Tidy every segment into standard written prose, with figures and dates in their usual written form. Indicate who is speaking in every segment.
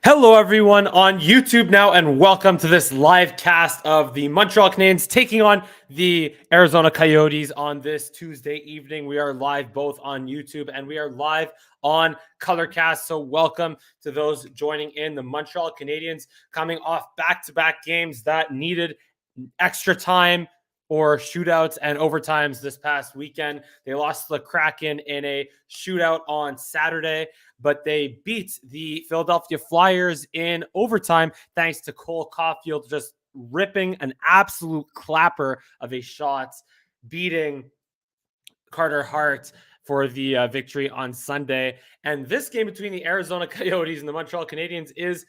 Speaker 1: Hello, everyone on YouTube now, and welcome to this live cast of the Montreal Canadiens taking on the Arizona Coyotes on this Tuesday evening. We are live both on YouTube and we are live on ColorCast. So welcome to those joining in. The Montreal Canadiens coming off back-to-back games that needed extra time or shootouts and overtimes this past weekend. They lost the Kraken in a shootout on Saturday, but they beat the Philadelphia Flyers in overtime thanks to Cole Caulfield just ripping an absolute clapper of a shot, beating Carter Hart for the victory on Sunday. And this game between the Arizona Coyotes and the Montreal Canadiens is,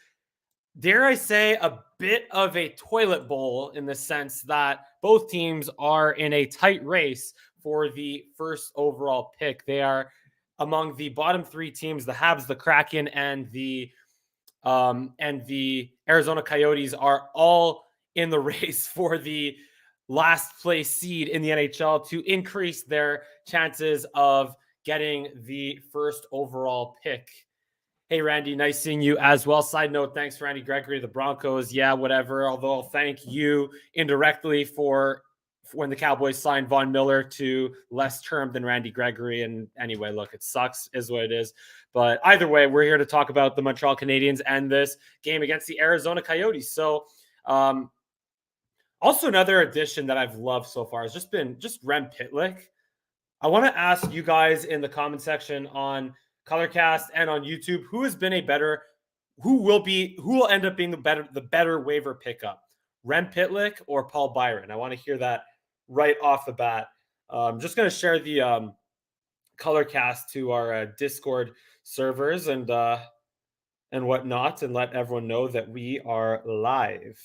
Speaker 1: dare I say, a bit of a toilet bowl in the sense that both teams are in a tight race for the first overall pick. They are among the bottom three teams. The Habs, the Kraken, and the Arizona Coyotes are all in the race for the last place seed in the NHL to increase their chances of getting the first overall pick. Hey, Randy, nice seeing you as well. Side note, thanks, Randy Gregory, the Broncos. Yeah, whatever. Although I'll thank you indirectly for when the Cowboys signed Von Miller to less term than Randy Gregory. And anyway, look, it sucks, is what it is. But either way, we're here to talk about the Montreal Canadiens and this game against the Arizona Coyotes. So also another addition that I've loved so far has just been Ren Pitlik. I want to ask you guys in the comment section on ColorCast and on YouTube, who will end up being the better waiver pickup, Ren Pitlik or Paul Byron? I want to hear that right off the bat. I'm just going to share the ColorCast to our Discord servers and whatnot, and let everyone know that we are live.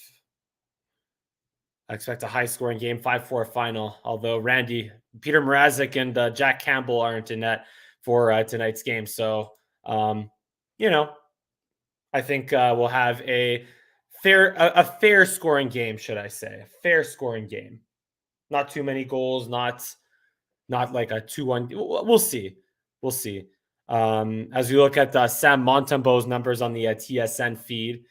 Speaker 1: I expect a high-scoring game, 5-4 final. Although Peter Mrazek and Jack Campbell aren't in net for tonight's game. So, I think we'll have a fair scoring game, should I say. A fair scoring game. Not too many goals, not like a 2-1. We'll see. We'll see. As we look at Sam Montembeau's numbers on the TSN feed,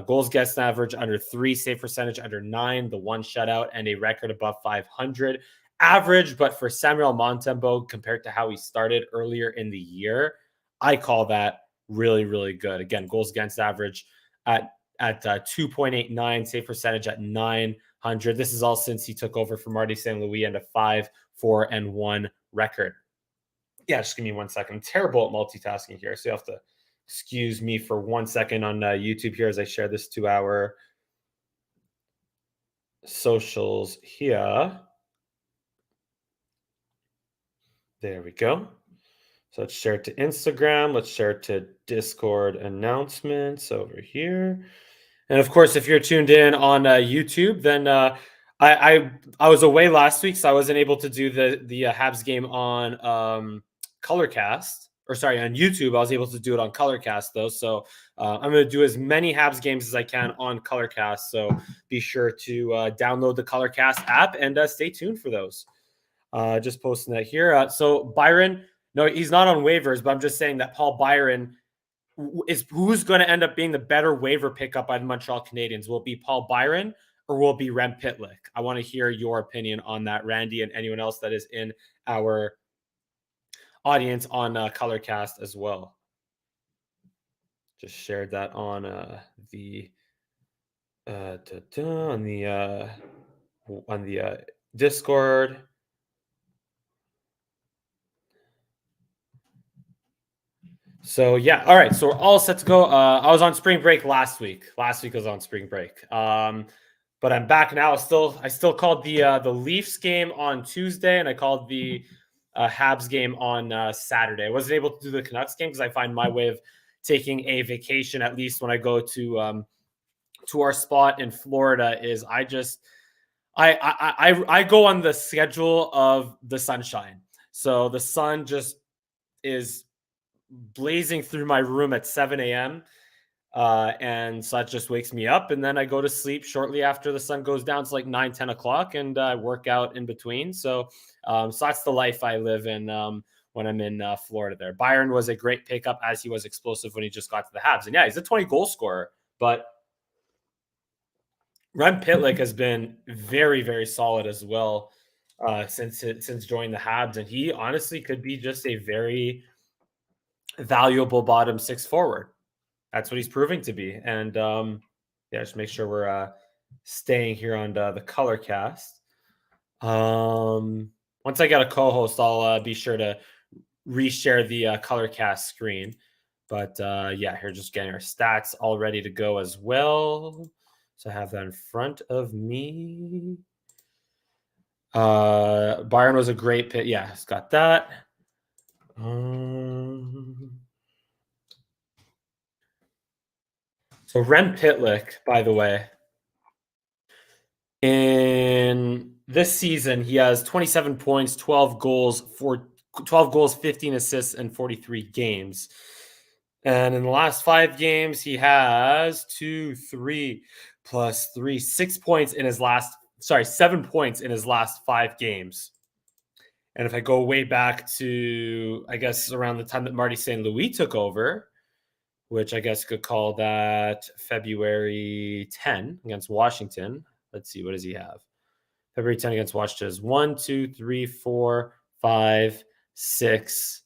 Speaker 1: goals against average under 3, save percentage under 9, the 1 shutout, and a record above 500. Average, but for Samuel Montembeau, compared to how he started earlier in the year, I call that really, really good. Again, goals against average at 2.89, save percentage at 900. This is all since he took over from Marty St. Louis and a 5-4-1 record. Yeah, just give me 1 second. I'm terrible at multitasking here, so you have to excuse me for 1 second on YouTube here as I share this to our socials here. There we go. So let's share it to Instagram. Let's share it to Discord announcements over here. And of course, if you're tuned in on YouTube, then I was away last week, so I wasn't able to do the Habs game on ColorCast. Or sorry, on YouTube. I was able to do it on ColorCast, though. So I'm going to do as many Habs games as I can on ColorCast. So be sure to download the ColorCast app and stay tuned for those. Just posting that here. So Byron, no, he's not on waivers, but I'm just saying that Paul Byron is who's going to end up being the better waiver pickup by the Montreal Canadiens. Will it be Paul Byron or will it be Ren Pitlik? I want to hear your opinion on that, Randy, and anyone else that is in our audience on ColorCast as well. Just shared that on the Discord. So yeah, all right. So we're all set to go. I was on spring break last week. Last week I was on spring break. But I'm back now. I still called the Leafs game on Tuesday, and I called the Habs game on Saturday. I wasn't able to do the Canucks game because I find my way of taking a vacation, at least when I go to our spot in Florida, is I go on the schedule of the sunshine. So the sun just is blazing through my room at 7 a.m. And so that just wakes me up. And then I go to sleep shortly after the sun goes down. It's like 9-10 o'clock, and I work out in between. So that's the life I live in. when I'm in Florida there. Byron was a great pickup as he was explosive when he just got to the Habs. And yeah, he's a 20 goal scorer, but Ren Pitlik has been very, very solid as well since joining the Habs. And he honestly could be just a very valuable bottom six forward. That's what he's proving to be. And yeah, just make sure we're staying here on the ColorCast. Once I get a co-host, I'll be sure to reshare the ColorCast screen. But yeah, here just getting our stats all ready to go as well. So I have that in front of me. Byron was a great pick. Yeah, it's got that. So Ren Pitlik, by the way, in this season, he has 27 points, 12 goals, 15 assists, and 43 games. And in the last 5 games, he has 2, 3 plus 3, 6 points in his last, 7 points in his last 5 games. And if I go way back to, I guess, around the time that Marty St. Louis took over, which I guess you could call that February 10 against Washington. Let's see, what does he have? February 10 against Washington is 1, 2, 3, 4, 5, 6,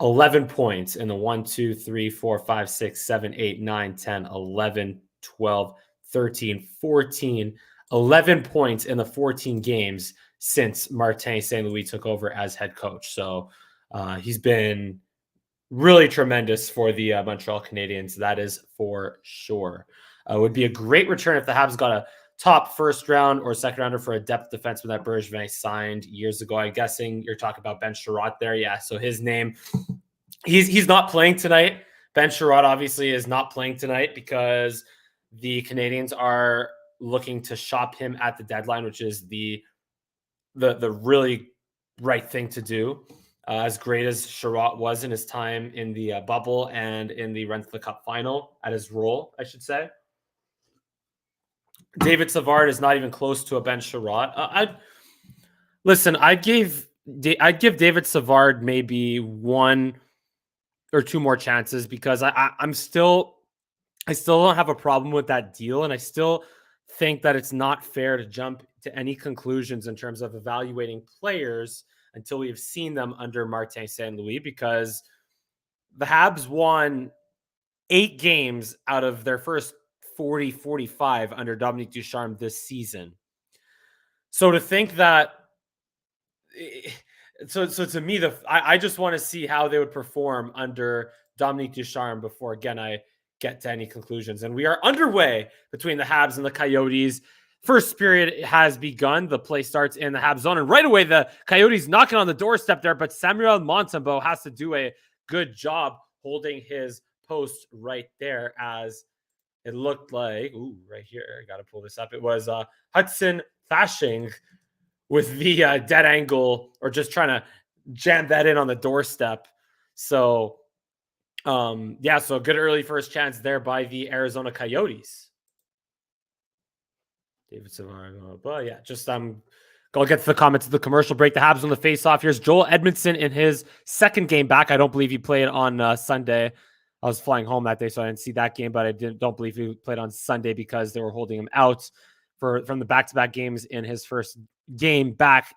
Speaker 1: 11 points in the 1, 2, 3, 4, 5, 6, 7, 8, 9, 10, 11, 12, 13, 14, 11 points in the 14 games since Martin St. Louis took over as head coach. So he's been really tremendous for the Montreal Canadiens. That is for sure. Would be a great return if the Habs got a top first round or second rounder for a depth defenseman that Bergevin signed years ago. I'm guessing you're talking about Ben Sherratt there. Yeah. So his name, he's not playing tonight. Ben Sherratt obviously is not playing tonight because the Canadiens are looking to shop him at the deadline, which is the really right thing to do. As great as Sherratt was in his time in the bubble and in the Run to the Cup final at his role, I should say. David Savard is not even close to a Ben Sherratt. I'd give David Savard maybe 1 or 2 more chances because I still don't have a problem with that deal, and I still think that it's not fair to jump to any conclusions in terms of evaluating players until we have seen them under Martin St. Louis, because the Habs won 8 games out of their first 45 under Dominique Ducharme this season. So to think that, so to me, I just want to see how they would perform under Dominique Ducharme before, again, I get to any conclusions. And we are underway between the Habs and the Coyotes. First period has begun. The play starts in the Habs zone. And right away, the Coyotes knocking on the doorstep there. But Samuel Montembeault has to do a good job holding his post right there, as it looked like, right here, I got to pull this up. It was Hudson Fasching with the dead angle, or just trying to jam that in on the doorstep. So, yeah, so good early first chance there by the Arizona Coyotes. David Savard, but yeah, just go get to the comments of the commercial break. The Habs on the face-off. Here's Joel Edmondson in his second game back. I don't believe he played on Sunday. I was flying home that day, so I didn't see that game, but I don't believe he played on Sunday because they were holding him out from the back-to-back games in his first game back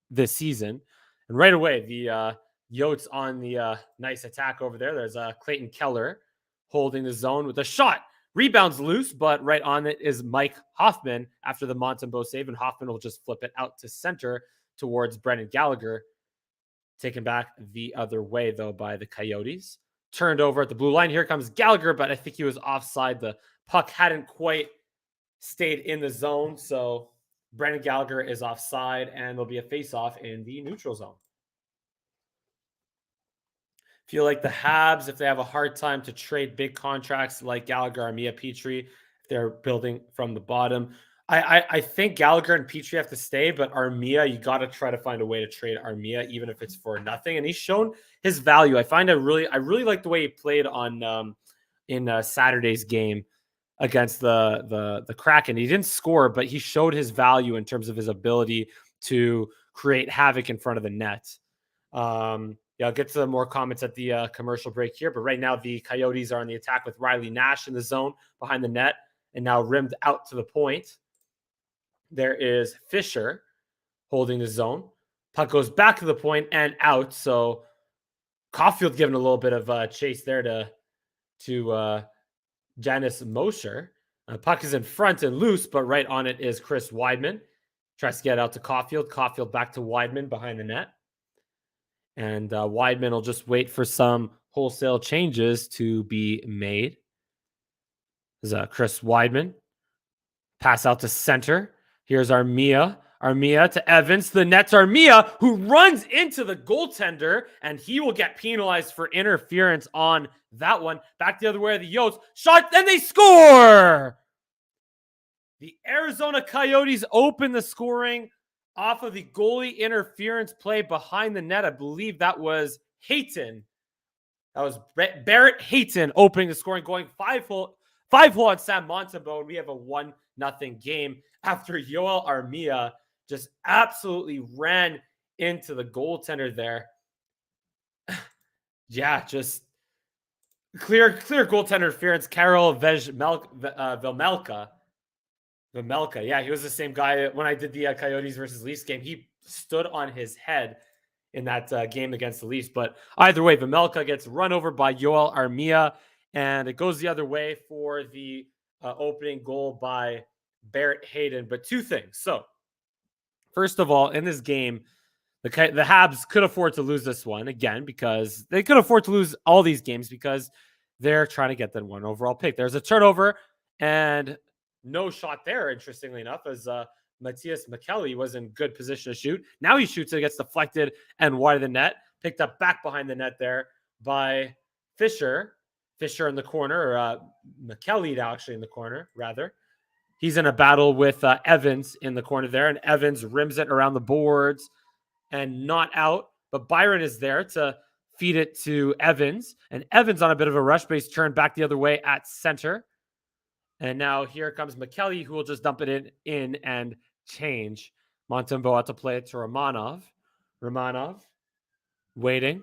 Speaker 1: this season. And right away, the Yotes on the nice attack over there. There's Clayton Keller holding the zone with a shot. Rebounds loose, but right on it is Mike Hoffman after the Montembeault save, and Hoffman will just flip it out to center towards Brendan Gallagher. Taken back the other way, though, by the Coyotes. Turned over at the blue line. Here comes Gallagher, but I think he was offside. The puck hadn't quite stayed in the zone, so Brendan Gallagher is offside, and there'll be a face-off in the neutral zone. Feel like the Habs, if they have a hard time to trade big contracts like Gallagher or Mia Petrie, they're building from the bottom. I think Gallagher and Petrie have to stay, but Armia, you got to try to find a way to trade Armia, even if it's for nothing. And he's shown his value. I really like the way he played on in Saturday's game against the Kraken. He didn't score, but he showed his value in terms of his ability to create havoc in front of the net. Yeah, I'll get to more comments at the commercial break here. But right now, the Coyotes are on the attack with Riley Nash in the zone behind the net and now rimmed out to the point. There is Fisher holding the zone. Puck goes back to the point and out. So Caulfield giving a little bit of chase there to Janice Mosher. Puck is in front and loose, but right on it is Chris Weidman. Tries to get out to Caulfield. Caulfield back to Weidman behind the net. And Weidman will just wait for some wholesale changes to be made. This is Chris Weidman. Pass out to center. Here's Armia. Armia to Evans. The net's Armia, who runs into the goaltender, and he will get penalized for interference on that one. Back the other way of the Yotes. Shot, and they score! The Arizona Coyotes open the scoring off of the goalie interference play behind the net. I believe that was Hayton. That was Barrett Hayton opening the scoring, going 5-hole on Sam Montembeault, and we have a 1-0 game after Yoel Armia just absolutely ran into the goaltender there. Yeah, just clear goaltender interference. Karol Vejmelka. Vejmelka, yeah, he was the same guy when I did the Coyotes versus Leafs game. He stood on his head in that game against the Leafs. But either way, Vejmelka gets run over by Yoel Armia, and it goes the other way for the opening goal by Barrett Hayton. But two things. So, first of all, in this game, the Habs could afford to lose this one again, because they could afford to lose all these games because they're trying to get that 1 overall pick. There's a turnover and no shot there, interestingly enough, as Matthias McKelly was in good position to shoot. Now he shoots, it gets deflected and wide of the net. Picked up back behind the net there by Fisher. Fisher in the corner, or McKelly actually in the corner, rather. He's in a battle with Evans in the corner there, and Evans rims it around the boards and not out. But Byron is there to feed it to Evans, and Evans on a bit of a rush base turn back the other way at center. And now here comes McKelly, who will just dump it in and change. Montembeault out to play it to Romanov. Romanov waiting.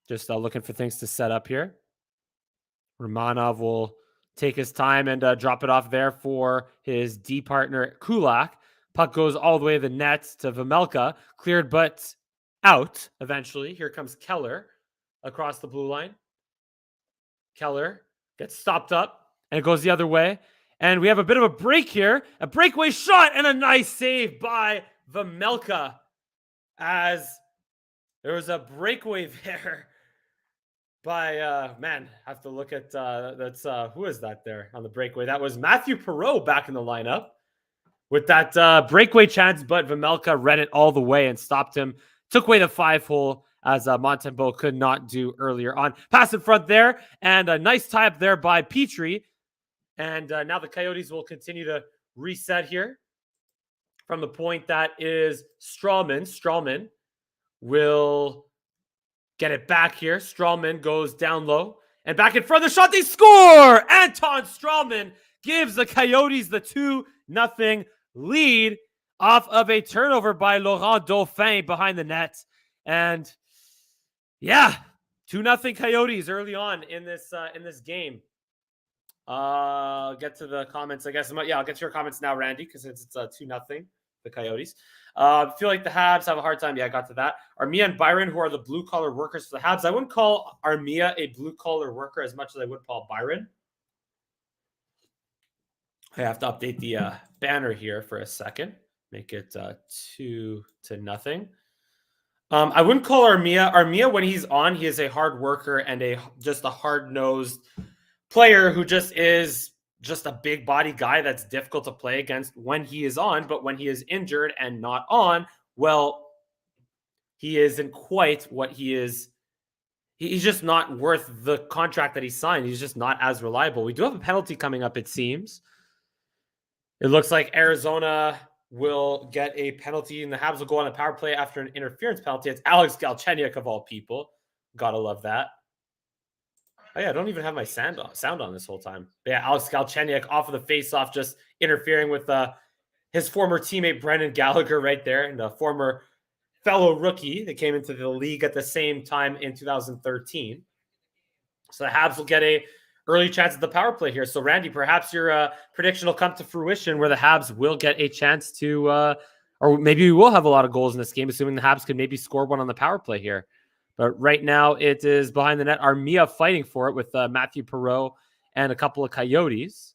Speaker 1: Just looking for things to set up here. Romanov will take his time and drop it off there for his D partner, Kulak. Puck goes all the way to the net to Vejmelka. Cleared but out eventually. Here comes Keller across the blue line. Keller gets stopped up. And it goes the other way. And we have a bit of a break here. A breakaway shot and a nice save by Vejmelka. As there was a breakaway there by, man, have to look at, who is that there on the breakaway? That was Matthew Perreault back in the lineup with that breakaway chance. But Vejmelka read it all the way and stopped him. Took away the 5-hole as Montembeault could not do earlier on. Pass in front there. And a nice tie up there by Petrie. And now the Coyotes will continue to reset here from the point that is Strawman. Strawman will get it back here. Strawman goes down low and back in front of the shot. They score! Anton Strawman gives the Coyotes the 2-0 lead off of a turnover by Laurent Dauphin behind the net. And yeah, 2-0 Coyotes early on in this game. Get to the comments, I guess. Yeah, I'll get to your comments now, Randy, because it's 2-0, the Coyotes. Feel like the Habs have a hard time. Yeah, I got to that. Armia and Byron, who are the blue-collar workers for the Habs. I wouldn't call Armia a blue-collar worker as much as I would call Byron. I have to update the banner here for a second. Make it 2-0. I wouldn't call Armia. Armia, when he's on, he is a hard worker and just a hard-nosed player who just is just a big body guy that's difficult to play against when he is on. But when he is injured and not on, well, he isn't quite what he is. He's just not worth the contract that he signed. He's just not as reliable. We do have a penalty coming up, it seems. It looks like Arizona will get a penalty, and the Habs will go on a power play after an interference penalty. It's Alex Galchenyuk of all people. Gotta love that. Oh, yeah, I don't even have my sound on this whole time. But yeah, Alex Galchenyuk off of the face-off, just interfering with his former teammate Brendan Gallagher right there, and the former fellow rookie that came into the league at the same time in 2013. So the Habs will get a early chance at the power play here. So Randy, perhaps your prediction will come to fruition where the Habs will get a chance to, or maybe we will have a lot of goals in this game, assuming the Habs could maybe score one on the power play here. But right now it is behind the net. Armia fighting for it with Matthew Perreault and a couple of Coyotes.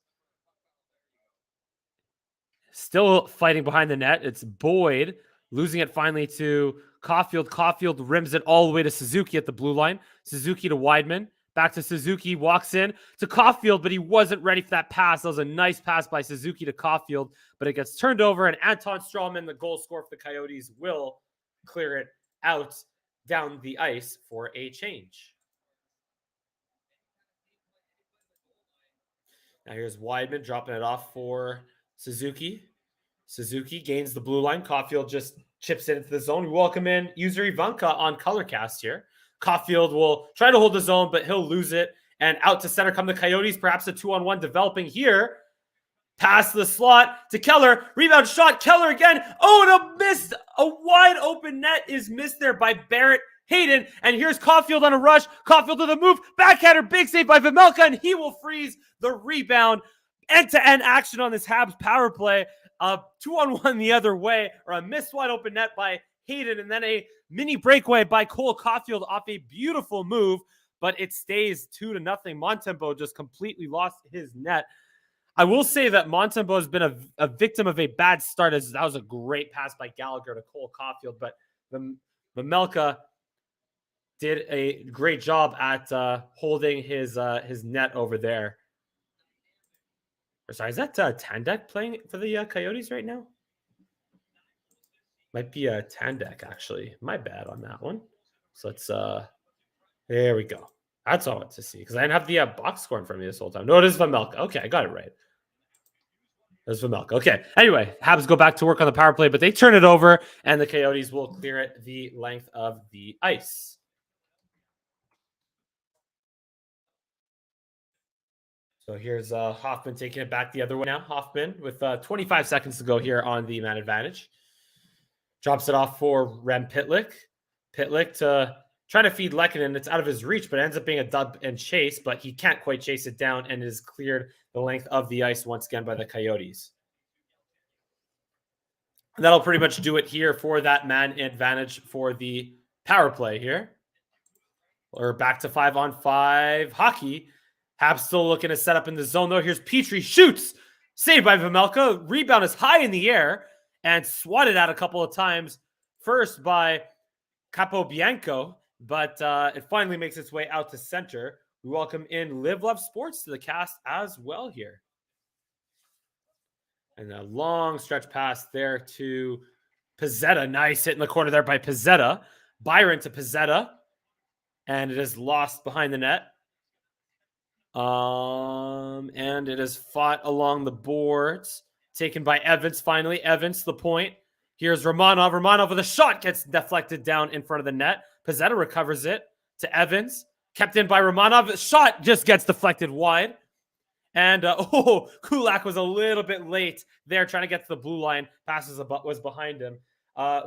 Speaker 1: Still fighting behind the net. It's Boyd losing it finally to Caulfield. Caulfield rims it all the way to Suzuki at the blue line. Suzuki to Wideman. Back to Suzuki. Walks in to Caulfield, but he wasn't ready for that pass. That was a nice pass by Suzuki to Caulfield, but it gets turned over, and Anton Strawman, the goal scorer for the Coyotes, will clear it out down the ice for a change. Now here's Wideman dropping it off for Suzuki. Suzuki gains the blue line. Caulfield just chips it into the zone. We welcome in user Ivanka on ColorCast here. Caulfield will try to hold the zone, but he'll lose it. And out to center come the Coyotes. Perhaps a 2-on-1 developing here. Pass to the slot to Keller. Rebound shot. Keller again. Oh, and a missed. A wide open net is missed there by Barrett Hayden. And here's Caulfield on a rush. Caulfield to the move. Backhander. Big save by Vejmelka. And he will freeze the rebound. End-to-end action on this Habs power play. 2-on-1 the other way. Or a missed wide open net by Hayden. And then a mini breakaway by Cole Caulfield off a beautiful move. But it stays 2-0. Montembeault just completely lost his net. I will say that Montembeault has been a victim of a bad start, as that was a great pass by Gallagher to Cole Caulfield, but Vejmelka did a great job at holding his net over there. Sorry, is that Tandek playing for the Coyotes right now? Might be a Tandek, actually. My bad on that one. So let's there we go. That's all I want to see, because I didn't have the box score in front of me this whole time. No, it is Vejmelka. Okay, I got it right. There's Vejmelka. Okay. Anyway, Habs go back to work on the power play, but they turn it over, and the Coyotes will clear it the length of the ice. So here's Hoffman taking it back the other way now. Hoffman with 25 seconds to go here on the man advantage. Drops it off for Ren Pitlik. Pitlik to try to feed Lehkonen. It's out of his reach, but it ends up being a dub and chase, but he can't quite chase it down, and is cleared the length of the ice once again by the Coyotes. And that'll pretty much do it here for that man advantage for the power play here. We're back to 5-on-5 hockey. Habs still looking to set up in the zone, though. Here's Petrie. Shoots. Saved by Vejmelka. Rebound is high in the air and swatted at a couple of times. First by Capobianco, but it finally makes its way out to center. We welcome in Live Love Sports to the cast as well here. And a long stretch pass there to Pizzetta. Nice hit in the corner there by Pizzetta. Byron to Pizzetta. And it is lost behind the net. And it is fought along the boards. Taken by Evans finally. Evans, the point. Here's Romanov. Romanov with a shot gets deflected down in front of the net. Pizzetta recovers it to Evans. Kept in by Romanov. The shot just gets deflected wide. And, Kulak was a little bit late there trying to get to the blue line. Passes was behind him.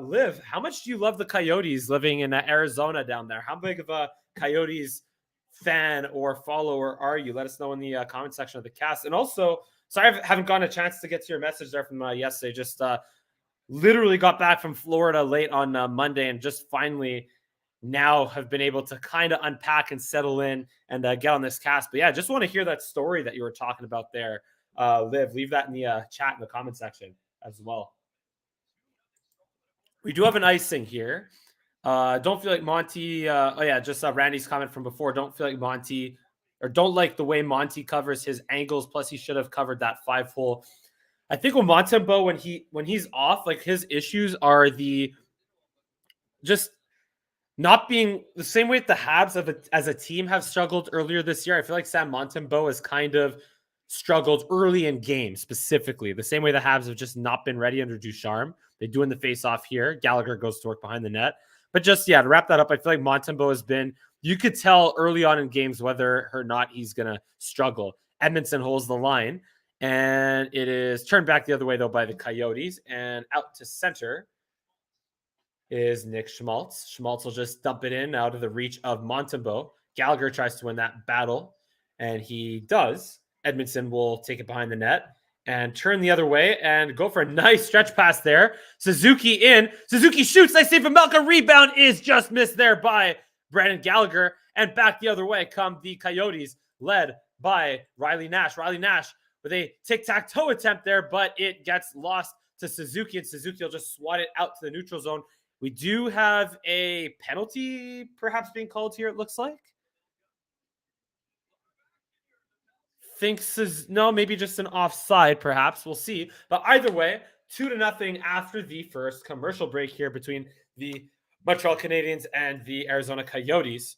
Speaker 1: Liv, how much do you love the Coyotes living in Arizona down there? How big of a Coyotes fan or follower are you? Let us know in the comment section of the cast. And also, sorry I haven't gotten a chance to get to your message there from yesterday. Just literally got back from Florida late on Monday and just finally now have been able to kind of unpack and settle in and get on this cast. But yeah, just want to hear that story that you were talking about there. Liv, leave that in the chat in the comment section as well. We do have an icing here. Don't feel like Monty. Just Randy's comment from before. Don't feel like Monty, or don't like the way Monty covers his angles. Plus, he should have covered that 5-hole. I think with Montembeault, when he's off, like his issues are the just not being the same way that the Habs as a team have struggled earlier this year. I feel like Sam Montembeault has kind of struggled early in games, specifically the same way the Habs have just not been ready under Ducharme. They do in the face-off here. Gallagher goes to work behind the net. But just, to wrap that up, I feel like Montembeault has been, you could tell early on in games whether or not he's going to struggle. Edmondson holds the line, and it is turned back the other way, though, by the Coyotes, and out to center. is Nick Schmaltz. Schmaltz will just dump it in out of the reach of Montembeault. Gallagher tries to win that battle, and he does. Edmondson will take it behind the net and turn the other way and go for a nice stretch pass there. Suzuki in. Suzuki shoots. Nice save from Melka. Rebound is just missed there by Brandon Gallagher. And back the other way come the Coyotes, led by Riley Nash. Riley Nash with a tic-tac-toe attempt there, but it gets lost to Suzuki, and Suzuki will just swat it out to the neutral zone. We do have a penalty perhaps being called here, it looks like. No, maybe just an offside, perhaps. We'll see. But either way, 2-0 after the first commercial break here between the Montreal Canadiens and the Arizona Coyotes.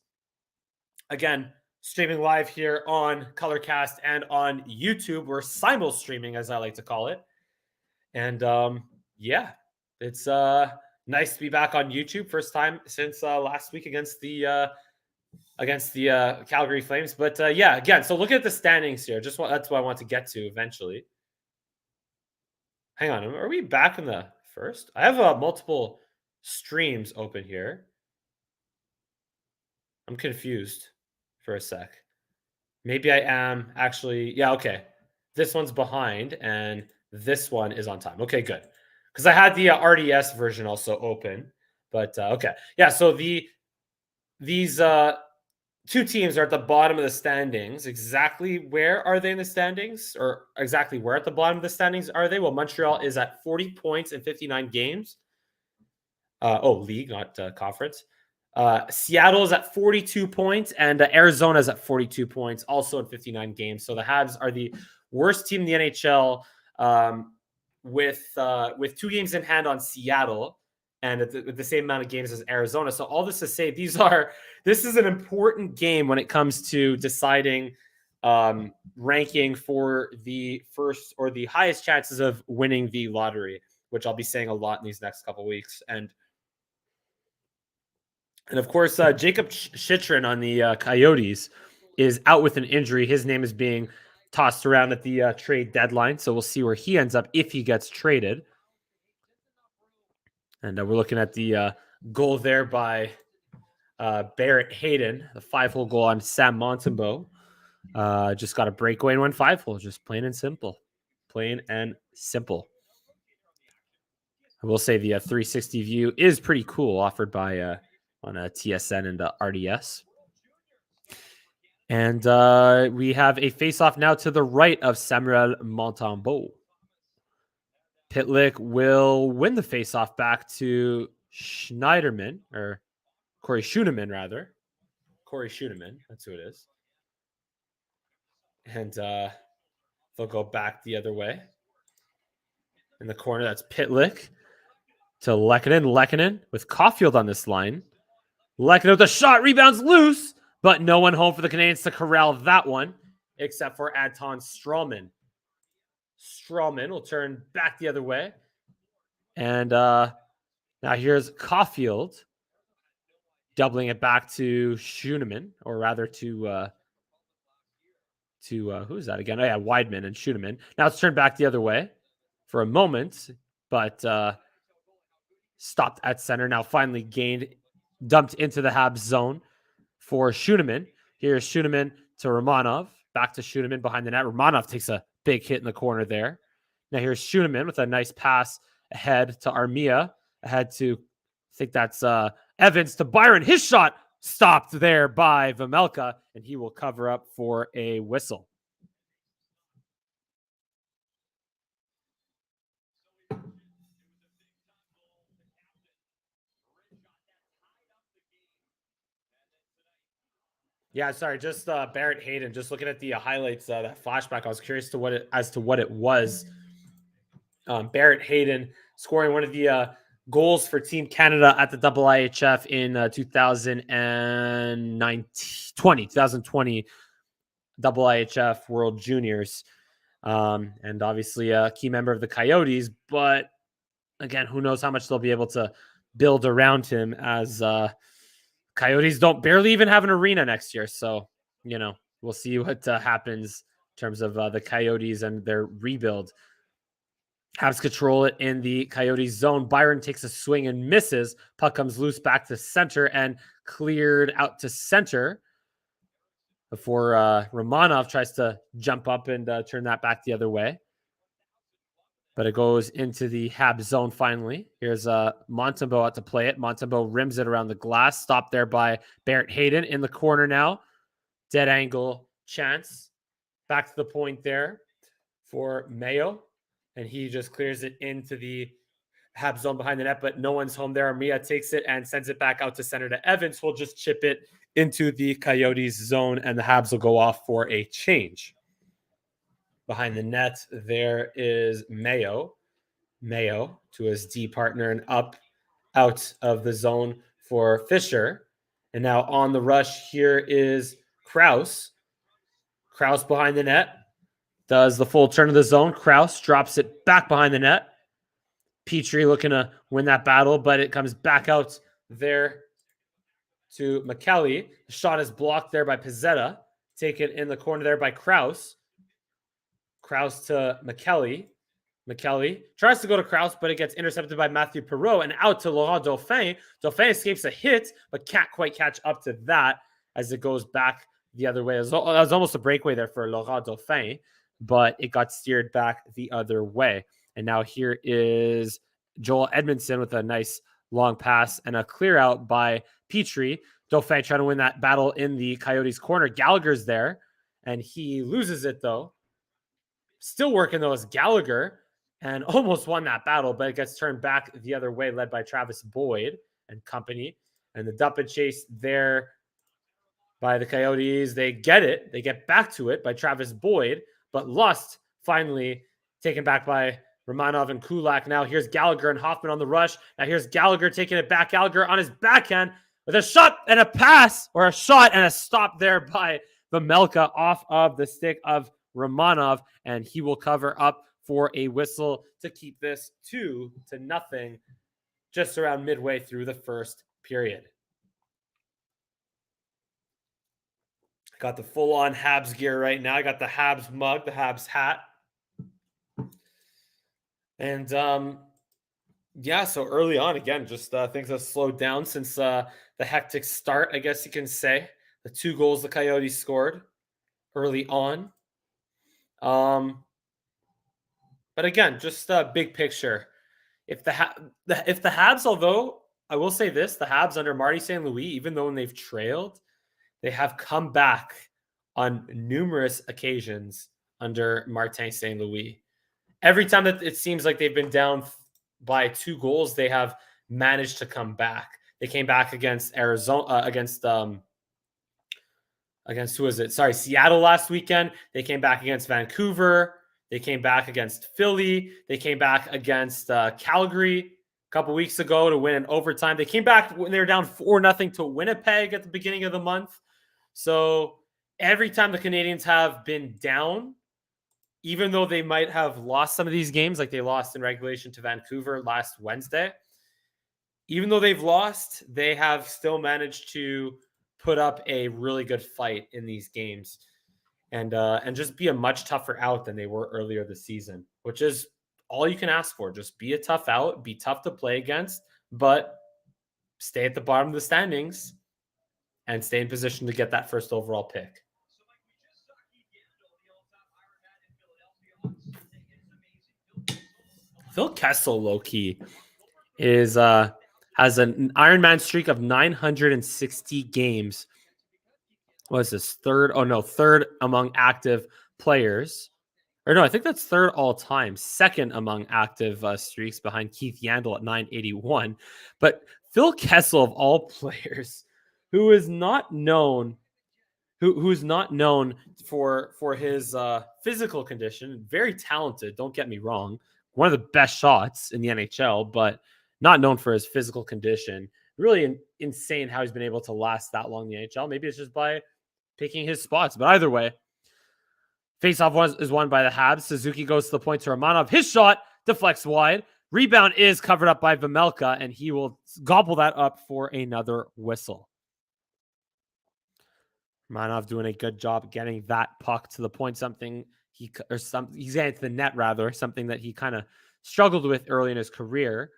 Speaker 1: Again, streaming live here on ColorCast and on YouTube. We're simul streaming, as I like to call it. And yeah, it's nice to be back on YouTube. First time since last week against the Calgary Flames. But yeah, again, so look at the standings here. That's what I want to get to eventually. Hang on, are we back in the first? I have multiple streams open here. I'm confused for a sec. Maybe I am actually. Yeah, okay. This one's behind, and this one is on time. Okay, good. Because I had the RDS version also open. But okay. Yeah, so these two teams are at the bottom of the standings. Exactly where are they in the standings? Or exactly where at the bottom of the standings are they? Well, Montreal is at 40 points in 59 games. League, not conference. Seattle is at 42 points, and Arizona is at 42 points, also in 59 games. So the Habs are the worst team in the NHL, with 2 games in hand on Seattle, and with the same amount of games as Arizona. So all this to say, this is an important game when it comes to deciding ranking for the first or the highest chances of winning the lottery, which I'll be saying a lot in these next couple of weeks. And of course, Jacob Chychrun on the Coyotes is out with an injury. His name is being tossed around at the trade deadline, so we'll see where he ends up if he gets traded. And we're looking at the goal there by Barrett Hayden, the 5-hole goal on Sam Montembeault. Just got a breakaway and went 5-hole, just plain and simple. Plain and simple. I will say the 360 view is pretty cool, offered by on a TSN and RDS. And we have a face-off now to the right of Samuel Montembeault. Pitlik will win the face-off back to Schneiderman, or Corey Schuneman, rather. Corey Schuneman, that's who it is. And they'll go back the other way. In the corner, that's Pitlik to Lehkonen. Lehkonen with Caulfield on this line. Lehkonen with a shot, rebounds loose, but no one home for the Canadiens to corral that one, except for Anton Strawman. Strawman will turn back the other way. And now here's Caulfield doubling it back to Schuneman, or rather to who's that again? Oh, yeah, Weidman and Schuneman. Now it's turned back the other way for a moment, but stopped at center. Now finally dumped into the Habs zone for Schuneman. Here's Schuneman to Romanov. Back to Schuneman behind the net. Romanov takes a big hit in the corner there. Now here's Schuneman with a nice pass ahead to Armia. Ahead to, I think that's Evans to Byron. His shot stopped there by Vejmelka, and he will cover up for a whistle. Yeah, sorry, just Barrett Hayden. Just looking at the highlights, that flashback, I was curious to what it was. Barrett Hayden scoring one of the goals for Team Canada at the IIHF in 2020 IIHF World Juniors, and obviously a key member of the Coyotes. But again, who knows how much they'll be able to build around him, as Coyotes don't barely even have an arena next year. So, we'll see what happens in terms of the Coyotes and their rebuild. Habs control it in the Coyotes zone. Byron takes a swing and misses. Puck comes loose back to center and cleared out to center before Romanov tries to jump up and turn that back the other way. But it goes into the Habs zone finally. Here's Montembeault out to play it. Montembeault rims it around the glass. Stopped there by Barrett Hayden in the corner now. Dead angle chance. Back to the point there for Mayo. And he just clears it into the Habs zone behind the net, but no one's home there. Mia takes it and sends it back out to center to Evans, who'll just chip it into the Coyotes zone, and the Habs will go off for a change. Behind the net, there is Mayo. Mayo to his D partner and up out of the zone for Fisher. And now on the rush, here is Kraus. Kraus behind the net. Does the full turn of the zone. Kraus drops it back behind the net. Petrie looking to win that battle, but it comes back out there to McKelly. The shot is blocked there by Pizzetta. Taken in the corner there by Kraus. Kraus to McKelly. McKelly tries to go to Kraus, but it gets intercepted by Matthew Perreault and out to Laurent Dauphin. Dauphin escapes a hit, but can't quite catch up to that as it goes back the other way. It was almost a breakaway there for Laurent Dauphin, but it got steered back the other way. And now here is Joel Edmondson with a nice long pass and a clear out by Petrie. Dauphin trying to win that battle in the Coyotes corner. Gallagher's there, and he loses it though. Still working though as Gallagher, and almost won that battle, but it gets turned back the other way, led by Travis Boyd and company. And the dump and chase there by the Coyotes. They get it. They get back to it by Travis Boyd, but lost finally taken back by Romanov and Kulak. Now here's Gallagher and Hoffman on the rush. Now here's Gallagher taking it back. Gallagher on his backhand with a shot and a pass, or a shot and a stop there by Vejmelka off of the stick of Romanov, and he will cover up for a whistle to keep this 2-0 just around midway through the first period. Got the full-on Habs gear right now. I got the Habs mug, the Habs hat. And yeah, so early on, again, just things have slowed down since the hectic start, I guess you can say. The 2 goals the Coyotes scored early on. But again, just a big picture. If the Habs, although I will say this, the Habs under Marty St. Louis, even though when they've trailed, they have come back on numerous occasions under Martin St. Louis. Every time that it seems like they've been down by 2 goals, they have managed to come back. They came back against Arizona, against who is it? Sorry, Seattle last weekend. They came back against Vancouver. They came back against Philly. They came back against Calgary a couple weeks ago to win in overtime. They came back when they were down 4-0 to Winnipeg at the beginning of the month. So every time the Canadians have been down, even though they might have lost some of these games, like they lost in regulation to Vancouver last Wednesday, even though they've lost, they have still managed to put up a really good fight in these games and just be a much tougher out than they were earlier this season, which is all you can ask for. Just be a tough out, be tough to play against, but stay at the bottom of the standings and stay in position to get that first overall pick. Phil Kessel, low-key, is has an Ironman streak of 960 games. What is this? Third among active players. Or no, I think that's third all time. Second among active streaks behind Keith Yandle at 981. But Phil Kessel, of all players, who is not known, who's not known for his physical condition, very talented, don't get me wrong, one of the best shots in the NHL, but not known for his physical condition. Really insane how he's been able to last that long in the NHL. Maybe it's just by picking his spots. But either way, faceoff is won by the Habs. Suzuki goes to the point to Romanov. His shot deflects wide. Rebound is covered up by Vejmelka, and he will gobble that up for another whistle. Romanov doing a good job getting that puck to the point. He's getting to the net rather. Something that he kind of struggled with early in his career.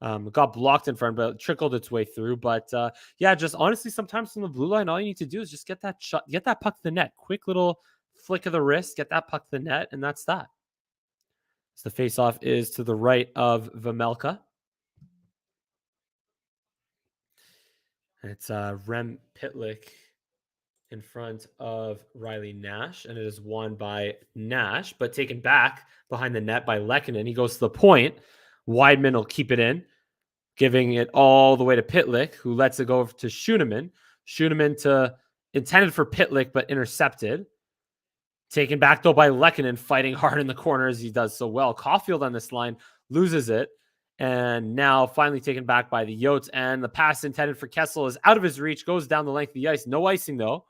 Speaker 1: Got blocked in front, but trickled its way through. But yeah, just honestly, sometimes from the blue line, all you need to do is just get that shot, get that puck to the net. Quick little flick of the wrist, get that puck to the net, and that's that. So the faceoff is to the right of Vejmelka. It's Ren Pitlik in front of Riley Nash, and it is won by Nash, but taken back behind the net by Lehkonen. He goes to the point. Wideman will keep it in, giving it all the way to Pitlik, who lets it go to Schuneman. Schuneman intended for Pitlik, but intercepted. Taken back, though, by Lehkonen, fighting hard in the corner as he does so well. Caulfield on this line loses it, and now finally taken back by the Yotes, and the pass intended for Kessel is out of his reach, goes down the length of the ice. No icing, though.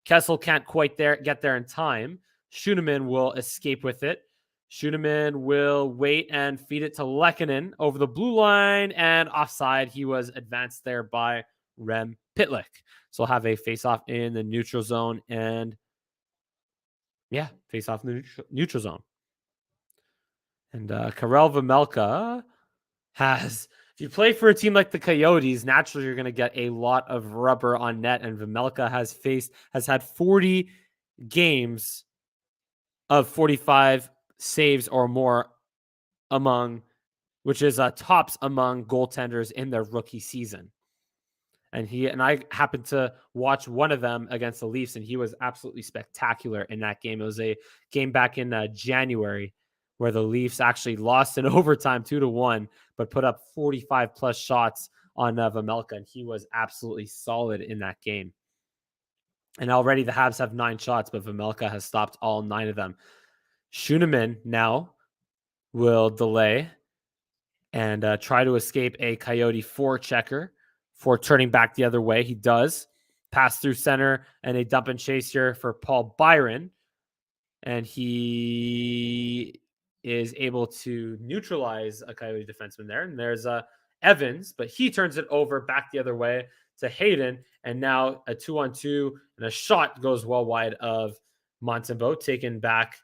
Speaker 1: Kessel can't quite get there in time. Schuneman will escape with it. Schuneman will wait and feed it to Lehkonen over the blue line, and offside. He was advanced there by Ren Pitlik. So we'll have a face-off in the neutral zone, and yeah, face-off in the neutral zone. And Karel Vejmelka has, if you play for a team like the Coyotes, naturally you're going to get a lot of rubber on net, and Vejmelka has had 40 games of 45 saves or more which is tops among goaltenders in their rookie season. And I happened to watch one of them against the Leafs, and he was absolutely spectacular in that game. It was a game back in January where the Leafs actually lost in overtime 2-1, but put up 45 plus shots on Vejmelka, and he was absolutely solid in that game. And already the Habs have 9 shots, but Vejmelka has stopped all 9 of them. Schuneman now will delay and try to escape a Coyote forechecker for turning back the other way. He does. Pass through center and a dump and chase here for Paul Byron. And he is able to neutralize a Coyote defenseman there. And there's Evans, but he turns it over back the other way to Hayden. And now a 2-on-2 and a shot goes well wide of Montembeault, taken back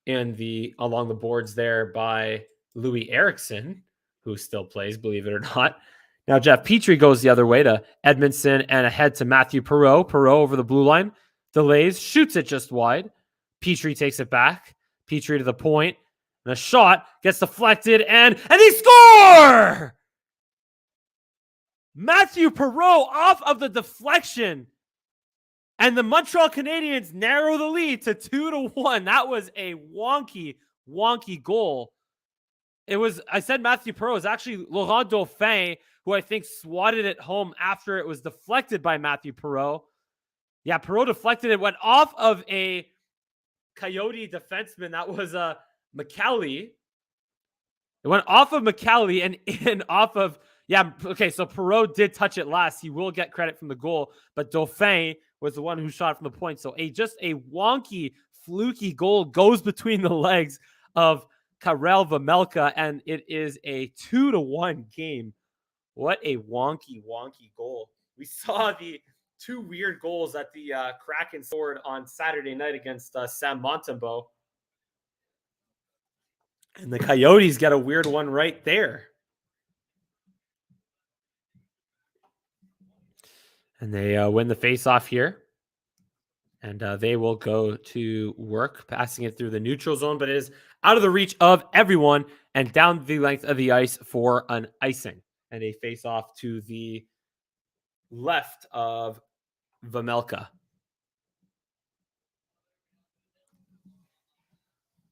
Speaker 1: along the boards there by Louis Eriksson, who still plays, believe it or not. Now Jeff Petrie goes the other way to Edmondson and ahead to Matthew Perreault. Perreault over the blue line, delays, shoots it just wide. Petrie takes it back. Petrie to the point, and a shot gets deflected, and they score! Matthew Perreault off of the deflection, and the Montreal Canadiens narrow the lead to 2-1. That was a wonky goal. I said Matthew Perreault. It was actually Laurent Dauphin, who I think swatted it home after it was deflected by Matthew Perreault. Yeah, Perreault deflected it, went off of a Coyote defenseman. That was McCallie. It went off of McCallie and in off of, yeah, okay, so Perreault did touch it last. He will get credit from the goal, but Dauphin was the one who shot from the point. So just a wonky, fluky goal goes between the legs of Karel Vejmelka, and it is a 2-1 game. What a wonky goal. We saw the 2 weird goals that the Kraken scored on Saturday night against Sam Montembeault. And the Coyotes got a weird one right there. And they win the face-off here. And they will go to work, passing it through the neutral zone, but it is out of the reach of everyone and down the length of the ice for an icing. And a face-off to the left of Vejmelka.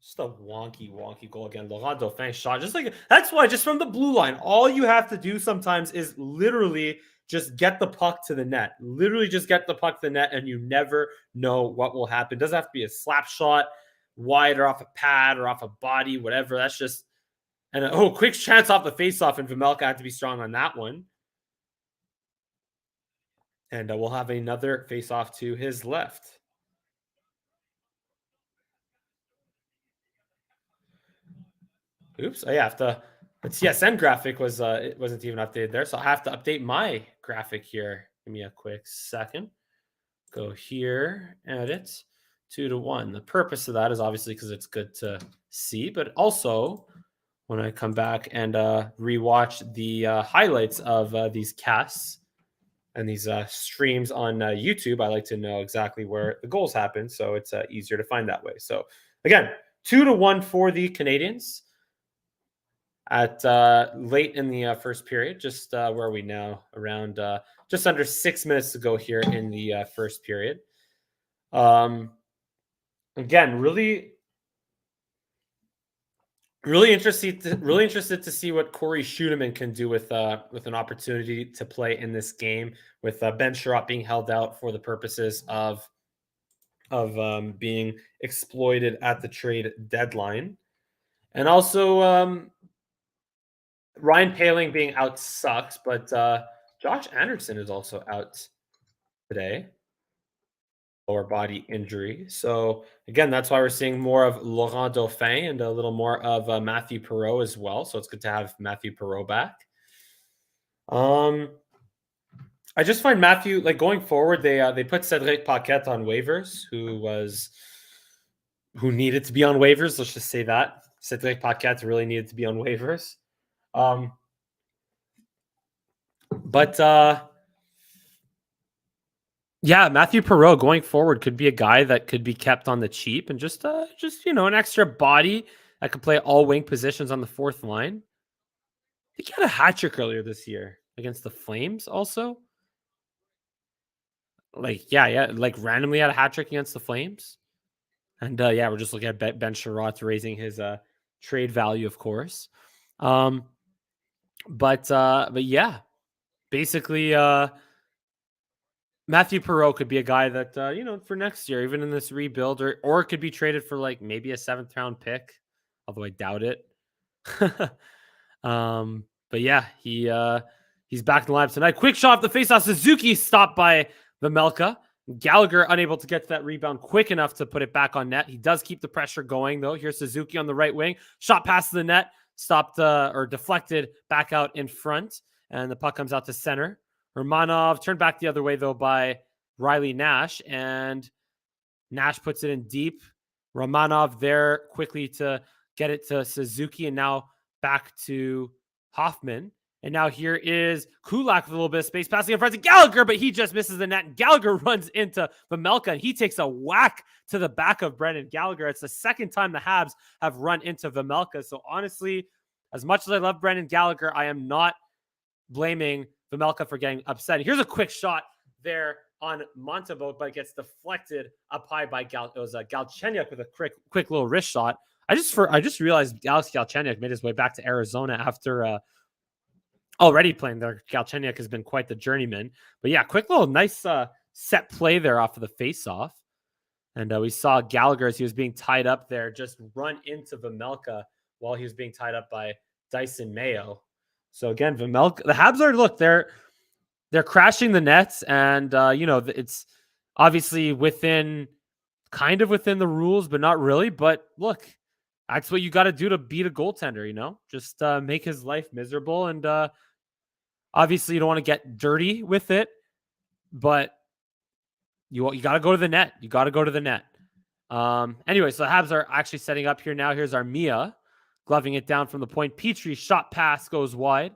Speaker 1: Just a wonky goal again. Laurent Dauphin shot. That's why, just from the blue line, all you have to do sometimes is literally just get the puck to the net. Literally just get the puck to the net, and you never know what will happen. It doesn't have to be a slap shot, wide or off a pad or off a body, whatever. That's just, and quick chance off the faceoff, and Vejmelka had to be strong on that one. And we'll have another faceoff to his left. Oops. I have to. The TSN graphic it wasn't even updated there, so I have to update my graphic here. Give me a quick second. Go here, edit 2-1. The purpose of that is obviously because it's good to see, but also when I come back and rewatch the highlights of these casts and these streams on YouTube, I like to know exactly where the goals happen, so it's easier to find that way. So again, 2-1 for the Canadians at late in the first period. Just where are we now? Around just under 6 minutes to go here in the first period. Again, really interested to see what Corey Schuneman can do with an opportunity to play in this game, with Ben Sherratt being held out for the purposes of being exploited at the trade deadline, and also Ryan Poehling being out sucks, but Josh Anderson is also out today, lower body injury. So again, that's why we're seeing more of Laurent Dauphin and a little more of Matthew Perreault as well. So it's good to have Matthew Perreault back. I just find Matthew, like, going forward, they put Cedric Paquette on waivers, who needed to be on waivers. Let's just say that Cedric Paquette really needed to be on waivers. But yeah, Matthew Perreault going forward could be a guy that could be kept on the cheap and just an extra body that could play all wing positions on the fourth line. I think he had a hat trick earlier this year against the Flames also. Like, yeah, like randomly had a hat trick against the Flames. And yeah, we're just looking at Ben Sherratt raising his trade value, of course. But yeah, basically Matthew Perreault could be a guy that for next year, even in this rebuild, or it could be traded for like maybe a 7th round pick, although I doubt it. But yeah, he's back in the lineup tonight. Quick shot off the faceoff. Suzuki stopped by Vejmelka. Gallagher unable to get to that rebound quick enough to put it back on net. He does keep the pressure going though. Here's Suzuki on the right wing. Shot past the net, stopped or deflected back out in front, and the puck comes out to center. Romanov turned back the other way though by Riley Nash, and Nash puts it in deep. Romanov there quickly to get it to Suzuki, and now back to Hoffman. And now here is Kulak with a little bit of space, passing in front of Gallagher, but he just misses the net. And Gallagher runs into Vejmelka, and he takes a whack to the back of Brendan Gallagher. It's the second time the Habs have run into Vejmelka. So honestly, as much as I love Brendan Gallagher, I am not blaming Vejmelka for getting upset. Here's a quick shot there on Montembeault, but it gets deflected up high by Galchenyuk with a quick little wrist shot. I just realized Alex Galchenyuk made his way back to Arizona after already playing there. Galchenyuk has been quite the journeyman. But yeah, quick little nice set play there off of the faceoff. And we saw Gallagher, as he was being tied up there, just run into Vejmelka while he was being tied up by Dyson Mayo. So again, Vejmelka, the Habs are, they're crashing the nets, and it's obviously kind of within the rules, but not really. But look, that's what you got to do to beat a goaltender, just make his life miserable. And obviously you don't want to get dirty with it, but you got to go to the net. You got to go to the net. Anyway, so the Habs are actually setting up here now. Here's Armia gloving it down from the point. Petrie shot pass goes wide.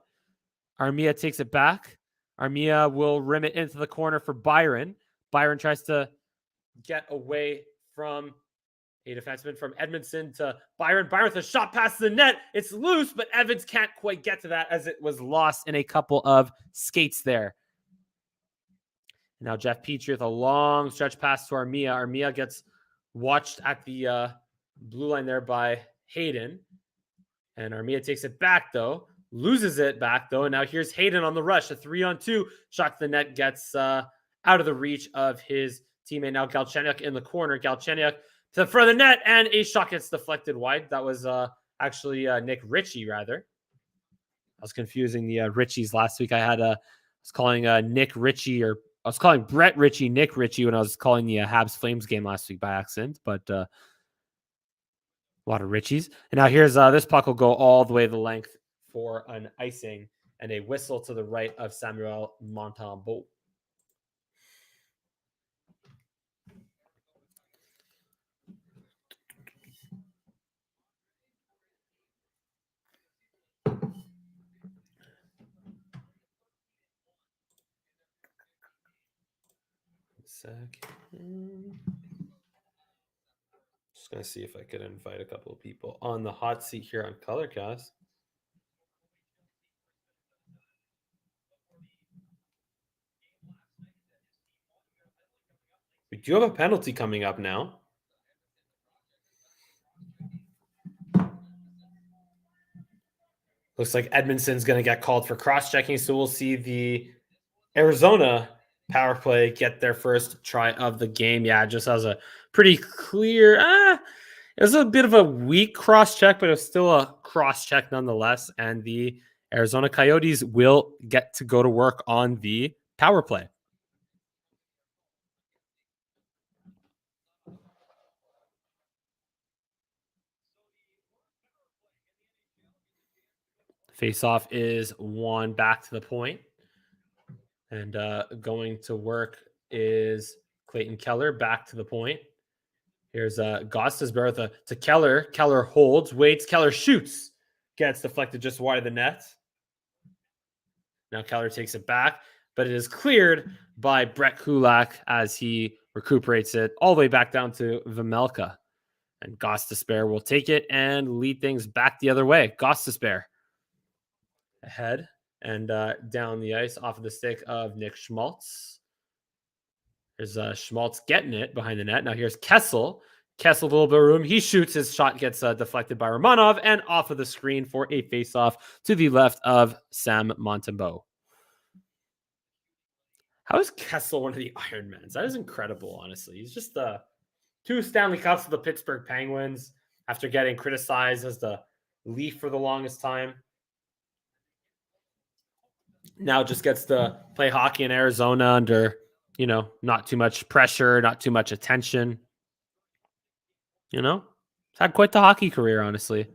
Speaker 1: Armia takes it back. Armia will rim it into the corner for Byron. Byron tries to get away from a defenseman, from Edmondson to Byron. Byron with a shot past the net. It's loose, but Evans can't quite get to that as it was lost in a couple of skates there. Now Jeff Petrie with a long stretch pass to Armia. Armia gets watched at the blue line there by Hayden. And Armia takes it back, though. Loses it back, though. And now here's Hayden on the rush. A 3-on-2. Shot to the net gets out of the reach of his teammate. Now Galchenyuk in the corner. Galchenyuk to the front of the net. And a shot gets deflected wide. That was actually Nick Ritchie, rather. I was confusing the Ritchies last week. I was calling Nick Ritchie, or I was calling Brett Ritchie Nick Ritchie when I was calling the Habs Flames game last week by accident. But a lot of Ritchies. And now here's this puck will go all the way the length for an icing and a whistle to the right of Samuel Montembeault. second. Just going to see if I could invite a couple of people on the hot seat here on ColorCast. We do have a penalty coming up now. Looks like Edmondson's going to get called for cross-checking, so we'll see the Arizona power play get their first try of the game. Yeah, just has a pretty clear. It was a bit of a weak cross-check, but it was still a cross-check nonetheless. And the Arizona Coyotes will get to go to work on the power play. Face-off is won back to the point. And going to work is Clayton Keller back to the point. Here's Gostisbertha to Keller. Keller holds, waits. Keller shoots. Gets deflected just wide of the net. Now Keller takes it back, but it is cleared by Brett Kulak as he recuperates it all the way back down to Vejmelka. And Gostisbehere will take it and lead things back the other way. Gostisbehere ahead and down the ice off of the stick of Nick Schmaltz. There's Schmaltz getting it behind the net. Now here's Kessel. Kessel, a little bit of room. He shoots. His shot gets deflected by Romanov and off of the screen for a face-off to the left of Sam Montembeault. How is Kessel one of the Ironmans? That is incredible, honestly. He's just 2 Stanley Cups with the Pittsburgh Penguins after getting criticized as the Leaf for the longest time. Now just gets to play hockey in Arizona under, not too much pressure, not too much attention. He's had quite the hockey career, honestly.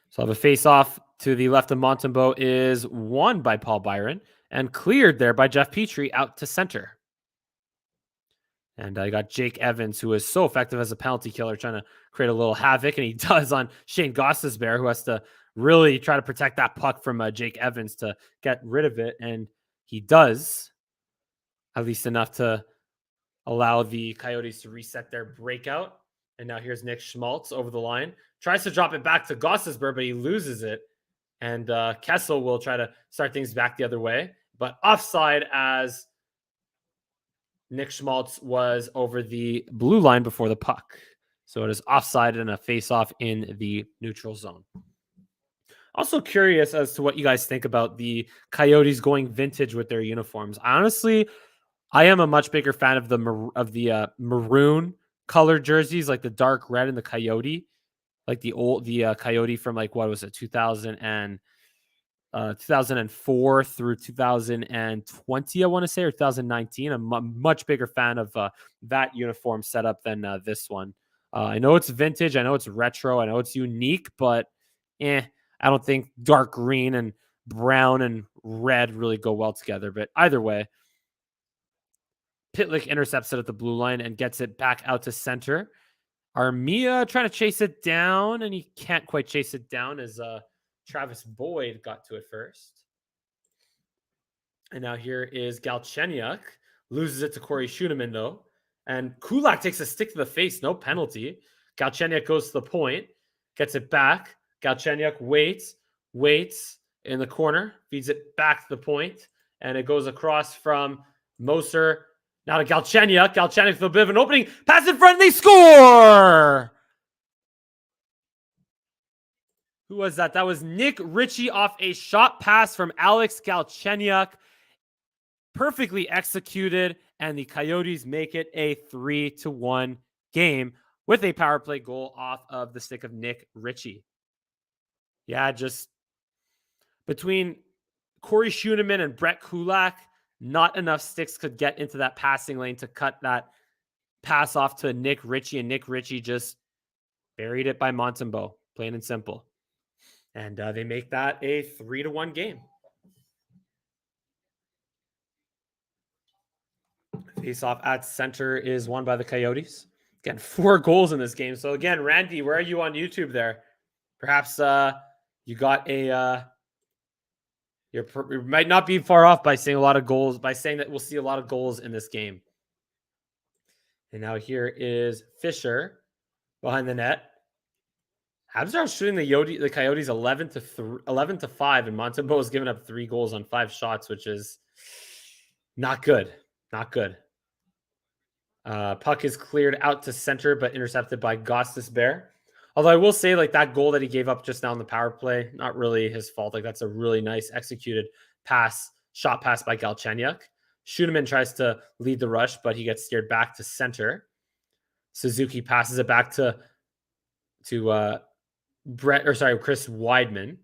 Speaker 1: So have a face-off to the left of Montembeault is won by Paul Byron and cleared there by Jeff Petrie out to center. And I got Jake Evans, who is so effective as a penalty killer, trying to create a little havoc, and he does on Shane Gostisbehere, who has to really try to protect that puck from Jake Evans to get rid of it, and he does, at least enough to allow the Coyotes to reset their breakout. And now here's Nick Schmaltz over the line. Tries to drop it back to Gostisbehere, but he loses it. And Kessel will try to start things back the other way. But offside as Nick Schmaltz was over the blue line before the puck. So it is offside and a face-off in the neutral zone. Also curious as to what you guys think about the Coyotes going vintage with their uniforms. Honestly, I am a much bigger fan of the maroon colored jerseys, like the dark red and the Coyote, like the Coyote from like, what was it, 2004 through 2020, I want to say, or 2019. I'm a much bigger fan of that uniform setup than this one. I know it's vintage, I know it's retro, I know it's unique, but I don't think dark green and brown and red really go well together. But either way, Pitlik intercepts it at the blue line and gets it back out to center. Armia trying to chase it down, and he can't quite chase it down as Travis Boyd got to it first. And now here is Galchenyuk. Loses it to Corey Schuneman, though. And Kulak takes a stick to the face. No penalty. Galchenyuk goes to the point. Gets it back. Galchenyuk waits in the corner. Feeds it back to the point. And it goes across from Moser. Now to Galchenyuk. Galchenyuk with a bit of an opening. Pass in front, and they score! Who was that? That was Nick Ritchie off a shot pass from Alex Galchenyuk. Perfectly executed, and the Coyotes make it a 3-1 game with a power play goal off of the stick of Nick Ritchie. Yeah, just between Corey Schuneman and Brett Kulak, not enough sticks could get into that passing lane to cut that pass off to Nick Ritchie, and Nick Ritchie just buried it by Montembeault, plain and simple. And they make that a 3-1 game. Face-off at center is won by the Coyotes. Again, 4 goals in this game. So again, Randy, where are you on YouTube there? Perhaps you got a You might not be far off by saying a lot of goals, by saying that we'll see a lot of goals in this game. And now here is Fisher behind the net. Habs are shooting the Coyotes 11 to 5, and Montembeault has given up 3 goals on 5 shots, which is not good. Not good. Puck is cleared out to center, but intercepted by Gostis Bear. Although I will say, like, that goal that he gave up just now in the power play, not really his fault. Like, that's a really nice executed shot pass by Galchenyuk. Schuneman tries to lead the rush, but he gets steered back to center. Suzuki passes it back to Chris Weidman.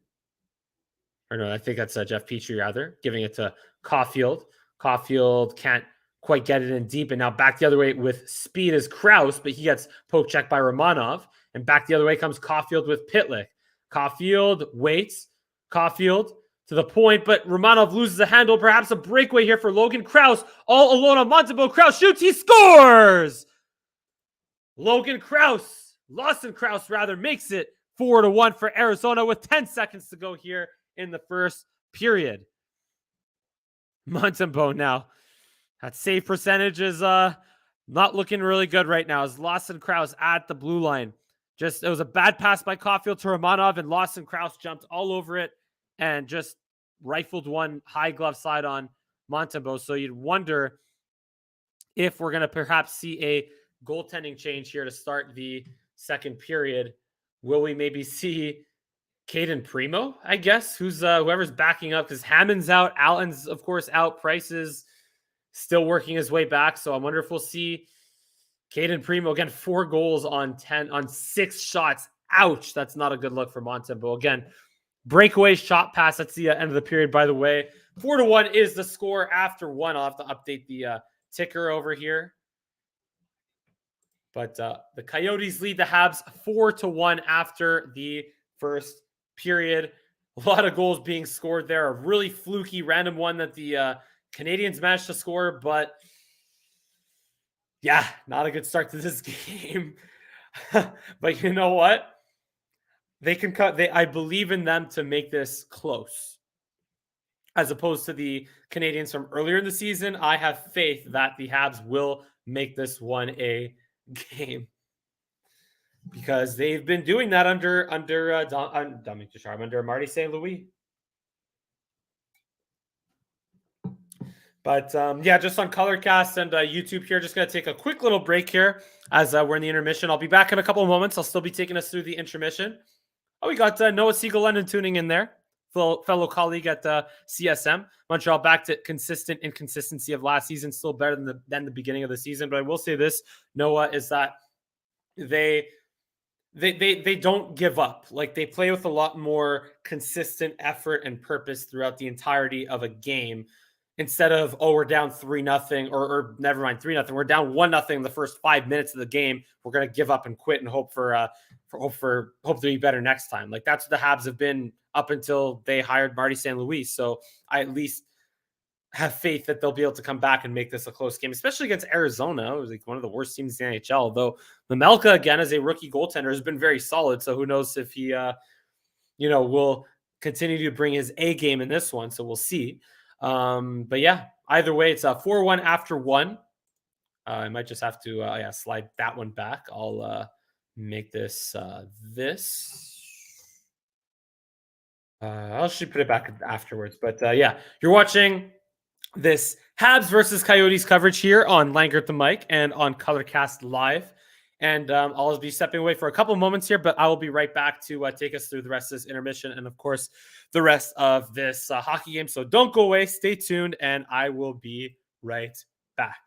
Speaker 1: Or no, I think that's Jeff Petrie, rather, giving it to Caulfield. Caulfield can't quite get it in deep, and now back the other way with speed is Krause, but he gets poke checked by Romanov, and back the other way comes Caulfield with Pitlik. Caulfield waits. Caulfield to the point, but Romanov loses the handle. Perhaps a breakaway here for Logan Krause. All alone on Montembeault. Krause shoots. He scores! Lawson Krause, rather, makes it 4-1 for Arizona with 10 seconds to go here in the first period. Montembeault now. That save percentage is not looking really good right now. As Lawson Krause at the blue line. It was a bad pass by Caulfield to Romanov, and Lawson Krause jumped all over it and just rifled one high glove side on Montembeault. So you'd wonder if we're going to perhaps see a goaltending change here to start the second period. Will we maybe see Caden Primo, I guess, who's whoever's backing up, because Hammond's out, Allen's of course out, Price is still working his way back. So I wonder if we'll see Caden Primo again, 4 goals on 6 shots. Ouch, that's not a good look for Montembeault. Again, breakaway shot pass. That's the end of the period, by the way. 4-1 is the score after 1. I'll have to update the ticker over here. But the Coyotes lead the Habs 4-1 after the first period. A lot of goals being scored there. A really fluky, random one that the Canadians managed to score. But yeah, not a good start to this game. But you know what? They can cut. I believe in them to make this close. As opposed to the Canadians from earlier in the season, I have faith that the Habs will make this one a game, because they've been doing that under Dominic Ducharme, under Marty St. Louis. But yeah, just on ColorCast and YouTube here, just going to take a quick little break here as we're in the intermission. I'll be back in a couple of moments. I'll still be taking us through the intermission. Oh, we got Noah Siegel-London tuning in there, fellow colleague at CSM. Montreal back to consistent inconsistency of last season, still better than the beginning of the season. But I will say this, Noah, is that they don't give up. Like, they play with a lot more consistent effort and purpose throughout the entirety of a game, instead of, oh, we're down 3-0 or never mind 3-0. We're down 1-0 in the first 5 minutes of the game. We're going to give up and quit and hope to be better next time. Like, that's what the Habs have been up until they hired Marty St. Louis. So I at least have faith that they'll be able to come back and make this a close game, especially against Arizona. It was like one of the worst teams in the NHL. Though Mamelka, again, as a rookie goaltender, has been very solid. So who knows if he, will continue to bring his A game in this one. So we'll see. But yeah, either way, it's a 4-1 after 1. I might just have to slide that one back. I'll make this this. I'll actually put it back afterwards. But yeah, you're watching this Habs versus Coyotes coverage here on Langert the Mic and on ColorCast Live. And I'll be stepping away for a couple moments here, but I will be right back to take us through the rest of this intermission and, of course, the rest of this hockey game. So don't go away. Stay tuned, and I will be right back.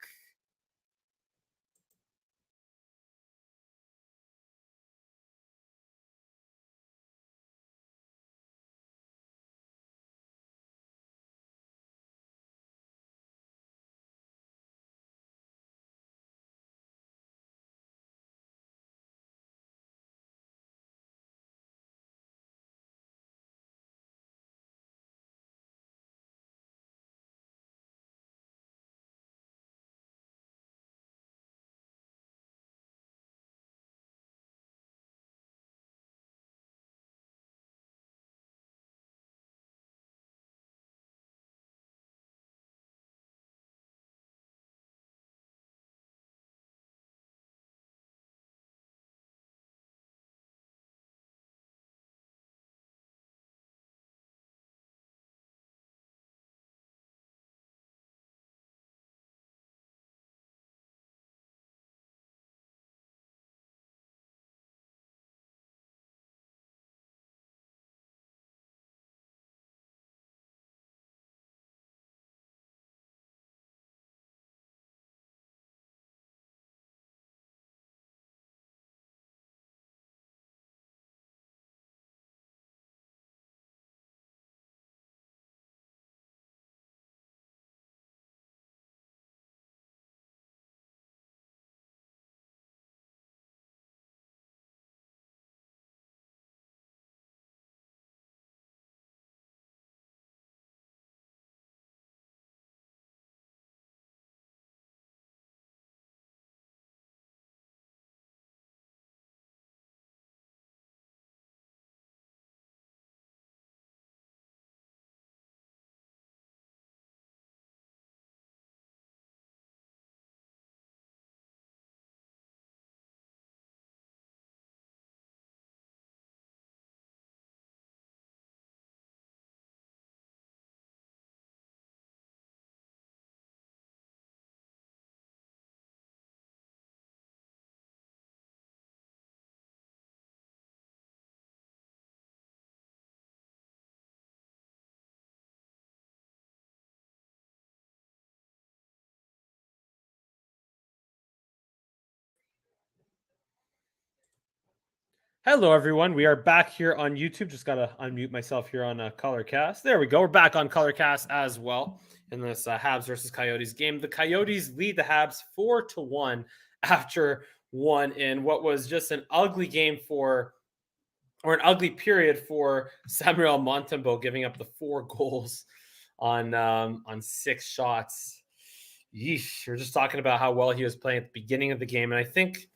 Speaker 1: Hello, everyone. We are back here on YouTube. Just gotta unmute myself here on ColorCast. There we go. We're back on ColorCast as well in this Habs versus Coyotes game. The Coyotes lead the Habs 4-1 after one in what was just an ugly game or an ugly period for Samuel Montembeault, giving up the 4 goals on 6 shots. Yeesh. We're just talking about how well he was playing at the beginning of the game, and I think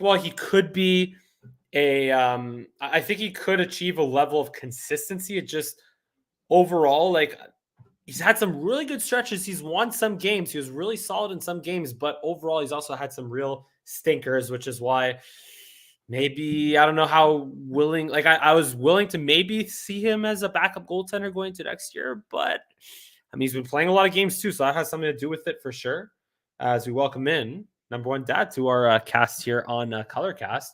Speaker 1: while he could be I think he could achieve a level of consistency. It just overall, like, he's had some really good stretches. He's won some games. He was really solid in some games, but overall, he's also had some real stinkers, which is why maybe I don't know how willing, like, I was willing to maybe see him as a backup goaltender going to next year, but I mean, he's been playing a lot of games too, so that has something to do with it for sure. As we welcome in number one dad to our cast here on ColorCast.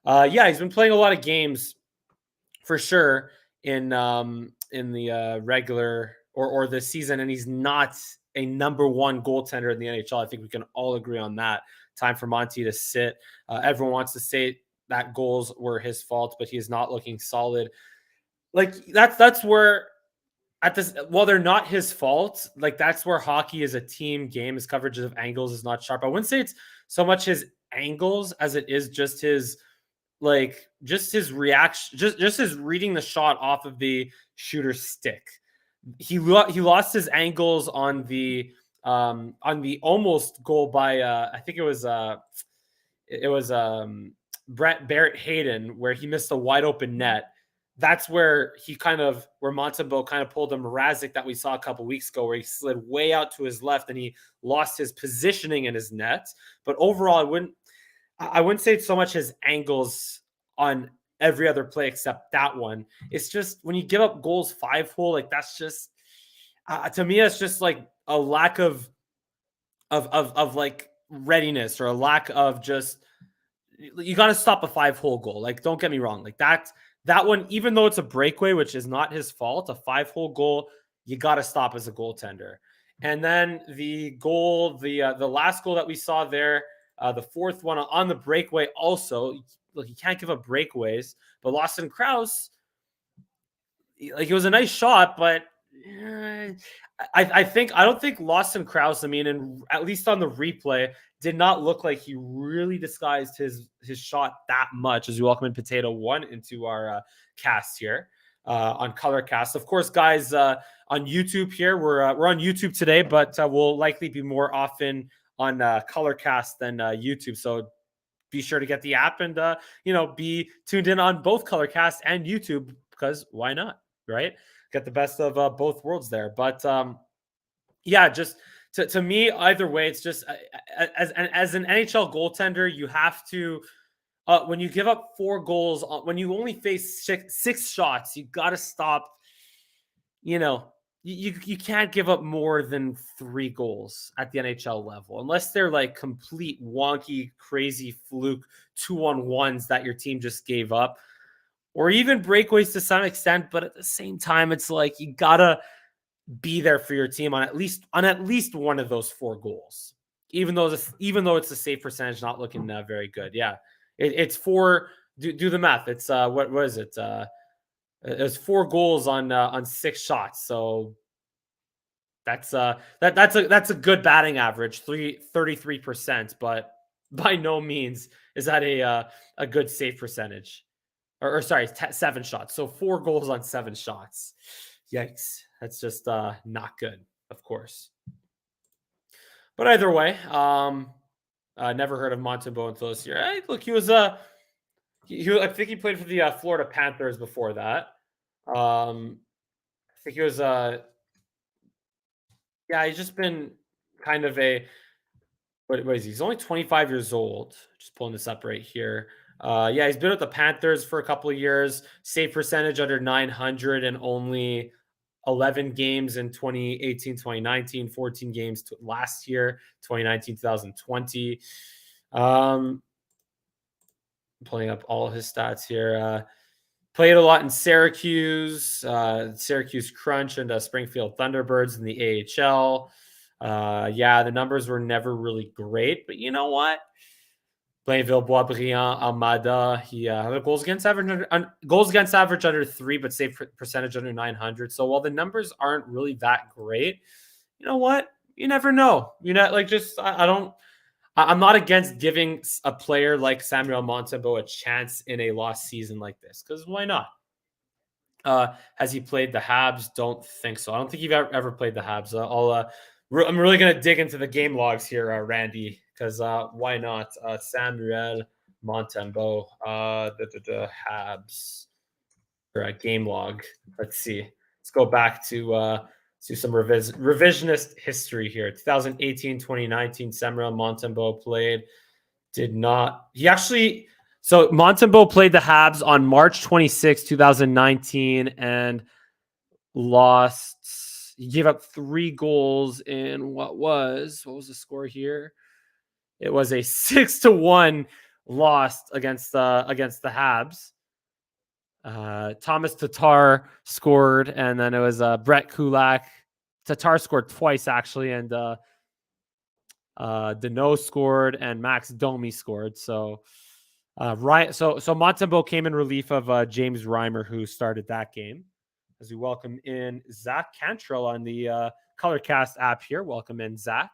Speaker 1: Yeah, he's been playing a lot of games for sure in the regular or this season, and he's not a number one goaltender in the NHL. I think we can all agree on that. Time for Monty to sit. Everyone wants to say that goals were his fault, but he is not looking solid. Like that's where at this, while they're not his fault, like that's where hockey is a team game. His coverage of angles is not sharp. I wouldn't say it's so much his angles as it is just his, like, just his reaction, just his reading the shot off of the shooter's stick. He lost his angles on the almost goal by I think it was Brett Barrett Hayden, where he missed a wide open net. That's where Montembeault kind of pulled a Mrazek that we saw a couple weeks ago, where he slid way out to his left and he lost his positioning in his net. But overall, I wouldn't say it's so much his angles on every other play except that one. It's just when you give up goals 5-hole, like that's just to me, it's just like a lack of like readiness, or a lack of just, you got to stop a 5-hole goal. Like, don't get me wrong, like that one, even though it's a breakaway, which is not his fault, a 5-hole goal, you got to stop as a goaltender. And then the last goal that we saw there, the fourth one on the breakaway, also, look, you can't give up breakaways. But Lawson Krause, like, it was a nice shot, but I don't think Lawson Krause, I mean, and at least on the replay, did not look like he really disguised his shot that much. As we welcome in Potato One into our cast here on ColorCast. Of course, guys, on YouTube here, we're on YouTube today, but we'll likely be more often on ColorCast than YouTube. So be sure to get the app and be tuned in on both ColorCast and YouTube, because why not, right? Get the best of both worlds there. But yeah, just to me, either way, it's just as an NHL goaltender, you have to, when you give up 4 goals, when you only face six shots, you got to stop. You can't give up more than 3 goals at the NHL level, unless they're like complete wonky, crazy fluke 2-on-1s that your team just gave up, or even breakaways to some extent. But at the same time, it's like you gotta be there for your team on at least one of those 4 goals, even though it's a save percentage not looking very good. Yeah, it's 4. Do the math. It's what is it? It's 4 goals on 6 shots. So that's a good batting average, 33%, but by no means is that a good save percentage. Or sorry, 7 shots. So 4 goals on 7 shots. Yikes. That's just not good, of course. But either way, never heard of Montembeault until this year. Hey, look, he was I think he played for the Florida Panthers before that. I think he was yeah, he's just been kind of a, what is he? He's only 25 years old. Just pulling this up right here. Yeah, he's been with the Panthers for a couple of years. Save percentage under 900 and only 11 games in 2018, 2019, 14 games last year, 2019, 2020. Pulling up all of his stats here. Played a lot in Syracuse, Syracuse Crunch, and Springfield Thunderbirds in the AHL. Yeah, the numbers were never really great, but you know what? Blainville, Boisbriand, Almada. He had a goals against average under 3, but save percentage under 900. So while the numbers aren't really that great, you know what? You never know. You know, like just I don't. I'm not against giving a player like Samuel Montembeault a chance in a lost season like this because why not? Has he played the Habs? Don't think so. I don't think you've ever played the Habs. I'm really gonna dig into the game logs here, Randy, because why not? Samuel Montembeault, the Habs or a game log. Let's see. Let's go back to some revisionist history here. 2018, 2019, Samuel Montembeault played. Did not. He actually. So Montembeault played the Habs on March 26, 2019, and lost. He gave up 3 goals in what was the score here? It was a 6-1 loss against the Habs. Thomas Tatar scored, and then it was Brett Kulak. Tatar scored twice actually, and Deneau scored, and Max Domi scored. So so Montembeault came in relief of James Reimer, who started that game. As we welcome in Zach Cantrell on the ColorCast app here. Welcome in, Zach.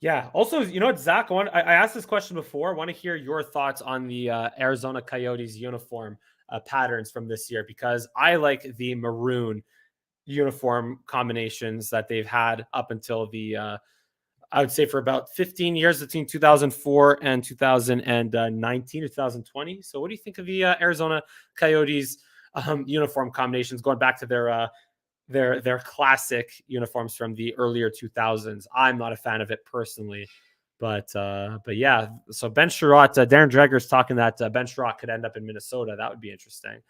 Speaker 1: Yeah. Also, you know what, Zach? I asked this question before. I want to hear your thoughts on the Arizona Coyotes uniform patterns from this year because I like the maroon uniform combinations that they've had up until the I would say for about 15 years between 2004 and 2019 or 2020. So what do you think of the Arizona Coyotes uniform combinations going back to their classic uniforms from the earlier 2000s? I'm not a fan of it personally, but yeah. So Ben Sherratt, Darren Dreger's talking that Ben Sherratt could end up in Minnesota. That would be interesting.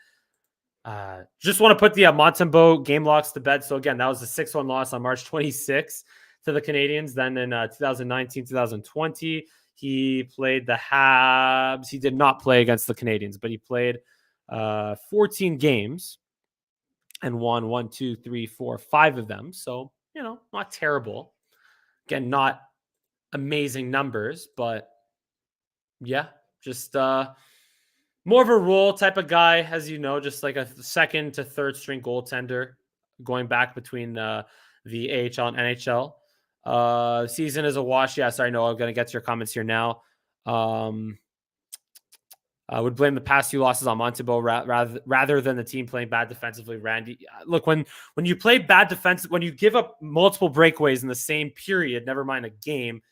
Speaker 1: Just want to put the Montembeault game logs to bed. So again, that was a 6-1 loss on March 26th to the Canadiens. Then in 2019, 2020, he played the Habs. He did not play against the Canadiens, but he played 14 games and won 1, 2, 3, 4, 5 of them. So, you know, not terrible. Again, not amazing numbers, but yeah, just more of a role type of guy, as you know, just like a second to third string goaltender going back between the AHL and NHL. Season is a wash. Yeah, sorry, no, I'm going to get to your comments here now. I would blame the past 2 losses on Montembeault rather than the team playing bad defensively. Randy, look, when you play bad defense, when you give up multiple breakaways in the same period, never mind a game,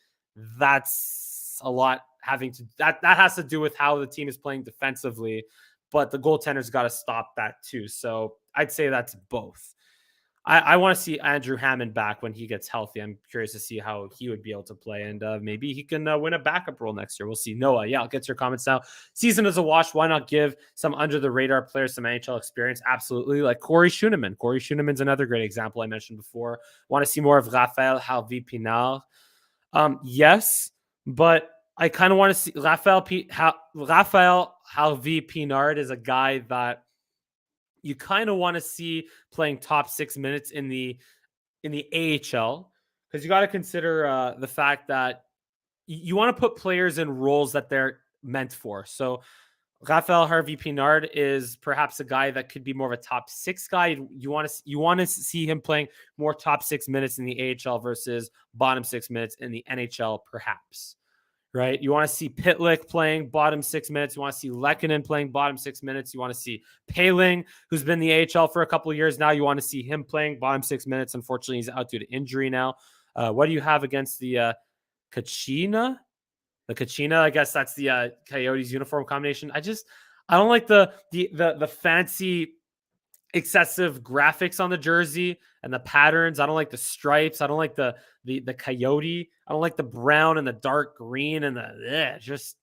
Speaker 1: that's a lot that has to do with how the team is playing defensively, but the goaltender's got to stop that too. So I'd say that's both. I want to see Andrew Hammond back when he gets healthy. I'm curious to see how he would be able to play, and maybe he can win a backup role next year. We'll see. Noah, yeah, I'll get your comments now. Season is a wash. Why not give some under-the-radar players some NHL experience? Absolutely. Like Corey Schuneman. Corey Schuneman's another great example I mentioned before. Want to see more of Raphael Harvey-Pinard? Yes, but I kind of want to see Raphael Harvey-Pinard is a guy that you kind of want to see playing top 6 minutes in the AHL because you got to consider the fact that you want to put players in roles that they're meant for. So Raphael Harvey-Pinard is perhaps a guy that could be more of a top 6 guy. You want to see him playing more top 6 minutes in the AHL versus bottom 6 minutes in the NHL, perhaps. Right? You want to see Pitlik playing bottom 6 minutes. You want to see Lehkonen playing bottom 6 minutes. You want to see Paling, who's been in the AHL for a couple of years now. You want to see him playing bottom 6 minutes. Unfortunately, he's out due to injury now. What do you have against the Kachina? The Kachina, I guess that's the Coyotes uniform combination. I don't like the fancy excessive graphics on the jersey and the patterns. I don't like the stripes. I don't like the coyote. I don't like the brown and the dark green and it just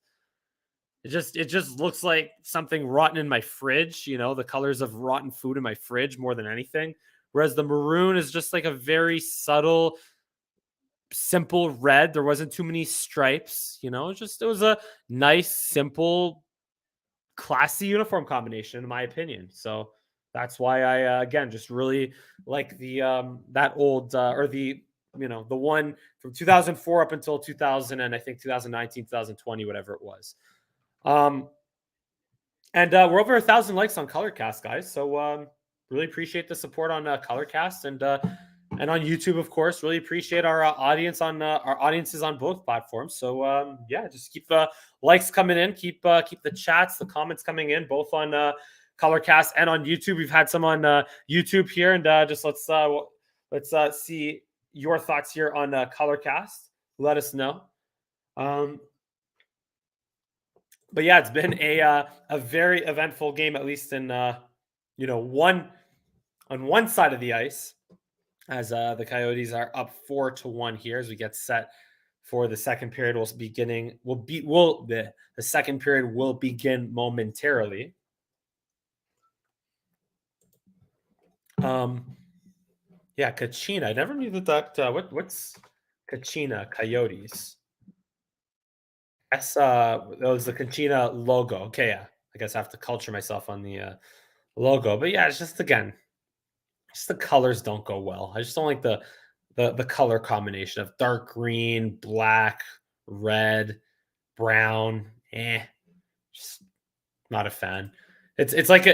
Speaker 1: looks like something rotten in my fridge, you know, the colors of rotten food in my fridge more than anything. Whereas the maroon is just like a very subtle, simple red. There wasn't too many stripes, you know, it was a nice, simple, classy uniform combination, in my opinion. So that's why I again just really like the that old or the the one from 2004 up until 2000 and I think 2019, 2020, whatever it was. And we're over 1,000 likes on ColorCast, guys. So really appreciate the support on ColorCast and on YouTube, of course. Really appreciate our audiences on both platforms. So just keep the likes coming in, keep the chats, the comments coming in, both on ColorCast and on YouTube. We've had some on YouTube here, and just let's see your thoughts here on ColorCast. Let us know. But yeah, it's been a very eventful game, at least in on one side of the ice, as the Coyotes are up 4-1 here as we get set for the second period. The second period will begin momentarily. Kachina. I never knew that. What's Kachina Coyotes? Yes, that was the Kachina logo. Okay, yeah. I guess I have to culture myself on the logo. But yeah, it's just the colors don't go well. I just don't like the color combination of dark green, black, red, brown. Just not a fan. It's like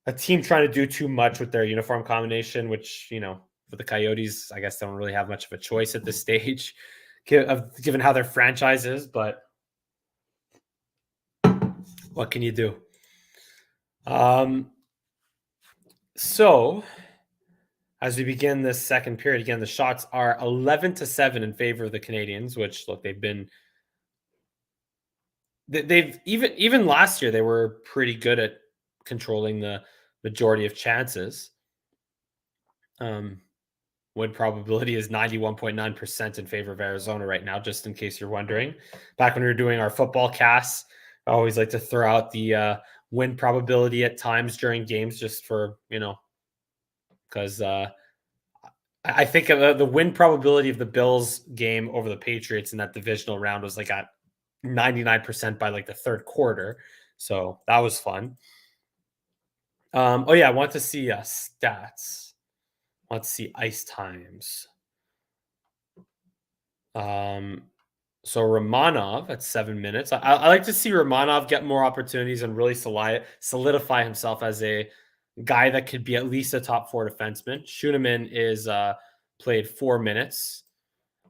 Speaker 1: a team trying to do too much with their uniform combination, which for the Coyotes, I guess they don't really have much of a choice at this stage, given how their franchise is. But what can you do? So as we begin this second period, again, the shots are 11-7 in favor of the Canadians, which look, they've even last year, they were pretty good at controlling the majority of chances. Win probability is 91.9% in favor of Arizona right now, just in case you're wondering. Back when we were doing our football casts, I always like to throw out the win probability at times during games, just for, because I think the win probability of the Bills game over the Patriots in that divisional round was like at 99% by like the third quarter. So that was fun. I want to see stats. Let's see ice times. So Romanov at 7 minutes. I like to see Romanov get more opportunities and really solidify himself as a guy that could be at least a top 4 defenseman. Schuneman is played 4 minutes.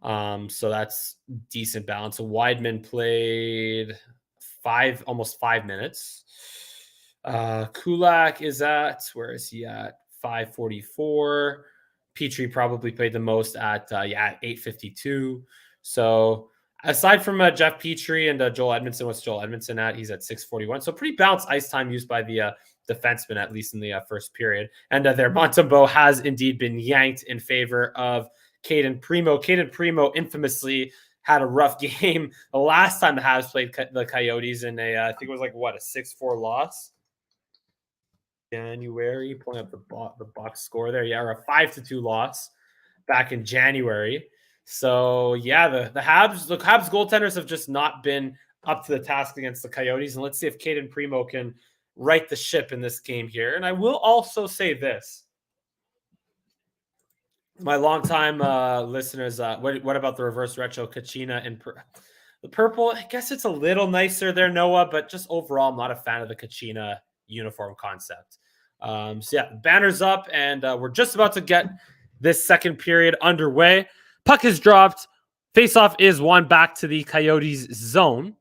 Speaker 1: So that's decent balance. So Wideman played almost 5 minutes. Kulak is where is he at? 5:44. Petrie probably played the most at 8:52. So aside from Jeff Petrie and Joel Edmondson, what's Joel Edmondson at? He's at 6:41. So pretty balanced ice time used by the defenseman, at least in the first period. And their Montembeault has indeed been yanked in favor of Clayton Primo. Clayton Primo infamously had a rough game the last time the Habs played the Coyotes in I think it was like a 6-4 loss. January, pulling up the box score there. Yeah, or a 5-2 loss back in January. So yeah, the Habs goaltenders have just not been up to the task against the Coyotes. And let's see if Clayton Primo can right the ship in this game here. And I will also say this. My longtime listeners, what about the reverse retro Kachina and the purple? I guess it's a little nicer there, Noah, but just overall, I'm not a fan of the Kachina uniform concept. Banners up, and we're just about to get this second period underway. Puck is dropped. Faceoff is won back to the Coyotes zone.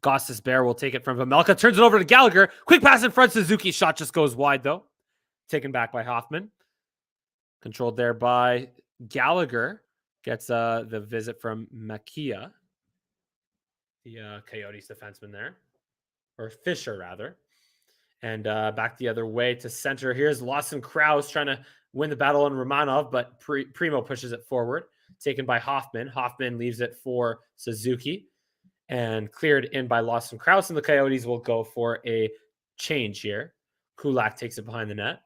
Speaker 1: Gostis Bear will take it from Vejmelka. Turns it over to Gallagher. Quick pass in front. Suzuki shot just goes wide, though. Taken back by Hoffman. Controlled there by Gallagher. Gets the visit from Makia, the Coyotes defenseman there. Or Fisher, rather. And back the other way to center. Here's Lawson Krause trying to win the battle on Romanov, but Primo pushes it forward. Taken by Hoffman. Hoffman leaves it for Suzuki. And cleared in by Lawson Krause. And the Coyotes will go for a change here. Kulak takes it behind the net.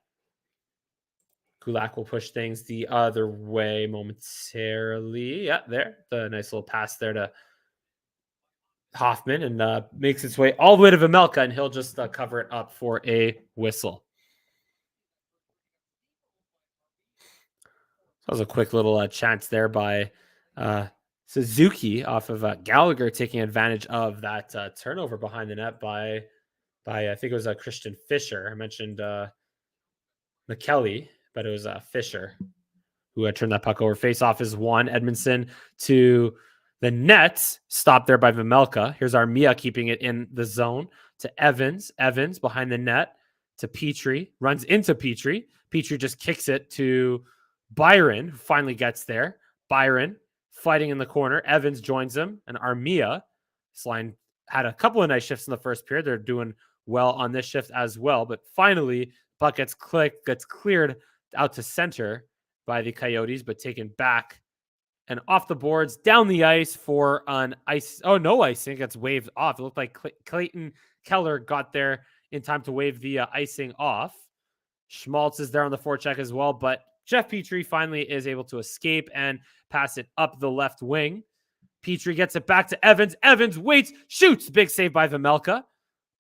Speaker 1: Kulak will push things the other way momentarily. Yeah, there. The nice little pass there to Hoffman, and makes its way all the way to Vejmelka, and he'll just cover it up for a whistle. That was a quick little chance there by Suzuki off of Gallagher, taking advantage of that turnover behind the net by I think it was Christian Fischer. I mentioned McKelly, but it was Fischer who had turned that puck over. Face off is one. Edmondson to the net. Stopped there by Vejmelka. Here's Armia keeping it in the zone to Evans. Evans behind the net to Petrie. Runs into Petrie. Petrie just kicks it to Byron, who finally gets there. Byron fighting in the corner. Evans joins him. And Armia, this line had a couple of nice shifts in the first period. They're doing well on this shift as well. But finally, puck gets cleared out to center by the Coyotes, but taken back and off the boards, down the ice for an ice. Oh, no icing. It gets waved off. It looked like Clayton Keller got there in time to wave the icing off. Schmaltz is there on the forecheck as well, but Jeff Petrie finally is able to escape and pass it up the left wing. Petrie gets it back to Evans. Evans waits, shoots. Big save by Vejmelka.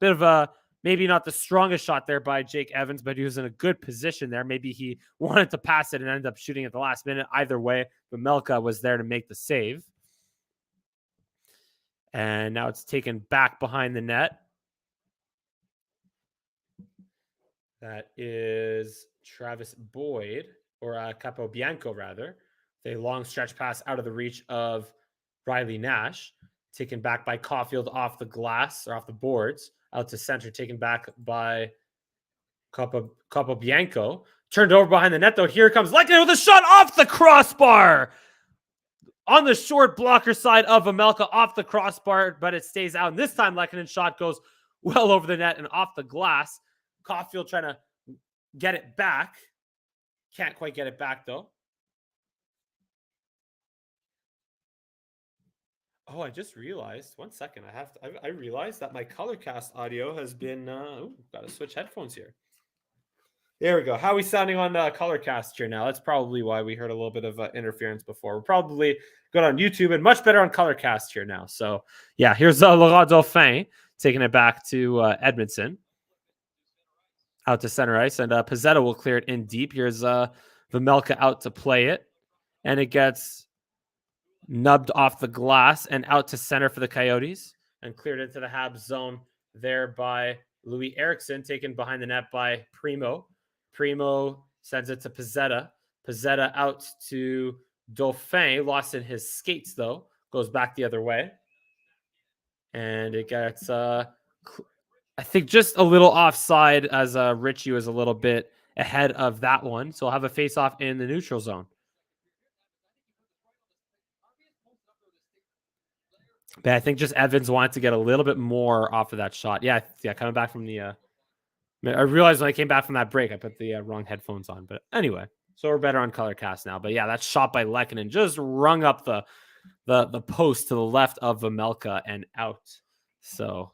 Speaker 1: Bit of a maybe not the strongest shot there by Jake Evans, but he was in a good position there. Maybe he wanted to pass it and ended up shooting at the last minute. Either way, Vejmelka was there to make the save. And now it's taken back behind the net. That is Travis Boyd, or Capobianco rather. A long stretch pass out of the reach of Riley Nash. Taken back by Caulfield off the glass or off the boards. Out to center, taken back by Capobianco. Turned over behind the net, though. Here comes Lehkonen with a shot off the crossbar. On the short blocker side of Vejmelka, off the crossbar, but it stays out. And this time, Lehkonen's shot goes well over the net and off the glass. Caulfield trying to get it back. Can't quite get it back, though. Oh, I just realized. 1 second. I realized that my ColorCast audio has been. Got to switch headphones here. There we go. How are we sounding on ColorCast here now? That's probably why we heard a little bit of interference before. We're probably good on YouTube and much better on ColorCast here now. So, yeah, here's Laurent Dauphin taking it back to Edmondson. Out to center ice, and Pizzetta will clear it in deep. Here's Vejmelka out to play it, and it gets nubbed off the glass and out to center for the Coyotes, and cleared into the Habs zone there by Louis Eriksson, taken behind the net by Primo. Primo sends it to Pizzetta. Pizzetta out to Dauphin, lost in his skates though, goes back the other way, and it gets I think just a little offside as Richie was a little bit ahead of that one. So I'll have a face-off in the neutral zone. But I think just Evans wanted to get a little bit more off of that shot. Yeah, coming back from the... I realized when I came back from that break, I put the wrong headphones on. But anyway, so we're better on ColorCast now. But yeah, that shot by Lehkonen just rung up the post to the left of Vejmelka and out. So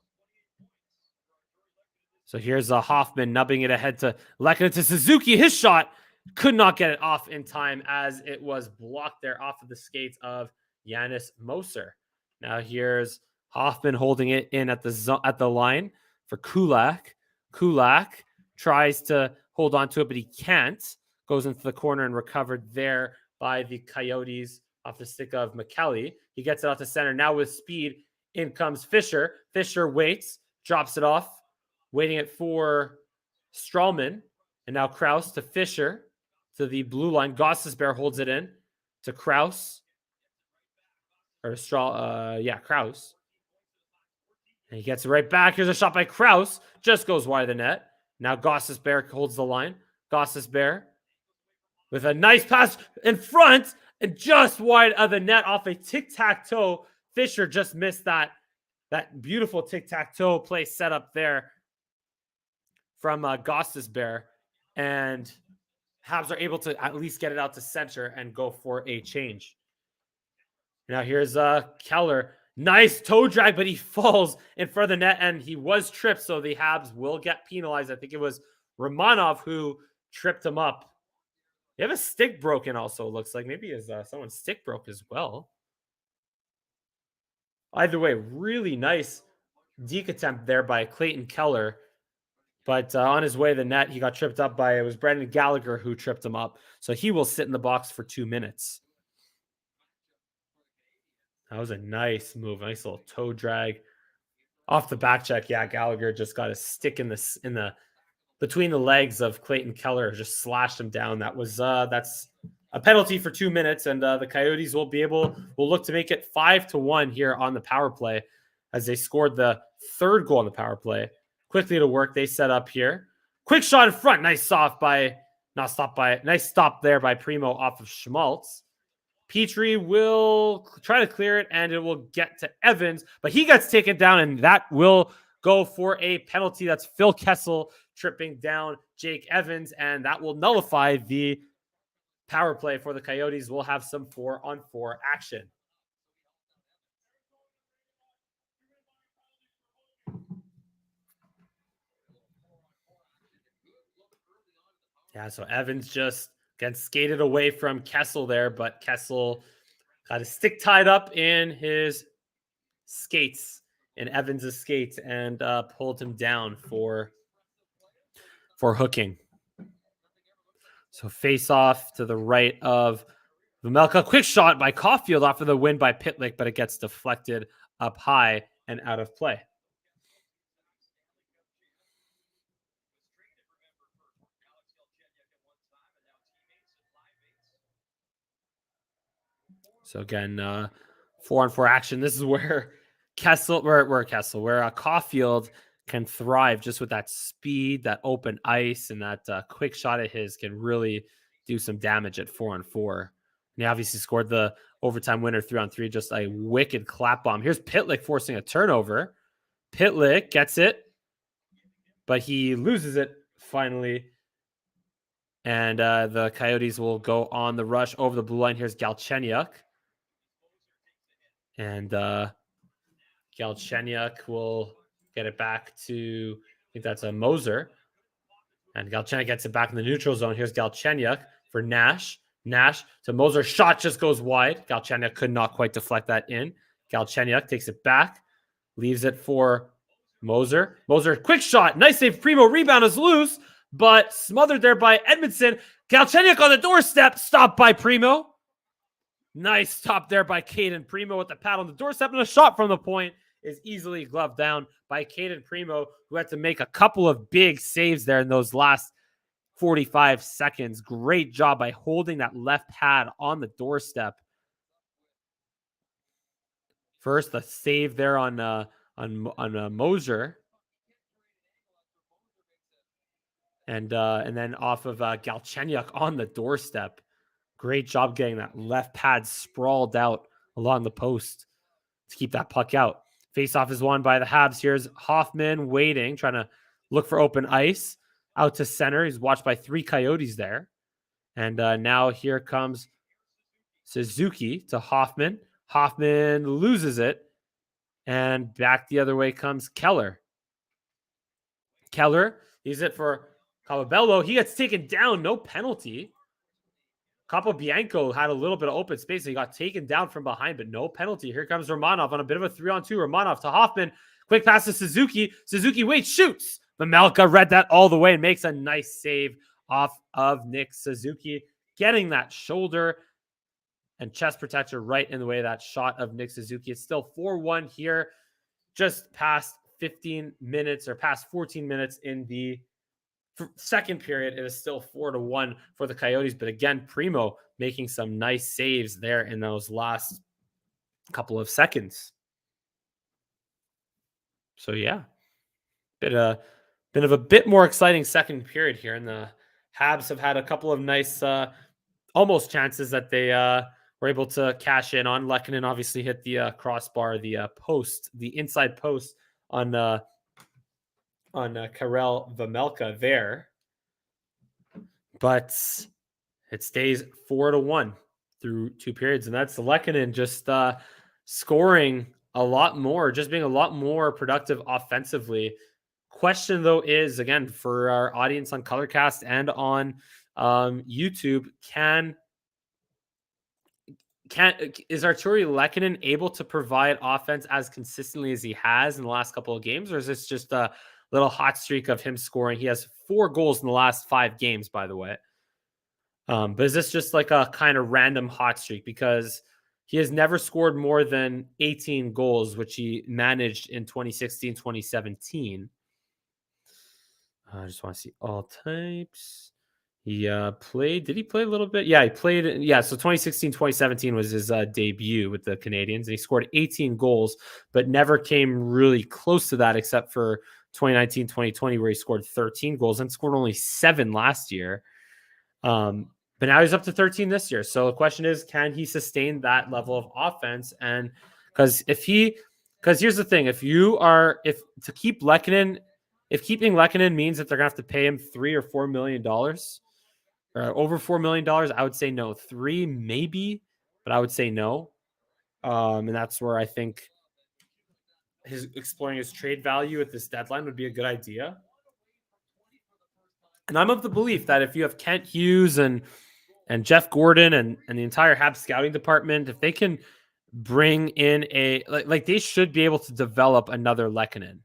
Speaker 1: here's Hoffman nubbing it ahead to Lehkonen to Suzuki. His shot could not get it off in time as it was blocked there off of the skates of Yannis Moser. Now here's Hoffman holding it in at the line for Kulak. Kulak tries to hold on to it, but he can't. Goes into the corner and recovered there by the Coyotes off the stick of McKelly. He gets it out to center. Now with speed, in comes Fischer. Fischer waits, drops it off. Waiting it for Strawman. And now Krause to Fischer to the blue line. Gossesbear holds it in to Krause. Or Krause. And he gets it right back. Here's a shot by Krause. Just goes wide of the net. Now Gossesbear holds the line. Gossesbear with a nice pass in front and just wide of the net off a tic-tac-toe. Fischer just missed that beautiful tic-tac-toe play set up there from Gossesbear, and Habs are able to at least get it out to center and go for a change. Now here's Keller. Nice toe drag, but he falls in front of the net, and he was tripped, so the Habs will get penalized. I think it was Romanov who tripped him up. They have a stick broken also, looks like. Maybe someone's stick broke as well. Either way, really nice deke attempt there by Clayton Keller. But on his way to the net, he got tripped up by, it was Brendan Gallagher who tripped him up. So he will sit in the box for 2 minutes. That was a nice move. Nice little toe drag off the back check. Yeah, Gallagher just got a stick in the between the legs of Clayton Keller, just slashed him down. That's a penalty for 2 minutes, and the Coyotes will look to make it 5-1 here on the power play as they scored the third goal on the power play. Quickly to work, they set up here. Quick shot in front, nice stop there by Primo off of Schmaltz. Petrie will try to clear it, and it will get to Evans, but he gets taken down, and that will go for a penalty. That's Phil Kessel tripping down Jake Evans, and that will nullify the power play for the Coyotes. We'll have some 4-on-4 action. Yeah, so Evans just again skated away from Kessel there, but Kessel got his stick tied up in his skates, in Evans's skates, and pulled him down for hooking. So face off to the right of Vejmelka. Quick shot by Caulfield off of the win by Pitlik, but it gets deflected up high and out of play. So again, 4-on-4 action. This is where Caulfield can thrive just with that speed, that open ice, and that quick shot of his can really do some damage at 4-on-4. And he obviously scored the overtime winner 3-on-3, just a wicked clap bomb. Here's Pitlik forcing a turnover. Pitlik gets it, but he loses it finally. And the Coyotes will go on the rush over the blue line. Here's Galchenyuk. And Galchenyuk will get it back to, I think that's a Moser. And Galchenyuk gets it back in the neutral zone. Here's Galchenyuk for Nash. Nash to Moser. Shot just goes wide. Galchenyuk could not quite deflect that in. Galchenyuk takes it back. Leaves it for Moser. Moser, quick shot. Nice save. Primo rebound is loose, but smothered there by Edmondson. Galchenyuk on the doorstep. Stopped by Primo. Nice stop there by Caden Primo with the pad on the doorstep, and a shot from the point is easily gloved down by Caden Primo, who had to make a couple of big saves there in those last 45 seconds. Great job by holding that left pad on the doorstep. First, the save there on Moser, and then off of Galchenyuk on the doorstep. Great job getting that left pad sprawled out along the post to keep that puck out. Face-off is won by the Habs. Here's Hoffman waiting, trying to look for open ice. Out to center. He's watched by 3 Coyotes there. And now here comes Suzuki to Hoffman. Hoffman loses it. And back the other way comes Keller. Keller, he's it for Calabello. He gets taken down. No penalty. Capobianco had a little bit of open space. He got taken down from behind, but no penalty. Here comes Romanov on a bit of a 3-on-2. Romanov to Hoffman. Quick pass to Suzuki. Suzuki waits, shoots. Vejmelka read that all the way and makes a nice save off of Nick Suzuki, getting that shoulder and chest protector right in the way of that shot of Nick Suzuki. It's still 4-1 here, just past 15 minutes or past 14 minutes in the second period. It is still 4-1 for the Coyotes, but again, Primo making some nice saves there in those last couple of seconds. So yeah, bit of a bit more exciting second period here, and the Habs have had a couple of nice almost chances that they were able to cash in on. Lehkonen obviously hit the crossbar, the post, the inside post on Karel Vejmelka there. But it stays 4-1 through 2 periods. And that's Lehkonen just scoring a lot more, just being a lot more productive offensively. Question, though, is, again, for our audience on ColorCast and on YouTube, is Artturi Lehkonen able to provide offense as consistently as he has in the last couple of games, or is this just little hot streak of him scoring. He has 4 goals in the last 5 games, by the way. But is this just like a kind of random hot streak? Because he has never scored more than 18 goals, which he managed in 2016, 2017. I just want to see all types. He played. Did he play a little bit? Yeah, he played. Yeah, so 2016, 2017 was his debut with the Canadiens, and he scored 18 goals, but never came really close to that except for 2019, 2020, where he scored 13 goals and scored only 7 last year. But now he's up to 13 this year. So the question is, can he sustain that level of offense? And because here's the thing, if to keep Lehkonen, if keeping Lehkonen means that they're gonna have to pay him $3 or $4 million, or over $4 million, I would say no. 3 maybe, but I would say no. And that's where I think exploring his trade value at this deadline would be a good idea. And I'm of the belief that if you have Kent Hughes and Jeff Gordon and the entire Habs scouting department, if they can bring in like they should be able to develop another Lehkonen,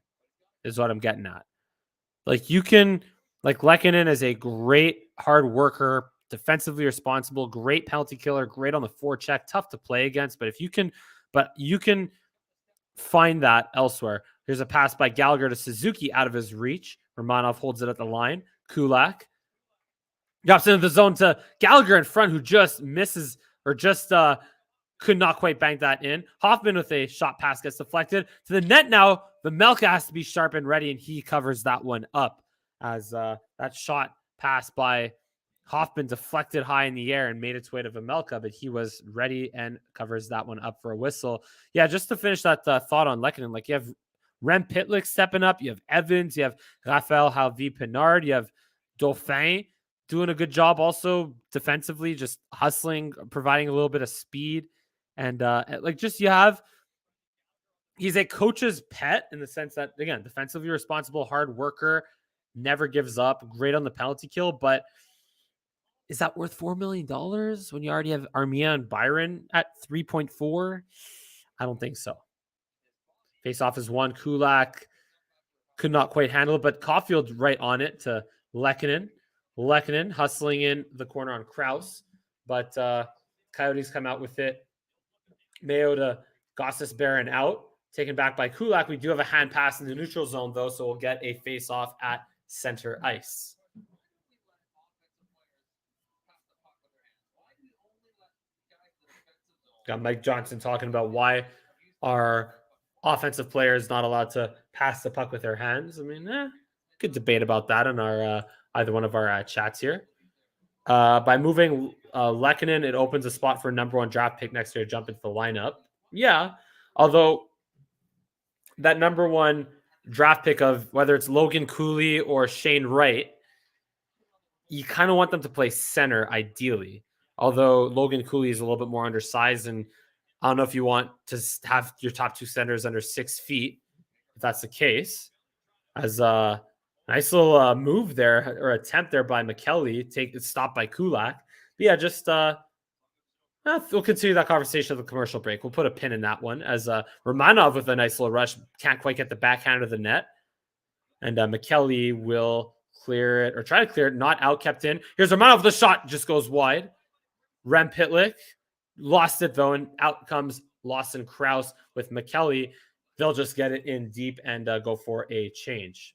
Speaker 1: is what I'm getting at. Like you can, like Lehkonen is a great hard worker, defensively responsible, great penalty killer, great on the forecheck, tough to play against. But you can find that elsewhere. Here's a pass by Gallagher to Suzuki out of his reach. Romanov holds it at the line. Kulak drops into the zone to Gallagher in front, who just misses or just could not quite bank that in. Hoffman with a shot pass gets deflected to the net. Now Vejmelka has to be sharp and ready, and he covers that one up as that shot pass by Hoffman deflected high in the air and made its way to Vejmelka, but he was ready and covers that one up for a whistle. Yeah, just to finish that thought on Lehkonen, like you have Ren Pitlik stepping up, you have Evans, you have Raphael Harvey-Pinard, you have Dauphin doing a good job also defensively, just hustling, providing a little bit of speed. And he's a coach's pet in the sense that, again, defensively responsible, hard worker, never gives up, great on the penalty kill. But is that worth $4 million when you already have Armia and Byron at 3.4? I don't think so. Face off is one. Kulak could not quite handle it, but Caulfield right on it to Lehkonen. Lehkonen hustling in the corner on Krause, but Coyotes come out with it. Mayo to Gosses Barron out, taken back by Kulak. We do have a hand pass in the neutral zone, though, so we'll get a face-off at center ice. Got Mike Johnson talking about why are offensive players not allowed to pass the puck with their hands. I mean, good debate about that in our either one of our chats here. By moving Lehkonen, it opens a spot for a number 1 draft pick next year to jump into the lineup. Yeah, although that number 1 draft pick of whether it's Logan Cooley or Shane Wright, you kind of want them to play center ideally. Although Logan Cooley is a little bit more undersized, and I don't know if you want to have your top 2 centers under 6 feet, if that's the case. As a nice little move there, or attempt there by McKelly, stopped by Kulak. But yeah, just we'll continue that conversation at the commercial break. We'll put a pin in that one as Romanov with a nice little rush can't quite get the backhand of the net, and McKelly will clear it or try to clear it, not out, kept in. Here's Romanov, the shot just goes wide. Ren Pitlik lost it though, and out comes Lawson Krause with McKelly. They'll just get it in deep and go for a change.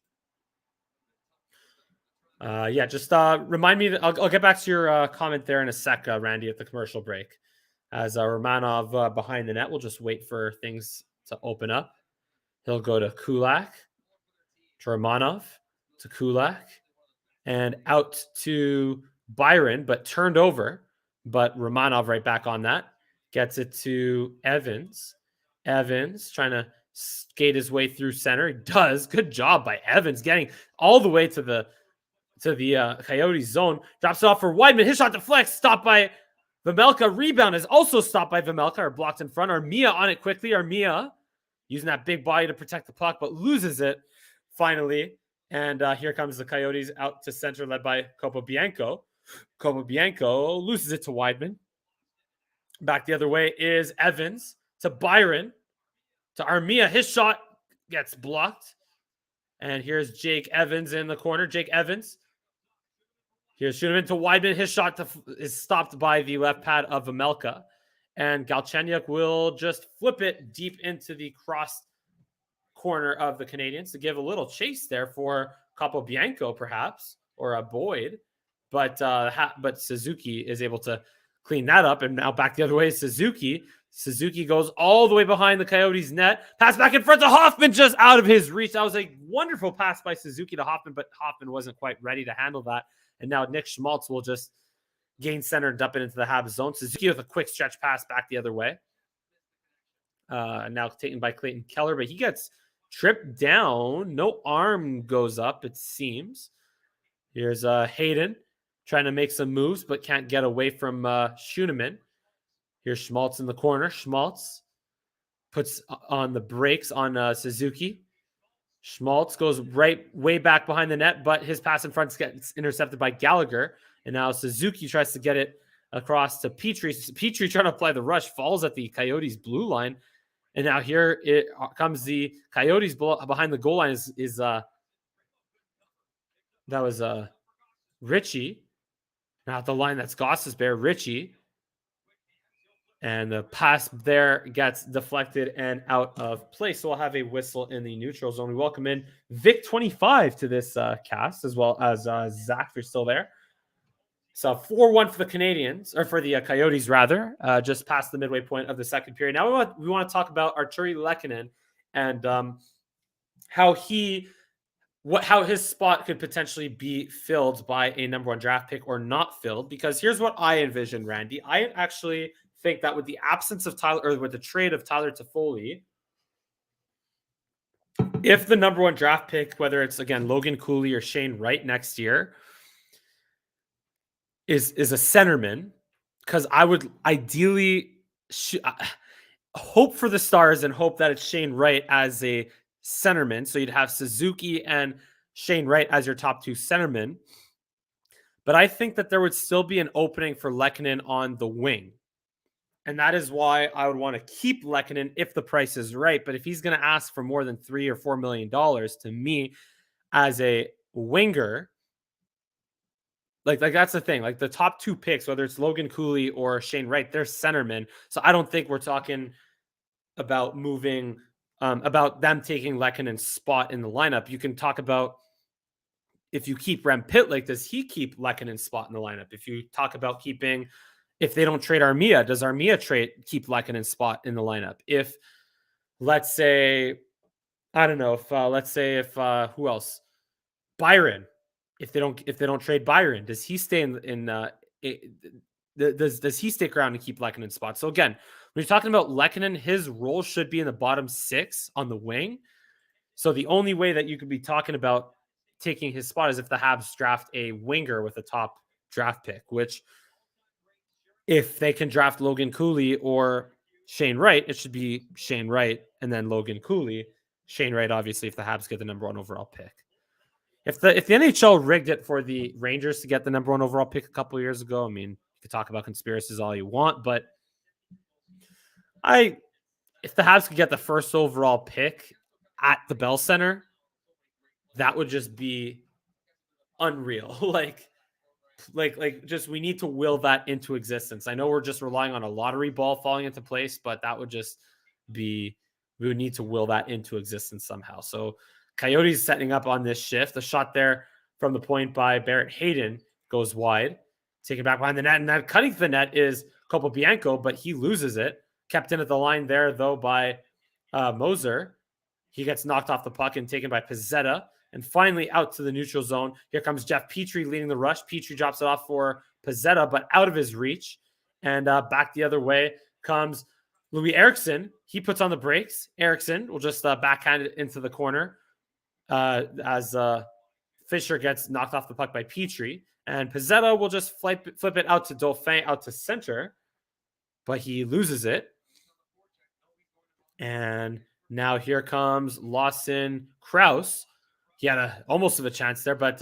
Speaker 1: Just remind me that I'll get back to your comment there in a sec, Randy, at the commercial break. As Romanov behind the net, we'll just wait for things to open up. He'll go to Kulak, to Romanov, to Kulak, and out to Byron, but turned over. But Romanov right back on that. Gets it to Evans. Evans trying to skate his way through center. He does. Good job by Evans getting all the way to the Coyotes zone. Drops it off for Weidman. His shot deflects. Stopped by Vejmelka. Rebound is also stopped by Vejmelka, or blocked in front. Armia on it quickly. Armia using that big body to protect the puck, but loses it finally. And here comes the Coyotes out to center, led by Capobianco. Capobianco loses it to Weidman. Back the other way is Evans to Byron to Armia. His shot gets blocked. And here's Jake Evans in the corner. Jake Evans. Here's Schuneman to Weidman. His shot is stopped by the left pad of Vejmelka. And Galchenyuk will just flip it deep into the cross corner of the Canadians to give a little chase there for Capobianco, perhaps, or a Boyd. But Suzuki is able to clean that up. And now back the other way is Suzuki. Suzuki goes all the way behind the Coyotes net. Pass back in front to Hoffman, just out of his reach. That was a wonderful pass by Suzuki to Hoffman, but Hoffman wasn't quite ready to handle that. And now Nick Schmaltz will just gain center and dump it into the Habs zone. Suzuki with a quick stretch pass back the other way. Now taken by Clayton Keller, but he gets tripped down. No arm goes up, it seems. Here's Hayden trying to make some moves, but can't get away from Schuneman. Here's Schmaltz in the corner. Schmaltz puts on the brakes on Suzuki. Schmaltz goes way back behind the net, but his pass in front gets intercepted by Gallagher. And now Suzuki tries to get it across to Petrie. Petrie trying to apply the rush, falls at the Coyotes' blue line. And now here it comes the Coyotes behind the goal line that was Ritchie. Now at the line, that's Gossesbear, Ritchie. And the pass there gets deflected and out of play. So we'll have a whistle in the neutral zone. We welcome in Vic25 to this cast, as well as Zach, if you're still there. So 4-1 for the Canadians, or for the Coyotes, rather, just past the midway point of the second period. Now we want to talk about Artturi Lehkonen and how his spot could potentially be filled by a number one draft pick or not filled. Because here's what I envision, Randy. I actually think that with the absence of Tyler, or with the trade of Tyler Toffoli, if the number one draft pick, whether it's again Logan Cooley or Shane Wright next year, is a centerman, because I would ideally hope for the Stars and hope that it's Shane Wright as a centerman. So you'd have Suzuki and Shane Wright as your top two centermen. But I think that there would still be an opening for Lehkonen on the wing. And that is why I would want to keep Lehkonen if the price is right. But if he's going to ask for more than $3 or $4 million, to me, as a winger, like that's the thing. Like the top two picks, whether it's Logan Cooley or Shane Wright, they're centermen. So I don't think we're talking about moving, about them taking Lehkonen's spot in the lineup. You can talk about, if you keep Ren Pitlik, does he keep Lehkonen's spot in the lineup? If you talk about keeping, if they don't trade Armia, does Armia keep Lehkonen's spot in the lineup? If, let's say, I don't know, if who else? Byron. If they don't trade Byron, does he stay does he stick around and keep Lehkonen's spot? So again, when you're talking about Lehkonen, his role should be in the bottom six on the wing. So the only way that you could be talking about taking his spot is if the Habs draft a winger with a top draft pick, which, if they can draft Logan Cooley or Shane Wright, it should be Shane Wright and then Logan Cooley. Shane Wright, obviously, if the Habs get the number one overall pick. If the NHL rigged it for the Rangers to get the number one overall pick a couple of years ago, I mean, you could talk about conspiracies all you want, but if the Habs could get the first overall pick at the Bell Center, that would just be unreal. Just we need to will that into existence. I know we're just relying on a lottery ball falling into place, but that would just be, we would need to will that into existence somehow. So Coyotes setting up on this shift. The shot there from the point by Barrett Hayden goes wide, taken back behind the net, and then cutting the net is Capobianco, but he loses it. Kept in at the line there, though, by Moser. He gets knocked off the puck and taken by Pezzetta. And finally out to the neutral zone. Here comes Jeff Petrie leading the rush. Petrie drops it off for Pezzetta, but out of his reach. And back the other way comes Louis Eriksson. He puts on the brakes. Eriksson will just backhand it into the corner as Fisher gets knocked off the puck by Petrie. And Pezzetta will just flip it out to Dauphin, out to center. But he loses it. And now here comes Lawson Krause. He had almost of a chance there, but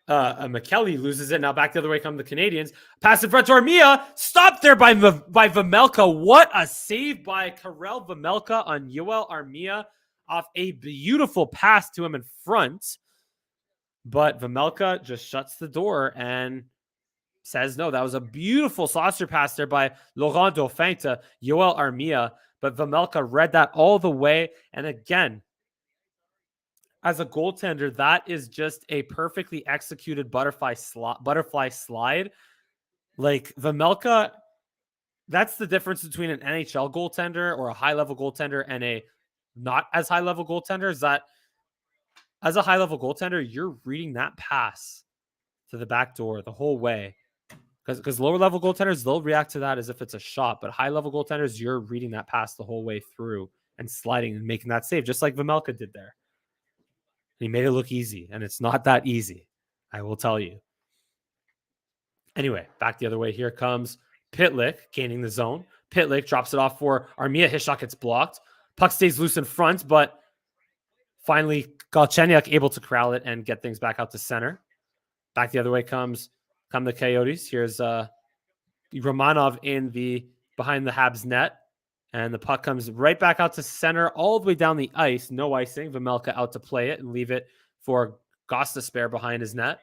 Speaker 1: McKelly loses it. Now back the other way come the Canadians. Pass in front to Armia. Stopped there by Vejmelka. What a save by Karel Vejmelka on Yoel Armia. off a beautiful pass to him in front. But Vejmelka just shuts the door and says no. That was a beautiful saucer pass there by Laurent Dauphin to Yoel Armia. But Vejmelka read that all the way. And again, as a goaltender, that is just a perfectly executed butterfly slide. Like Vejmelka, that's the difference between an NHL goaltender or a high-level goaltender and a not as high-level goaltender, is that as a high-level goaltender, you're reading that pass to the back door the whole way. Because lower-level goaltenders, they'll react to that as if it's a shot. But high-level goaltenders, you're reading that pass the whole way through and sliding and making that save, just like Vejmelka did there. He made it look easy, and it's not that easy, I will tell you. Anyway, back the other way. Here comes Pitlik gaining the zone. Pitlik drops it off for Armia. His shot gets blocked. Puck stays loose in front, but finally Galchenyuk able to corral it and get things back out to center. Back the other way come the Coyotes. Here's Romanov behind the Habs net. And the puck comes right back out to center, all the way down the ice. No icing. Vejmelka out to play it and leave it for Gostisbehere behind his net.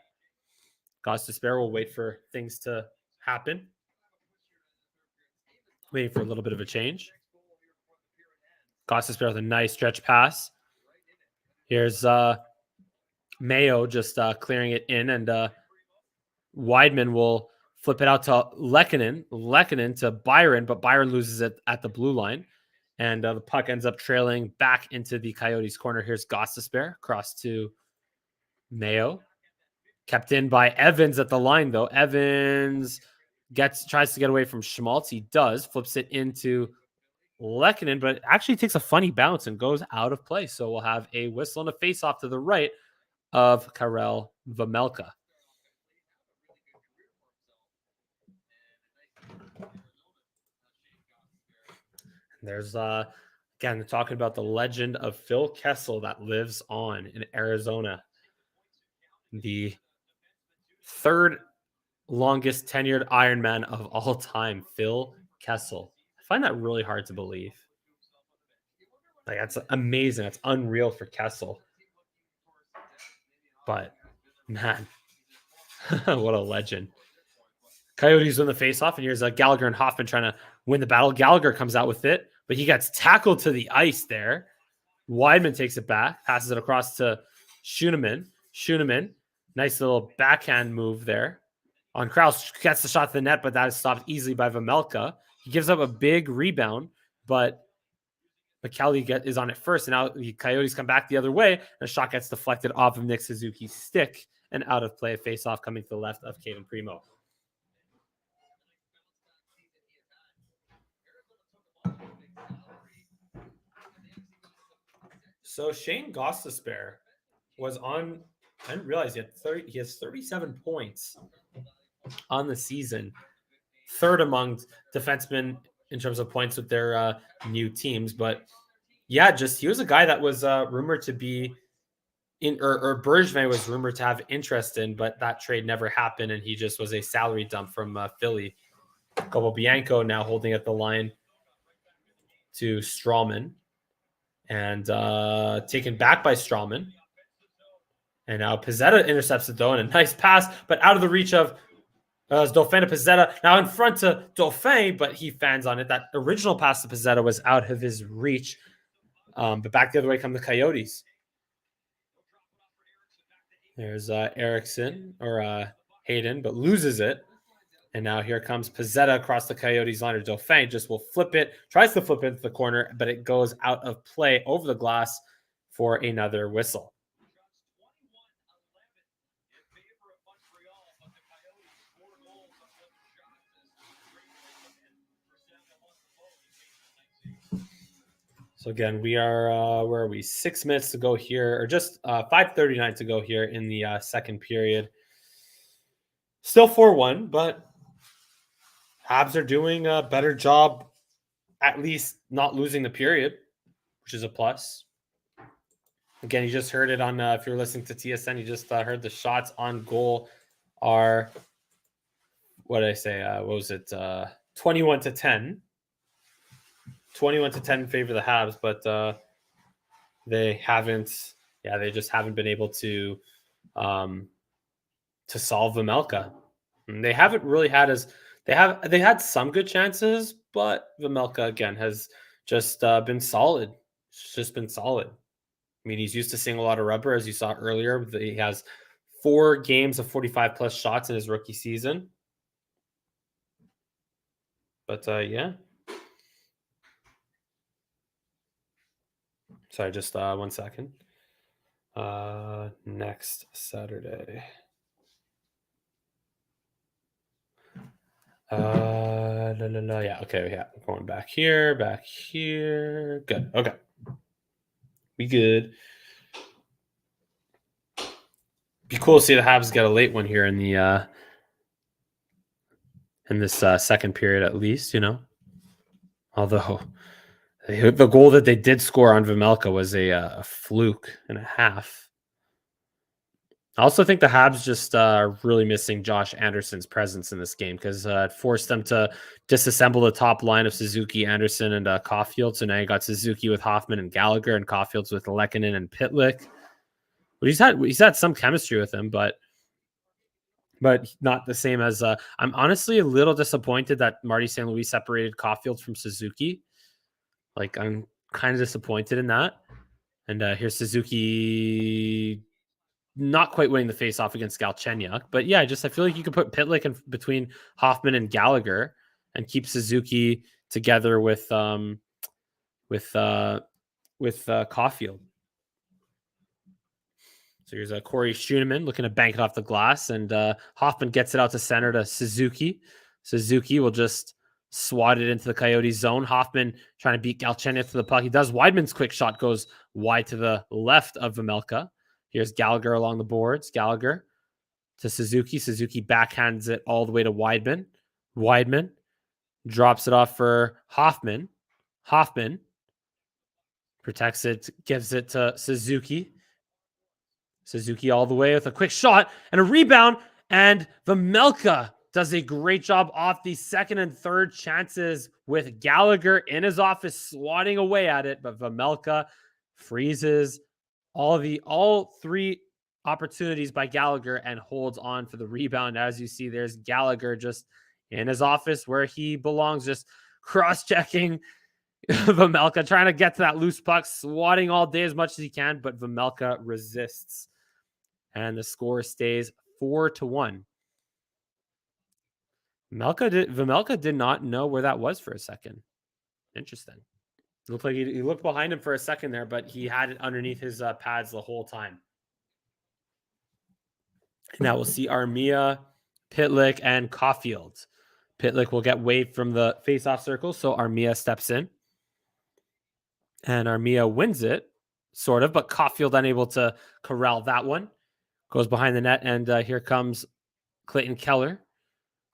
Speaker 1: Gostisbehere will wait for things to happen. Waiting for a little bit of a change. Gostisbehere with a nice stretch pass. Here's Mayo just clearing it in, and Weidman will flip it out to Lehkonen. Lehkonen to Byron, but Byron loses it at the blue line. And the puck ends up trailing back into the Coyotes' corner. Here's Gostisbehere across to Mayo. Kept in by Evans at the line, though. Evans tries to get away from Schmaltz. He does. Flips it into Lehkonen, but it actually takes a funny bounce and goes out of play. So we'll have a whistle and a face-off to the right of Karel Vejmelka. There's, again, talking about the legend of Phil Kessel that lives on in Arizona. The third longest tenured Ironman of all time, Phil Kessel. I find that really hard to believe. Like, that's amazing. That's unreal for Kessel. But, man, what a legend. Coyotes win the faceoff, and here's Gallagher and Hoffman trying to win the battle. Gallagher comes out with it, but he gets tackled to the ice there. Weidman takes it back, passes it across to Schuneman. Schuneman, nice little backhand move there. On Krause, gets the shot to the net, but that is stopped easily by Vejmelka. He gives up a big rebound, but McKelly is on it first, and now the Coyotes come back the other way, and the shot gets deflected off of Nick Suzuki's stick and out of play. Face-off coming to the left of Kevin Primo. So Shane Gostisbehere was on. I didn't realize he has 37 points on the season, third among defensemen in terms of points with their new teams. But yeah, he was a guy that was rumored to be in, or Bergevin was rumored to have interest in, but that trade never happened, and he just was a salary dump from Philly. Kopobianco now holding at the line to Strawman, and taken back by Strawman. And now Pizzetta intercepts it, though, and a nice pass, but out of the reach of Dauphin to Pizzetta. Now in front to Dauphin, but he fans on it. That original pass to Pizzetta was out of his reach. But back the other way come the Coyotes. There's Erickson, or Hayden, but loses it. And now here comes Pizzetta across the Coyotes line, or Dauphin just will flip it, tries to flip it into the corner, but it goes out of play over the glass for another whistle. So again, we are, where are we? 6 minutes to go here, or just 5:39 to go here in the second period. Still 4-1, but Habs are doing a better job, at least not losing the period, which is a plus. Again, you just heard it on, if you're listening to TSN, you just heard the shots on goal are, what did I say? What was it? 21-10. 21-10 in favor of the Habs, but they haven't. Yeah, they just haven't been able to solve Vemelka. And they haven't really had as they had some good chances, but Vemelka again has just been solid. It's just been solid. I mean, he's used to seeing a lot of rubber, as you saw earlier. He has 4 games of 45 plus shots in his rookie season. But yeah. Sorry, just 1 second. Next Saturday. Yeah, okay, yeah. Going back here. Good. Okay. We good. Be cool to see the Habs get a late one here in the in this second period at least, Although the goal that they did score on Vemelka was a fluke and a half. I also think the Habs just are really missing Josh Anderson's presence in this game because it forced them to disassemble the top line of Suzuki, Anderson, and Caulfield. So now you got Suzuki with Hoffman and Gallagher, and Caulfield's with Lehkonen and Pitlik. But he's had some chemistry with him, but not the same as. I'm honestly a little disappointed that Marty St. Louis separated Caulfield from Suzuki. Like I'm kind of disappointed in that. And here's Suzuki not quite winning the face-off against Galchenyuk. But yeah, I feel like you could put Pitlik in between Hoffman and Gallagher and keep Suzuki together with Caulfield. So here's Corey Schuneman looking to bank it off the glass, and Hoffman gets it out to center to Suzuki. Suzuki will just swat it into the Coyotes zone. Hoffman trying to beat Galchenyuk to the puck. He does. Weidman's quick shot goes wide to the left of Vemelka. Here's Gallagher along the boards. Gallagher to Suzuki. Suzuki backhands it all the way to Weidman. Weidman drops it off for Hoffman. Hoffman protects it, gives it to Suzuki. Suzuki all the way with a quick shot and a rebound. And Vemelka does a great job off the second and third chances with Gallagher in his office swatting away at it. But Vemelka freezes all 3 opportunities by Gallagher and holds on for the rebound. As you see, there's Gallagher just in his office where he belongs, just cross-checking Vemelka, trying to get to that loose puck, swatting all day as much as he can, but Vemelka resists. And the score stays 4-1. Vemelka did not know where that was for a second. Interesting. It looked like he looked behind him for a second there, but he had it underneath his pads the whole time. Now we'll see Armia, Pitlik, and Caulfield. Pitlik will get waved from the face-off circle, so Armia steps in. And Armia wins it, sort of, but Caulfield unable to corral that one. Goes behind the net, and here comes Clayton Keller.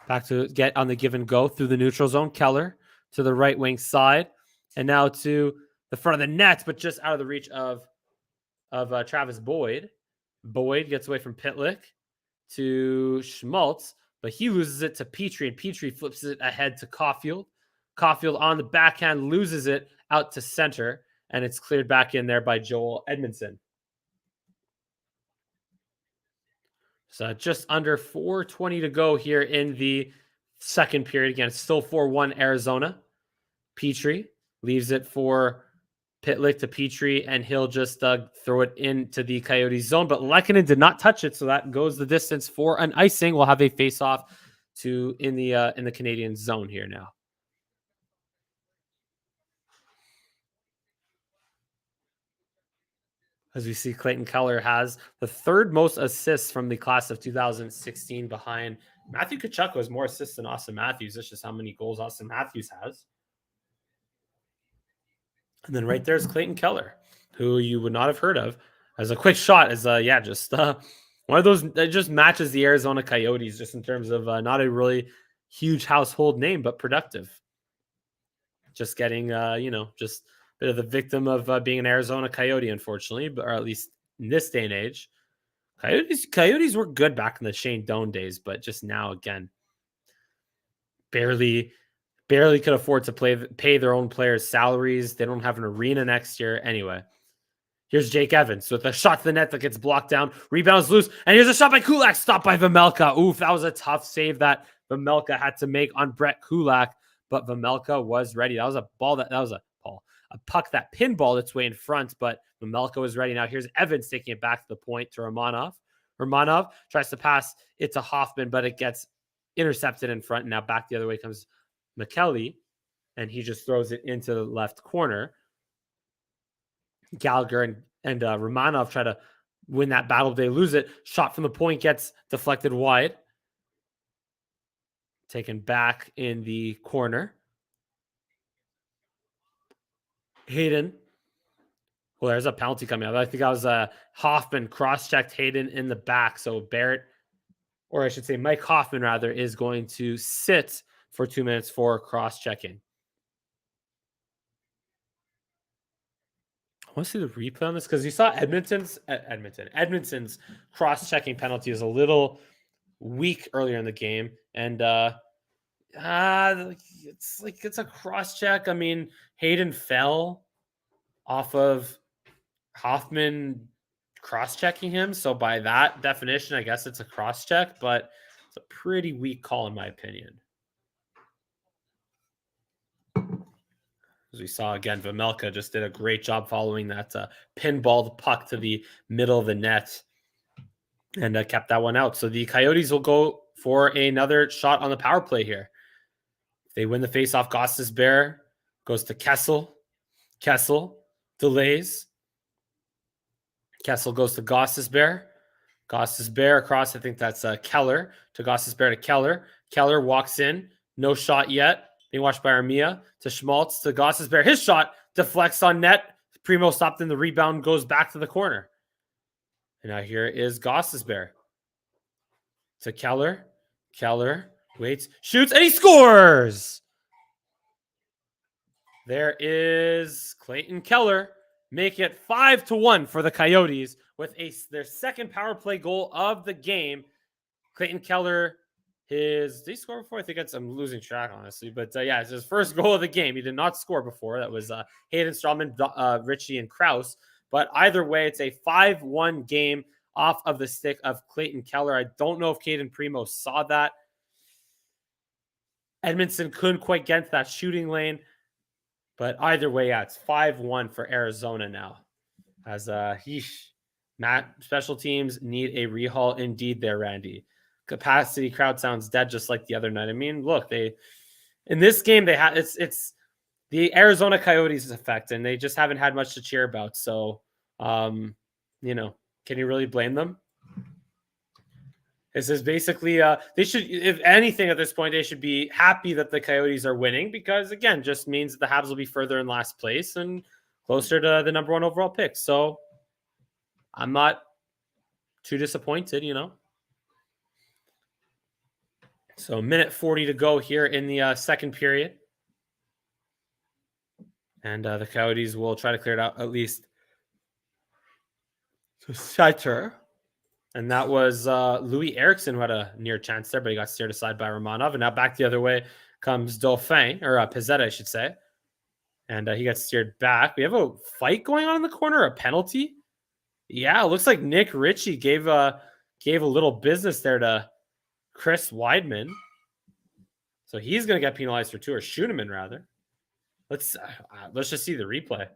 Speaker 1: Back to get on the give and go through the neutral zone. Keller to the right wing side. And now to the front of the net, but just out of the reach of Travis Boyd. Boyd gets away from Pitlik to Schmaltz, but he loses it to Petrie, and Petrie flips it ahead to Caulfield. Caulfield on the backhand loses it out to center, and it's cleared back in there by Joel Edmondson. So just under 4:20 to go here in the second period. Again, it's still 4-1 Arizona. Petrie leaves it for Pitlik to Petrie, and he'll just throw it into the Coyotes zone. But Lehkonen did not touch it, so that goes the distance for an icing. We'll have a face-off in the Canadian zone here now. As we see, Clayton Keller has the 3rd most assists from the class of 2016 behind Matthew Tkachuk, has more assists than Austin Matthews. That's just how many goals Austin Matthews has. And then right there's Clayton Keller, who you would not have heard of, as a quick shot, as just one of those that just matches the Arizona Coyotes, just in terms of not a really huge household name, but productive. Just getting, just a bit of the victim of being an Arizona Coyote, unfortunately, or at least in this day and age. Coyotes were good back in the Shane Doan days, but just now, again, barely could afford to pay their own players' salaries. They don't have an arena next year. Anyway, Here's Jake Evans with a shot to the net that gets blocked down. Rebounds loose. And here's a shot by Kulak. Stopped by Vejmelka. Oof, that was a tough save that Vejmelka had to make on Brett Kulak. But Vejmelka was ready. That was a ball that was a puck that pinballed its way in front. But Vejmelka was ready. Now here's Evans taking it back to the point to Romanov. Romanov tries to pass it to Hoffman, but it gets intercepted in front. And now back the other way comes McKelly. And he just throws it into the left corner. Gallagher and Romanov try to win that battle. They lose it. Shot from the point gets deflected wide. Taken back in the corner. Hayden. Well, there's a penalty coming up. I think that was Hoffman cross-checked Hayden in the back. So Barrett, or I should say Mike Hoffman rather, is going to sit for 2 minutes for cross-checking. I want to see the replay on this because you saw Edmonton's cross-checking penalty is a little weak earlier in the game, and it's a cross-check. I mean, Hayden fell off of Hoffman cross-checking him, so by that definition, I guess it's a cross-check, but it's a pretty weak call in my opinion. As we saw again, Vejmelka just did a great job following that pinball puck to the middle of the net and kept that one out. So the Coyotes will go for another shot on the power play here. If they win the faceoff, Gostisbehere goes to Kessel. Kessel delays. Kessel goes to Gostisbehere. Gostisbehere across, I think that's Keller. To Gostisbehere to Keller. Keller walks in. No shot yet. Being watched by Armia to Schmaltz to Gostisbehere. His shot deflects on net. Primo stopped in the rebound, goes back to the corner. And now here is Gostisbehere to Keller. Keller waits, shoots, and he scores! There is Clayton Keller. Make it 5-1 for the Coyotes with their second power play goal of the game. Clayton Keller, did he score before? I think I'm losing track, honestly. But yeah, it's his first goal of the game. He did not score before. That was Hayden Strawman, Ritchie, and Krause. But either way, it's a 5-1 game off of the stick of Clayton Keller. I don't know if Caden Primo saw that. Edmondson couldn't quite get into that shooting lane. But either way, yeah, it's 5-1 for Arizona now. As Matt, special teams need a rehaul indeed there, Randy. Capacity crowd sounds dead just like the other night. I mean, look, in this game they had it's the Arizona Coyotes effect, and they just haven't had much to cheer about. So, can you really blame them? This is basically they should, if anything, at this point they should be happy that the Coyotes are winning because again, just means that the Habs will be further in last place and closer to the number 1 overall pick. So, I'm not too disappointed, So, minute 40 to go here in the second period. And the Coyotes will try to clear it out at least to center. And that was Louis Eriksson who had a near chance there, but he got steered aside by Romanov. And now back the other way comes Dauphin, or Pizzetta, I should say. And he got steered back. We have a fight going on in the corner, a penalty. Yeah, it looks like Nick Ritchie gave a little business there to Chris Weidman. So he's going to get penalized for 2, or Schuneman rather. Let's just see the replay.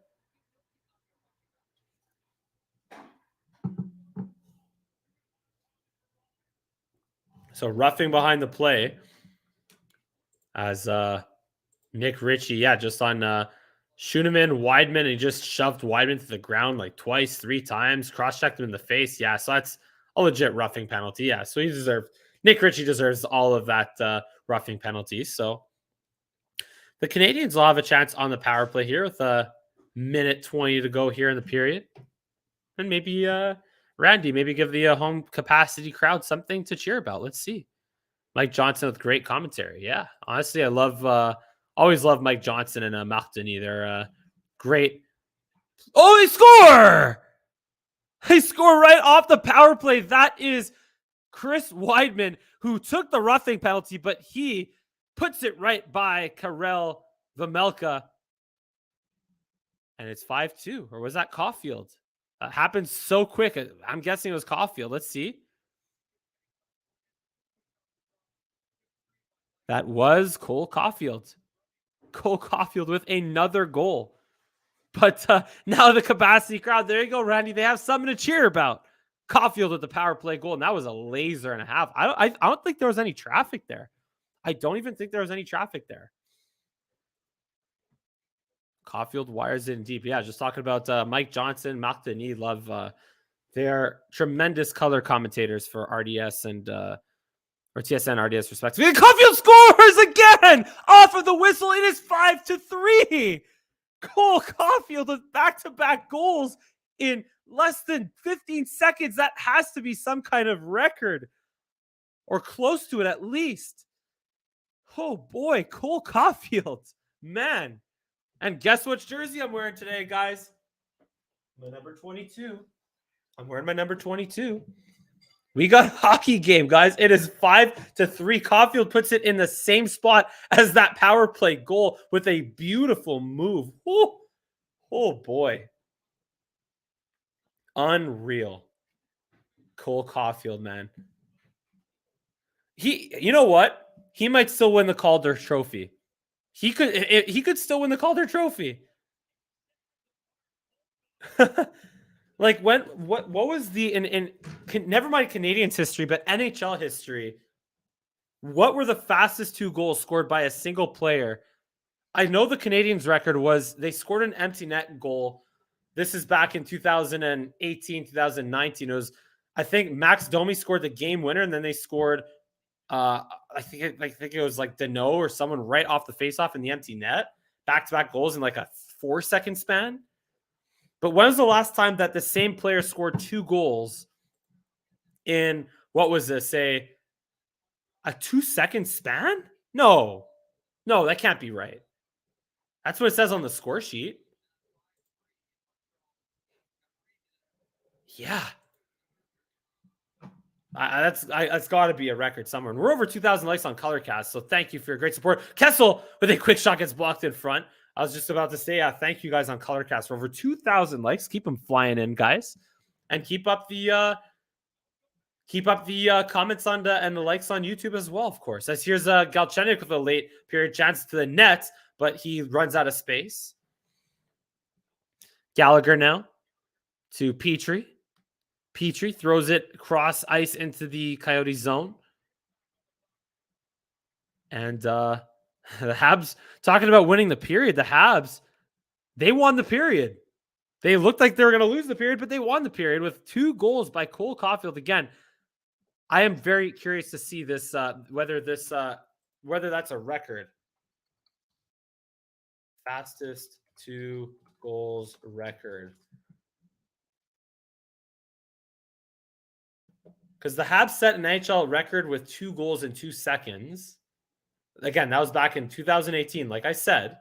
Speaker 1: So roughing behind the play as Nick Ritchie, just on Schuneman, Weidman, and he just shoved Weidman to the ground like twice, 3 times, cross-checked him in the face. Yeah, so that's a legit roughing penalty. Yeah, so Nick Ritchie deserves all of that roughing penalty. So the Canadians will have a chance on the power play here with a minute 20 to go here in the period. And maybe Randy, give the home capacity crowd something to cheer about. Let's see. Mike Johnson with great commentary. Yeah, honestly, I always love Mike Johnson and Marc Denis. They're great. Oh, they score! They score right off the power play. That is Chris Weidman, who took the roughing penalty, but he puts it right by Karel Vejmelka. And it's 5-2. Or was that Caulfield? Happened so quick. I'm guessing it was Caulfield. Let's see. That was Cole Caulfield. Cole Caulfield with another goal. But now the capacity crowd, there you go, Randy. They have something to cheer about. Caulfield with the power play goal, and that was a laser and a half. I don't think there was any traffic there. I don't even think there was any traffic there. Caulfield wires in deep. Yeah, just talking about Mike Johnson, Marc Denis. Love. They're tremendous color commentators for RDS and or TSN RDS respectively. And Caulfield scores again off of the whistle. It is 5-3. Cole Caulfield with back-to-back goals in less than 15 seconds. That has to be some kind of record or close to it at least. Oh boy, Cole Caulfield, man. And guess which jersey I'm wearing today, guys? My number 22. I'm wearing my number 22. We got a hockey game, guys. It is 5-3. Caulfield puts it in the same spot as that power play goal with a beautiful move. Ooh. Oh boy. Unreal. Cole Caulfield, man. You know what? He might still win the Calder Trophy. He could still win the Calder Trophy. Like what was the in never mind Canadians history, but NHL history? What were the fastest 2 goals scored by a single player? I know the Canadians record was they scored an empty net goal. This is back in 2018, 2019. It was, I think Max Domi scored the game winner, and then they scored I think it was like Deneau or someone right off the faceoff in the empty net. Back-to-back goals in like a 4-second span. But when was the last time that the same player scored 2 goals in, what was this, say, a 2-second span? No, that can't be right. That's what it says on the score sheet. Yeah. That's got to be a record somewhere. And we're over 2,000 likes on ColorCast, so thank you for your great support. Kessel with a quick shot gets blocked in front. I was just about to say, thank you guys on ColorCast for over 2,000 likes. Keep them flying in, guys, and keep up the comments on and the likes on YouTube as well, of course. As here's Galchenyuk with a late period chance to the net, but he runs out of space. Gallagher now to Petrie. Petrie throws it cross ice into the Coyote zone. And the Habs, talking about winning the period, the Habs, they won the period. They looked like they were going to lose the period, but they won the period with 2 goals by Cole Caulfield. Again, I am very curious to see this, whether that's a record. Fastest 2 goals record. Because the Habs set an NHL record with 2 goals in 2 seconds. Again, that was back in 2018. Like I said,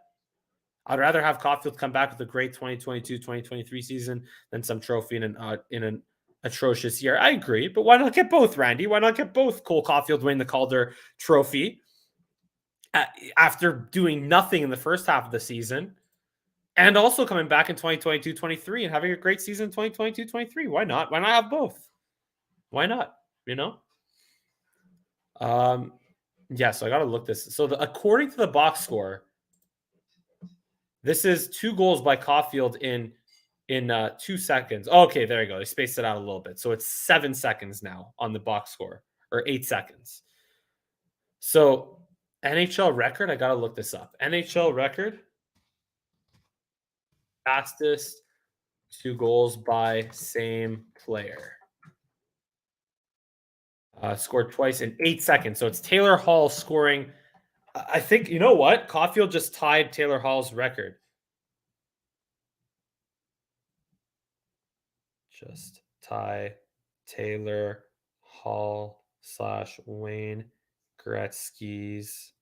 Speaker 1: I'd rather have Caulfield come back with a great 2022-2023 season than some trophy in an atrocious year. I agree, but why not get both, Randy? Why not get both? Cole Caulfield winning the Calder Trophy after doing nothing in the first half of the season, and also coming back in 2022-23 and having a great season in 2022-23. Why not? Why not have both? Why not? You know? Yeah, so I got to look this. So according to the box score, this is 2 goals by Caulfield in 2 seconds. Okay, there you go. They spaced it out a little bit. So it's 7 seconds now on the box score, or 8 seconds. So NHL record, I got to look this up. NHL record, fastest 2 goals by same player. Scored twice in 8 seconds. So it's Taylor Hall scoring. I think, you know what? Caulfield just tied Taylor Hall's record. Just tie Taylor Hall / Wayne Gretzky's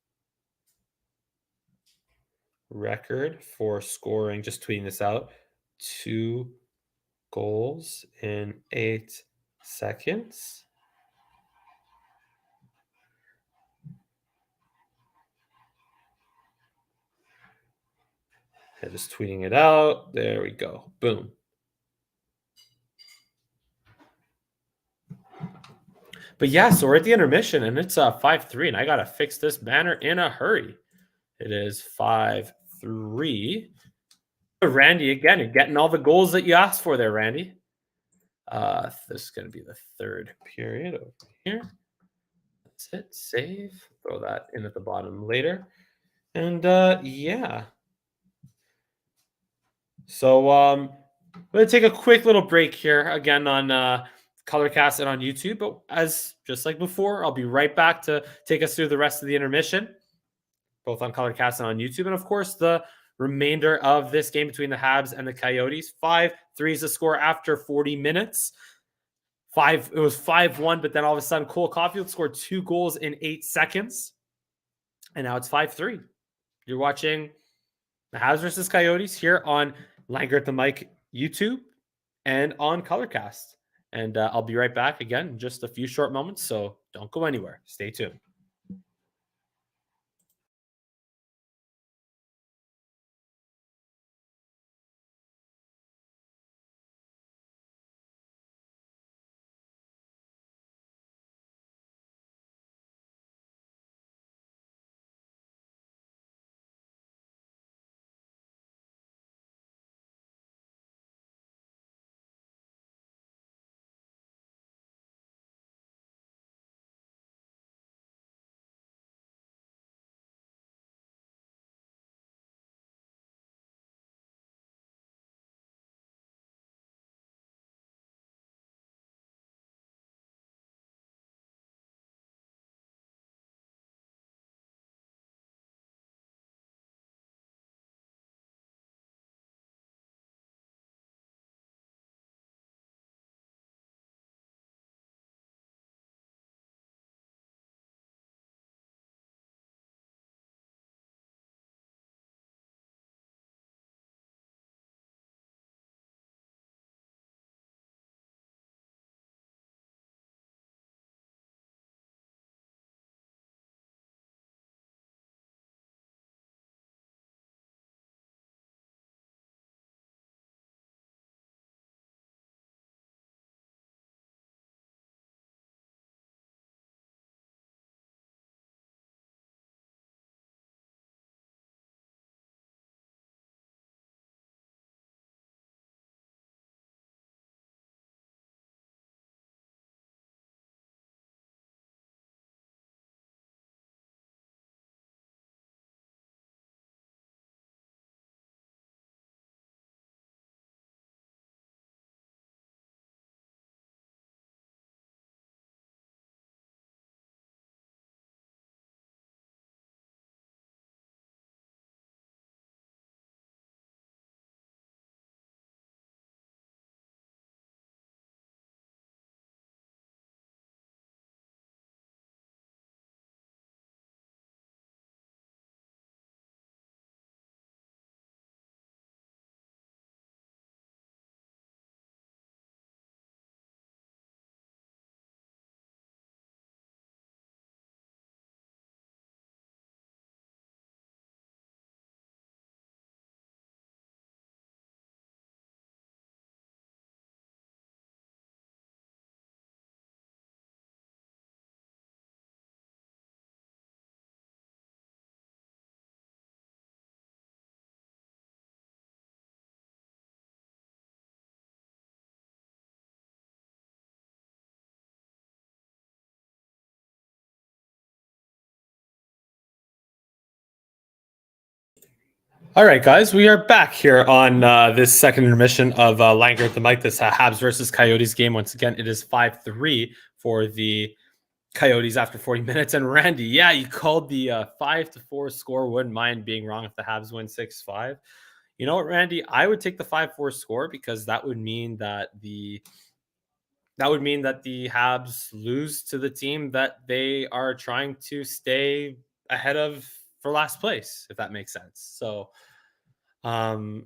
Speaker 1: record for scoring. Just tweeting this out. 2 goals in 8 seconds. Just tweeting it out. There we go. Boom. But yeah, so we're at the intermission and it's 5-3, and I gotta fix this banner in a hurry. It is 5-3. Randy, again, you're getting all the goals that you asked for there, Randy. This is gonna be the third period over here. That's it. Save. Throw that in at the bottom later. And yeah. So I'm gonna take a quick little break here again on ColorCast and on YouTube. But as just like before, I'll be right back to take us through the rest of the intermission, both on ColorCast and on YouTube. And of course, the remainder of this game between the Habs and the Coyotes. 5-3 is the score after 40 minutes. It was 5-1, but then all of a sudden Cole Caulfield scored 2 goals in 8 seconds. And now it's 5-3. You're watching the Habs versus Coyotes here on Langer at the Mic YouTube and on ColorCast. And I'll be right back again in just a few short moments. So don't go anywhere. Stay tuned. All right, guys, we are back here on this second intermission of Langer at the Mic, this Habs versus Coyotes game. Once again, it is 5-3 for the Coyotes after 40 minutes. And Randy, yeah, you called the 5-4 score. Wouldn't mind being wrong if the Habs win 6-5. You know what, Randy? I would take the 5-4 score because that would mean that the Habs lose to the team that they are trying to stay ahead of for last place, if that makes sense. Um,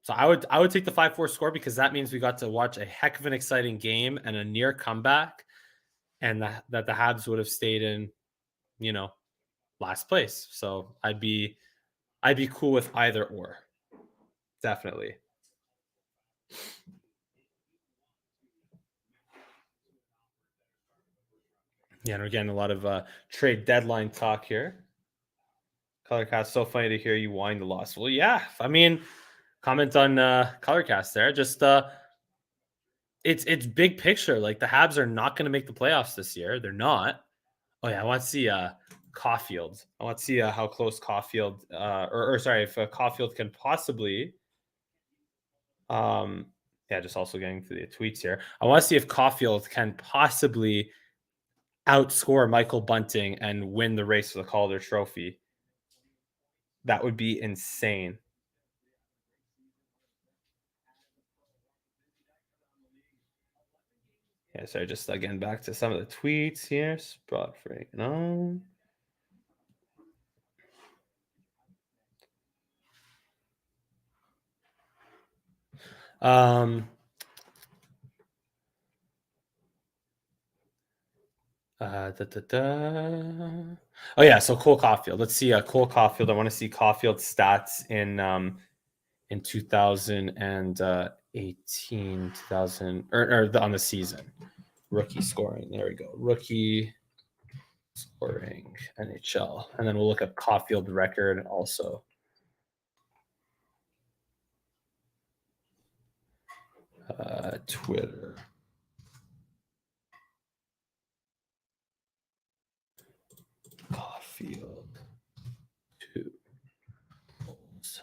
Speaker 1: so I would take the 5-4 score because that means we got to watch a heck of an exciting game and a near comeback, and that the Habs would have stayed in, you know, last place. So I'd be cool with either or. Definitely. Yeah, and we're getting a lot of trade deadline talk here. ColorCast, so funny to hear you whine the loss. Well, yeah, I mean, comment on ColorCast there. Just it's big picture. Like the Habs are not going to make the playoffs this year. They're not. Oh yeah, I want to see Caulfield. I want to see how close Caulfield, or sorry, if Caulfield can possibly. Yeah, just also getting to the tweets here. I want to see if Caulfield can possibly outscore Michael Bunting and win the race for the Calder Trophy. That would be insane. Yeah, sorry, just again back to some of the tweets here. Spot for on. Oh yeah, so Cole Caulfield. Let's see Cole Caulfield. I want to see Caulfield's stats in 2018, 2000 or on the season. Rookie scoring. There we go. Rookie scoring NHL, and then we'll look at Caulfield record also. Twitter. Caulfield 2 goals. So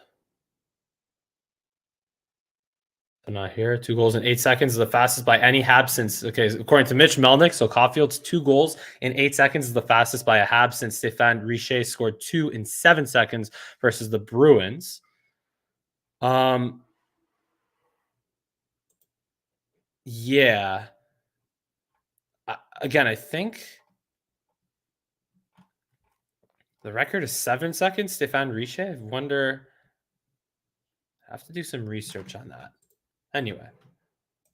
Speaker 1: not here. 2 goals in 8 seconds is the fastest by any Habs since. Okay, according to Mitch Melnick, so Caulfield's 2 goals in 8 seconds is the fastest by a Habs since Stéphane Richer scored 2 in 7 seconds versus the Bruins. Yeah. Again, I think the record is 7 seconds. Stéphane Richer. I wonder. I have to do some research on that. Anyway,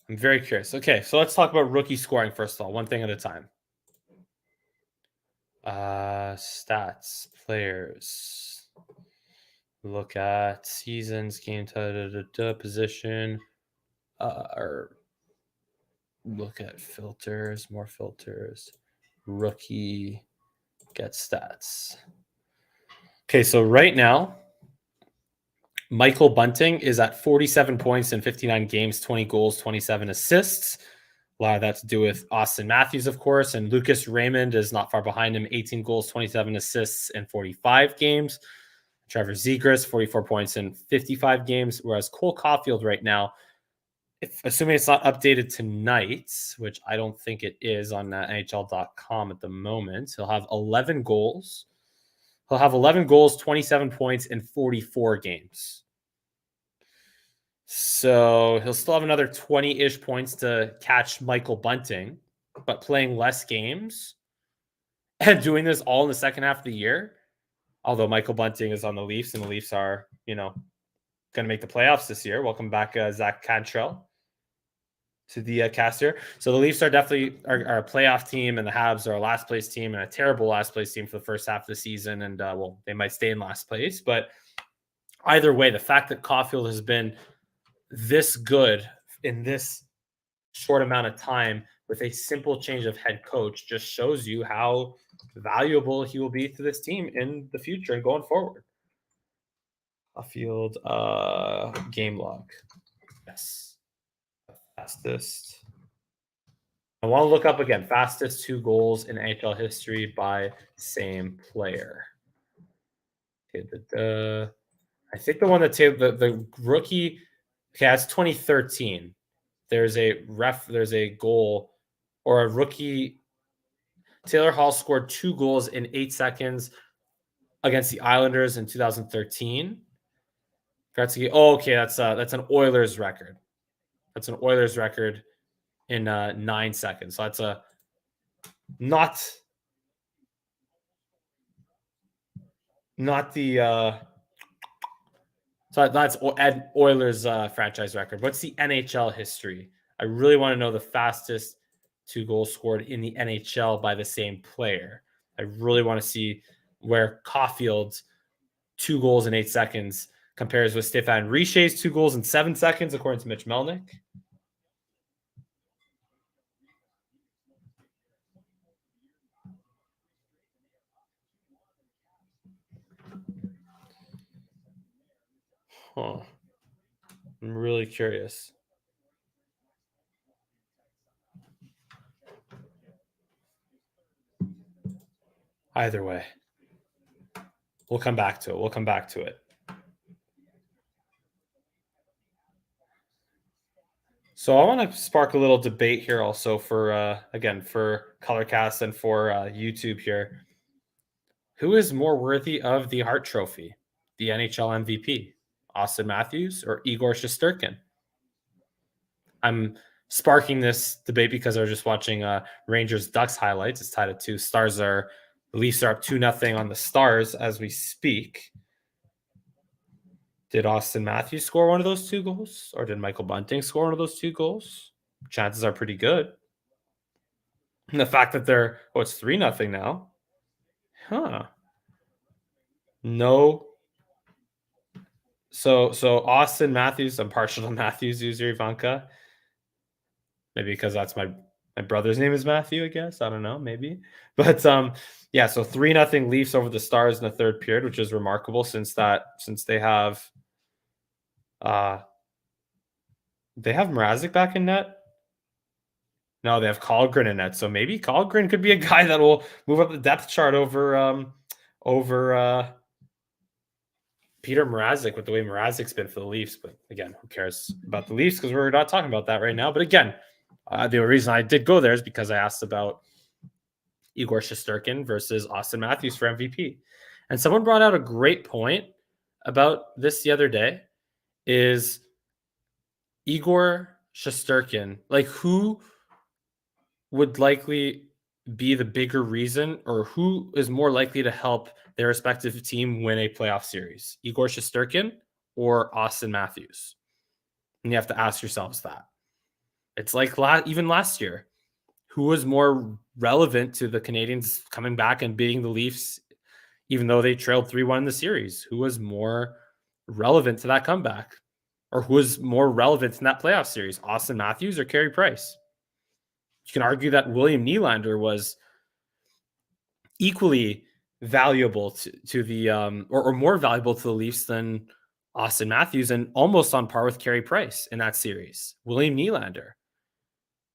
Speaker 1: I'm very curious. Okay, so let's talk about rookie scoring first of all, one thing at a time. Stats, players. Look at seasons, game position, or look at filters, more filters. Rookie, get stats. Okay, so right now, Michael Bunting is at 47 points in 59 games, 20 goals, 27 assists. A lot of that to do with Austin Matthews, of course, and Lucas Raymond is not far behind him, 18 goals, 27 assists in 45 games. Trevor Zegras, 44 points in 55 games, whereas Cole Caulfield right now, assuming it's not updated tonight, which I don't think it is on NHL.com at the moment, he'll have 11 goals. He'll have 11 goals, 27 points in 44 games. So he'll still have another 20-ish points to catch Michael Bunting, but playing less games and doing this all in the second half of the year. Although Michael Bunting is on the Leafs, and the Leafs are, going to make the playoffs this year. Welcome back, Zach Cantrell, to the cast here. So the Leafs are definitely our playoff team, and the Habs are a last place team and a terrible last place team for the first half of the season. And they might stay in last place. But either way, the fact that Caulfield has been this good in this short amount of time with a simple change of head coach just shows you how valuable he will be to this team in the future and going forward. Caulfield game log. Yes. Fastest. I want to look up again. Fastest 2 goals in NHL history by same player. Okay, I think the one that the rookie. Okay, that's 2013. There's a goal or a rookie. Taylor Hall scored 2 goals in 8 seconds against the Islanders in 2013. Gretzky. Oh, okay, that's an Oilers record. That's an Oilers record in 9 seconds. So that's not the so that's Ed Oilers franchise record. What's the NHL history? I really want to know the fastest 2 goals scored in the NHL by the same player. I really want to see where Caulfield's 2 goals in 8 seconds compares with Stéphane Richer's 2 goals in 7 seconds, according to Mitch Melnick. Huh. I'm really curious. Either way, we'll come back to it. We'll come back to it. So I want to spark a little debate here also for again for Colorcast and for YouTube here. Who is more worthy of the Hart Trophy? The NHL MVP, Austin Matthews or Igor Shasturkin? I'm sparking this debate because I was just watching Rangers Ducks highlights. It's tied at 2. The Leafs are up 2-0 on the Stars as we speak. Did Austin Matthews score one of those 2 goals? Or did Michael Bunting score one of those 2 goals? Chances are pretty good. And the fact that it's 3-0 now. Huh. No. So Austin Matthews, I'm partial to Matthews, user Ivanka. Maybe because that's my brother's name is Matthew, I guess. I don't know, maybe. But yeah, so 3-0 Leafs over the Stars in the third period, which is remarkable since they have Mrazek back in net. No, they have Colgren in net. So maybe Colgren could be a guy that will move up the depth chart over Peter Mrazek with the way Mrazek's been for the Leafs. But again, who cares about the Leafs because we're not talking about that right now. But again, the reason I did go there is because I asked about Igor Shasturkin versus Austin Matthews for MVP. And someone brought out a great point about this the other day is Igor Shasturkin, like who would likely be the bigger reason or who is more likely to help their respective team win a playoff series? Igor Shasturkin or Austin Matthews? And you have to ask yourselves that. It's like even last year. Who was more relevant to the Canadians coming back and beating the Leafs, even though they trailed 3-1 in the series? Who was more relevant to that comeback? Or who was more relevant in that playoff series? Austin Matthews or Carey Price? You can argue that William Nylander was equally valuable to the or more valuable to the Leafs than Austin Matthews and almost on par with Carey Price in that series. William Nylander.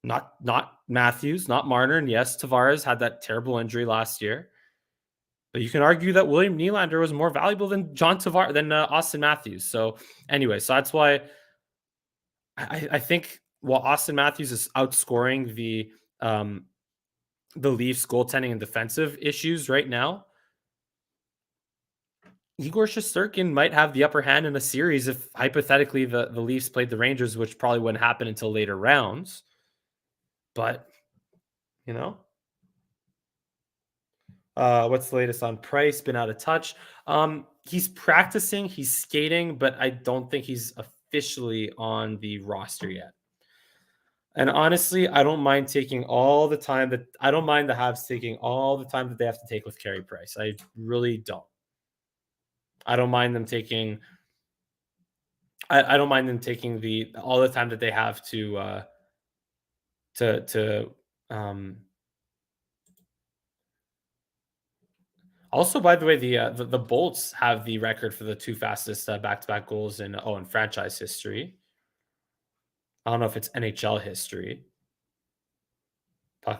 Speaker 1: Not Matthews, not Marner, and yes, Tavares had that terrible injury last year. But you can argue that William Nylander was more valuable than Austin Matthews. So anyway, so that's why I think while Austin Matthews is outscoring the Leafs goaltending and defensive issues right now, Igor Shesterkin might have the upper hand in a series if hypothetically the Leafs played the Rangers, which probably wouldn't happen until later rounds. But, what's the latest on Price? Been out of touch. He's practicing, he's skating, but I don't think he's officially on the roster yet. And honestly, I don't mind taking all the time I don't mind the Habs taking all the time that they have to take with Carey Price. I really don't. I don't mind them taking. I don't mind them taking all the time that they have to Also, by the way, the Bolts have the record for the 2 fastest back-to-back goals in franchise history. I don't know if it's NHL history.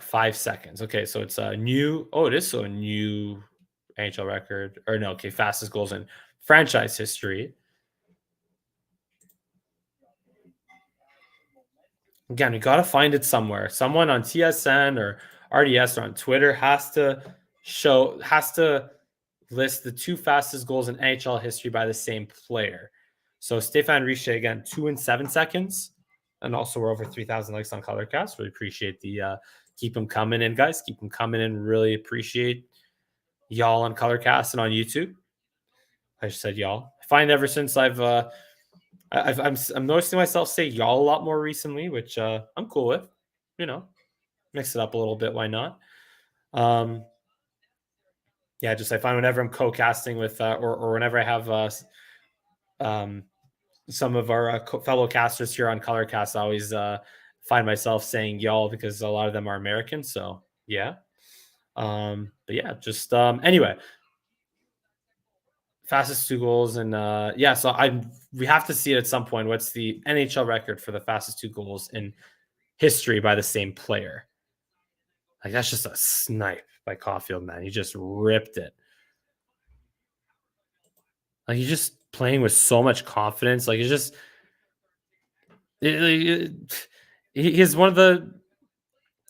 Speaker 1: 5 seconds. Okay, so it's a new. Oh, it is so a new NHL record. Or no, okay, fastest goals in franchise history. Again, we got to find it somewhere. Someone on TSN or RDS or on Twitter has to list the 2 fastest goals in NHL history by the same player. So Stéphane Richer, again, 2 and 7 seconds. And also we're over 3,000 likes on ColorCast. Really appreciate keep them coming in, guys. Keep them coming in. Really appreciate y'all on ColorCast and on YouTube. I just said y'all. I find ever since I'm noticing myself say y'all a lot more recently, which I'm cool with. Mix it up a little bit. Why not? Yeah, just I find whenever I'm co-casting with or whenever I have some of our fellow casters here on ColorCast, I always find myself saying y'all because a lot of them are American. So yeah. But yeah, just anyway. Fastest 2 goals, and so we have to see it at some point. What's the NHL record for the fastest 2 goals in history by the same player? Like, that's just a snipe by Caulfield, man. He just ripped it. Like, he's just playing with so much confidence. Like, it's just he's one of the.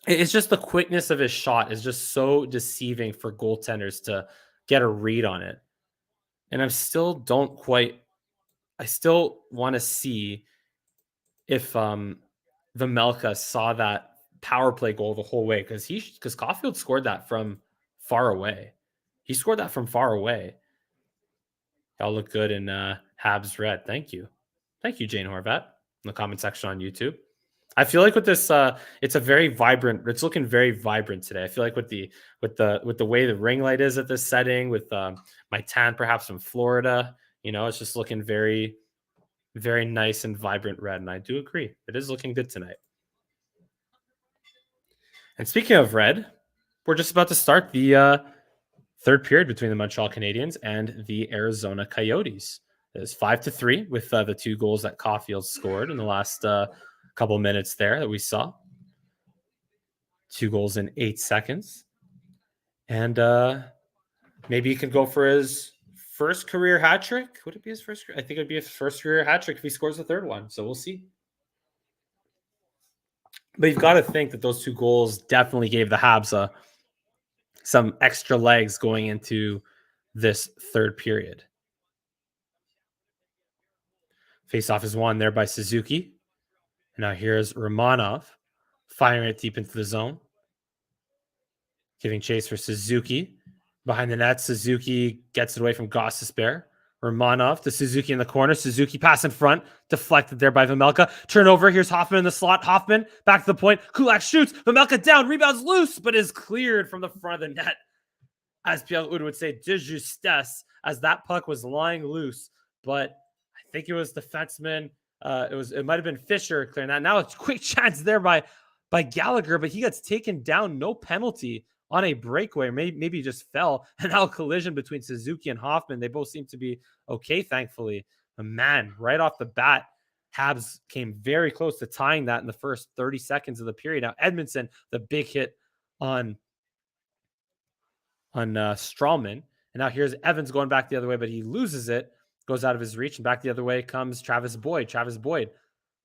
Speaker 1: It's just the quickness of his shot is just so deceiving for goaltenders to get a read on it. And I still want to see if Vejmelka saw that power play goal the whole way, because Caulfield scored that from far away. He scored that from far away. Y'all look good in Habs red. Thank you, Jane Horvat, in the comment section on YouTube. I feel like with this, it's looking very vibrant today. I feel like with the way the ring light is at this setting, with my tan perhaps from Florida, it's just looking very, very nice and vibrant red. And I do agree, it is looking good tonight. And speaking of red, we're just about to start the third period between the Montreal Canadiens and the Arizona Coyotes. It is 5-3 with the 2 goals that Caulfield scored in the last couple of minutes there that we saw. 2 goals in 8 seconds. And maybe he can go for his first career hat trick. Would it be his first? I think it'd be his first career hat trick if he scores the third one. So we'll see. But you've got to think that those 2 goals definitely gave the Habs some extra legs going into this third period. Faceoff is won there by Suzuki. And now here's Romanov firing it deep into the zone. Giving chase for Suzuki. Behind the net, Suzuki gets it away from Gostisbehere. Romanov to Suzuki in the corner. Suzuki pass in front. Deflected there by Vejmelka. Turnover. Here's Hoffman in the slot. Hoffman back to the point. Kulak shoots. Vejmelka down. Rebounds loose, but is cleared from the front of the net. As Pierre Houd would say, de justesse, as that puck was lying loose. But I think it was defenseman. It might have been Fisher clearing that. Now a quick chance there by Gallagher, but he gets taken down. No penalty on a breakaway. Maybe he just fell. And now a collision between Suzuki and Hoffman. They both seem to be okay, thankfully. But man, right off the bat, Habs came very close to tying that in the first 30 seconds of the period. Now Edmondson, the big hit on Strawman. And now here's Evans going back the other way, but he loses it, goes out of his reach, and back the other way comes Travis Boyd. Travis Boyd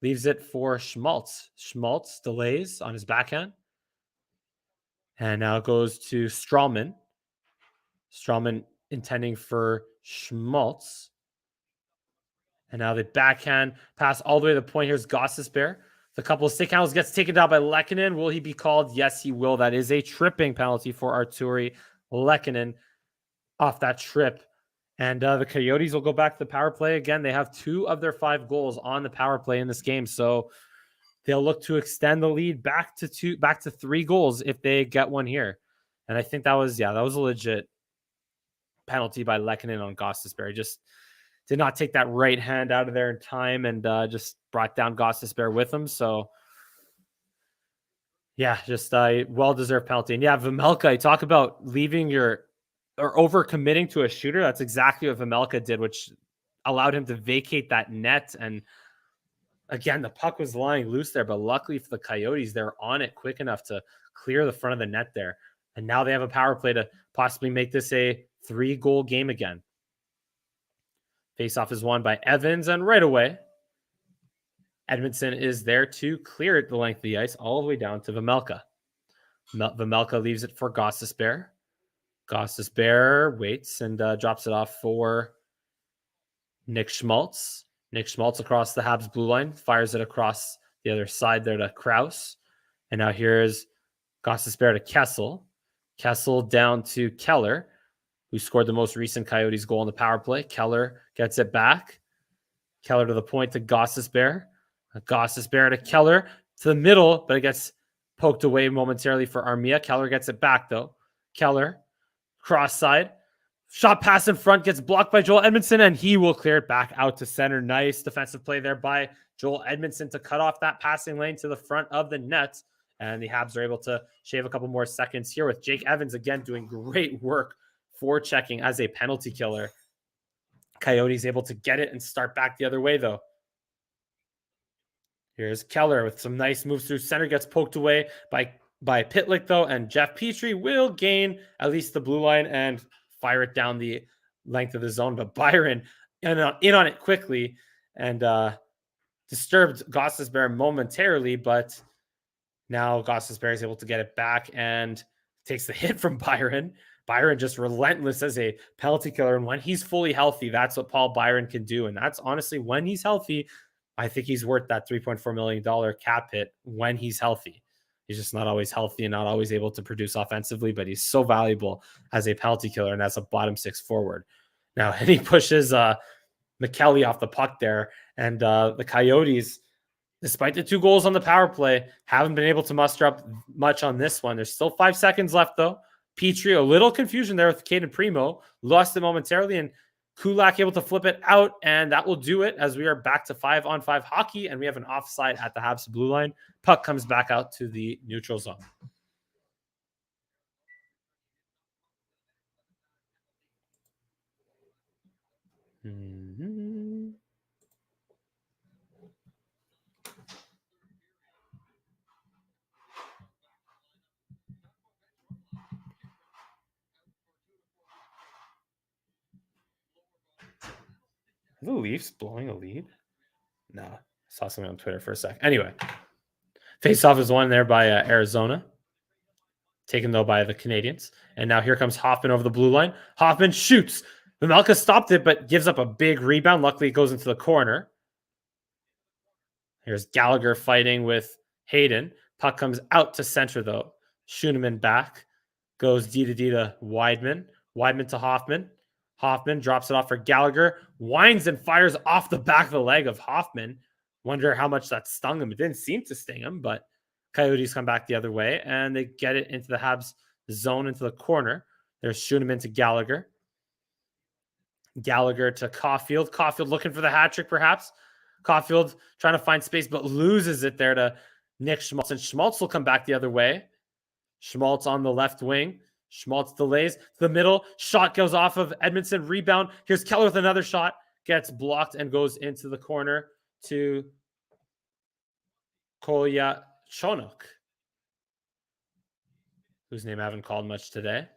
Speaker 1: leaves it for Schmaltz. Schmaltz delays on his backhand. And now it goes to Strawman. Strawman intending for Schmaltz. And now the backhand pass all the way to the point. Here's Gostisbehere. The couple of stick handles gets taken down by Lehkonen. Will he be called? Yes, he will. That is a tripping penalty for Arturi Lehkonen off that trip. And the Coyotes will go back to the power play again. They have 2 of their 5 goals on the power play in this game. So they'll look to extend the lead back to 3 goals if they get one here. And I think that was a legit penalty by Lehkonen on Gostisbehere. Just did not take that right hand out of there in time and just brought down Gostisbehere with him. So yeah, just a well-deserved penalty. And yeah, Vejmelka, you talk about leaving or over-committing to a shooter. That's exactly what Vejmelka did, which allowed him to vacate that net. And again, the puck was lying loose there, but luckily for the Coyotes, they're on it quick enough to clear the front of the net there. And now they have a power play to possibly make this a 3-goal game again. Faceoff is won by Evans, and right away, Edmondson is there to clear it the length of the ice all the way down to Vejmelka. Vejmelka leaves it for Gostisbehere. Gostisbehere waits and drops it off for Nick Schmaltz. Nick Schmaltz across the Habs blue line, fires it across the other side there to Krause. And now here's Gostisbehere to Kessel. Kessel down to Keller, who scored the most recent Coyotes goal in the power play. Keller gets it back. Keller to the point to Gostisbehere. Gostisbehere to Keller to the middle, but it gets poked away momentarily for Armia. Keller gets it back, though. Keller, cross side. Shot pass in front, gets blocked by Joel Edmondson, and he will clear it back out to center. Nice defensive play there by Joel Edmondson to cut off that passing lane to the front of the net. And the Habs are able to shave a couple more seconds here with Jake Evans again doing great work for checking as a penalty killer. Coyotes able to get it and start back the other way, though. Here's Keller with some nice moves through center, gets poked away by Pitlik, though, and Jeff Petrie will gain at least the blue line and fire it down the length of the zone. But Byron in on it quickly and disturbed Gostisbehere momentarily, but now Gostisbehere is able to get it back and takes the hit from Byron. Byron just relentless as a penalty killer. And when he's fully healthy, that's what Paul Byron can do. And that's honestly, when he's healthy, I think he's worth that $3.4 million cap hit when he's healthy. He's just not always healthy and not always able to produce offensively, but he's so valuable as a penalty killer and as a bottom six forward. Now, and he pushes McKelly off the puck there. And the Coyotes, despite the 2 goals on the power play, haven't been able to muster up much on this one. There's still 5 seconds left, though. Petrie, a little confusion there with Caden Primo. Lost it momentarily, and Kulak able to flip it out, and that will do it as we are back to 5-on-5 hockey, and we have an offside at the Habs blue line. Puck comes back out to the neutral zone. Mm-hmm. Are the Leafs blowing a lead? No. I saw something on Twitter for a sec. Anyway, face-off is won there by Arizona. Taken, though, by the Canadians. And now here comes Hoffman over the blue line. Hoffman shoots. Vimelka stopped it, but gives up a big rebound. Luckily, it goes into the corner. Here's Gallagher fighting with Hayden. Puck comes out to center, though. Schuneman back. Goes D to D to Weidman. Weidman to Hoffman. Hoffman drops it off for Gallagher. Winds and fires off the back of the leg of Hoffman. Wonder how much that stung him. It didn't seem to sting him, but Coyotes come back the other way, and they get it into the Habs zone, into the corner. There's Schuneman to Gallagher. Gallagher to Caulfield. Caulfield looking for the hat trick, perhaps. Caulfield trying to find space, but loses it there to Nick Schmaltz. And Schmaltz will come back the other way. Schmaltz on the left wing. Schmaltz delays to the middle. Shot goes off of Edmondson. Rebound. Here's Keller with another shot. Gets blocked and goes into the corner to Kolya Chonok, whose name I haven't called much today.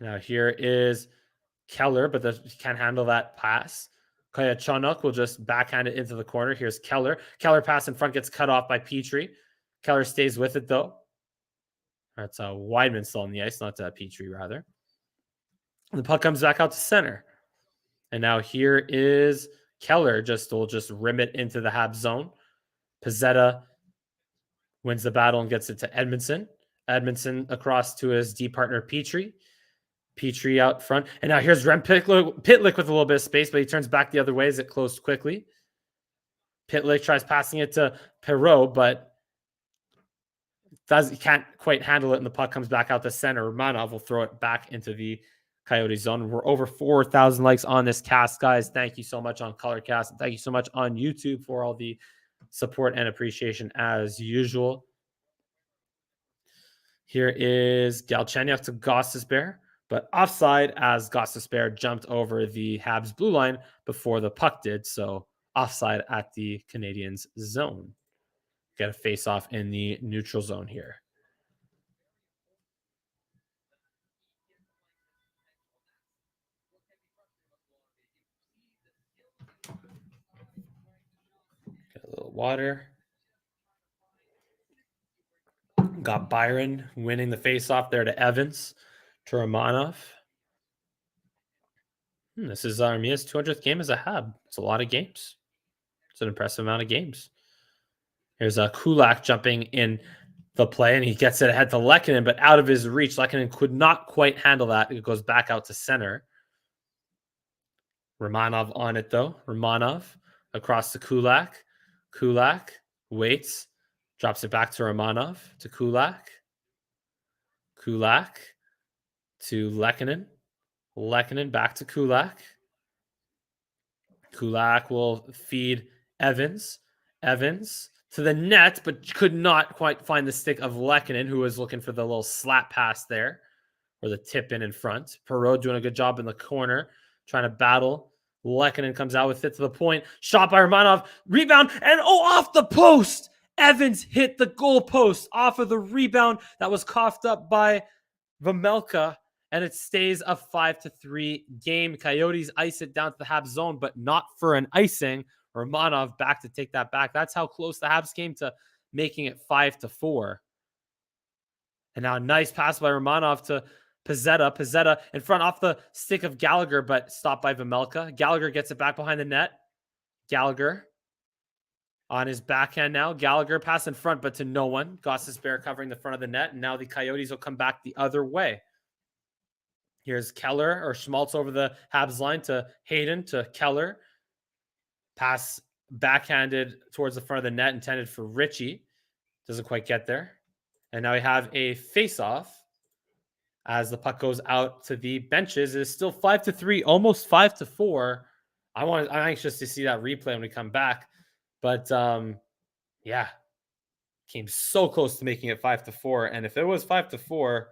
Speaker 1: Now here is Keller, but he can't handle that pass. Kolya Chonok will just backhand it into the corner. Here's Keller. Keller pass in front gets cut off by Petrie. Keller stays with it, though. That's Weidman still on the ice, not Petrie, rather. And the puck comes back out to center. And now here is Keller will just rim it into the Habs zone. Pezzetta wins the battle and gets it to Edmondson. Edmondson across to his D partner, Petrie. Petrie out front. And now here's Ren Pitlik with a little bit of space, but he turns back the other way as it closed quickly. Pitlik tries passing it to Perreault, but he can't quite handle it, and the puck comes back out the center. Romanov will throw it back into the Coyote zone. We're over 4,000 likes on this cast, guys. Thank you so much on ColorCast. Thank you so much on YouTube for all the support and appreciation as usual. Here is Galchenyuk to Gostisbehere, but offside as Gostisbehere jumped over the Habs blue line before the puck did. So offside at the Canadiens zone. Get a face-off in the neutral zone here. Get a little water. Got Byron winning the face-off there to Evans, to Romanov. This is Armia's 200th game as a Hab. It's a lot of games. It's an impressive amount of games. Here's Kulak jumping in the play, and he gets it ahead to Lehkonen, but out of his reach. Lehkonen could not quite handle that. It goes back out to center. Romanov on it, though. Romanov across to Kulak. Kulak waits, drops it back to Romanov, to Kulak. Kulak to Lehkonen. Lehkonen back to Kulak. Kulak will feed Evans. Evans to the net, but could not quite find the stick of Lehkonen, who was looking for the little slap pass there, or the tip in front. Perreault doing a good job in the corner, trying to battle. Lehkonen comes out with it to the point. Shot by Romanov. Rebound. And off the post. Evans hit the goal post off of the rebound that was coughed up by Vejmelka. And it stays a 5-3 game. Coyotes ice it down to the Habs zone, but not for an icing. Romanov back to take that back. That's how close the Habs came to making it 5-4. And now a nice pass by Romanov to Pezzetta. Pezzetta in front off the stick of Gallagher, but stopped by Vejmelka. Gallagher gets it back behind the net. Gallagher on his backhand now. Gallagher pass in front, but to no one. Gostisbehere covering the front of the net. And now the Coyotes will come back the other way. Here's Keller or Schmaltz over the Habs line to Hayden to Keller. Pass backhanded towards the front of the net, intended for Ritchie. Doesn't quite get there. And now we have a face-off as the puck goes out to the benches. It is still 5-3, almost 5-4. I'm anxious to see that replay when we come back. But yeah, came so close to making it 5-4. And if it was 5-4,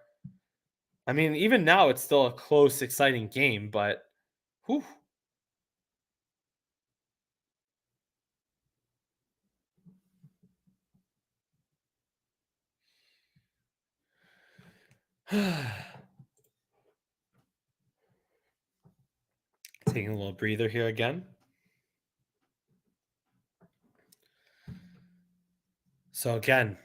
Speaker 1: I mean, even now it's still a close, exciting game. But whew. Taking a little breather here again. So again,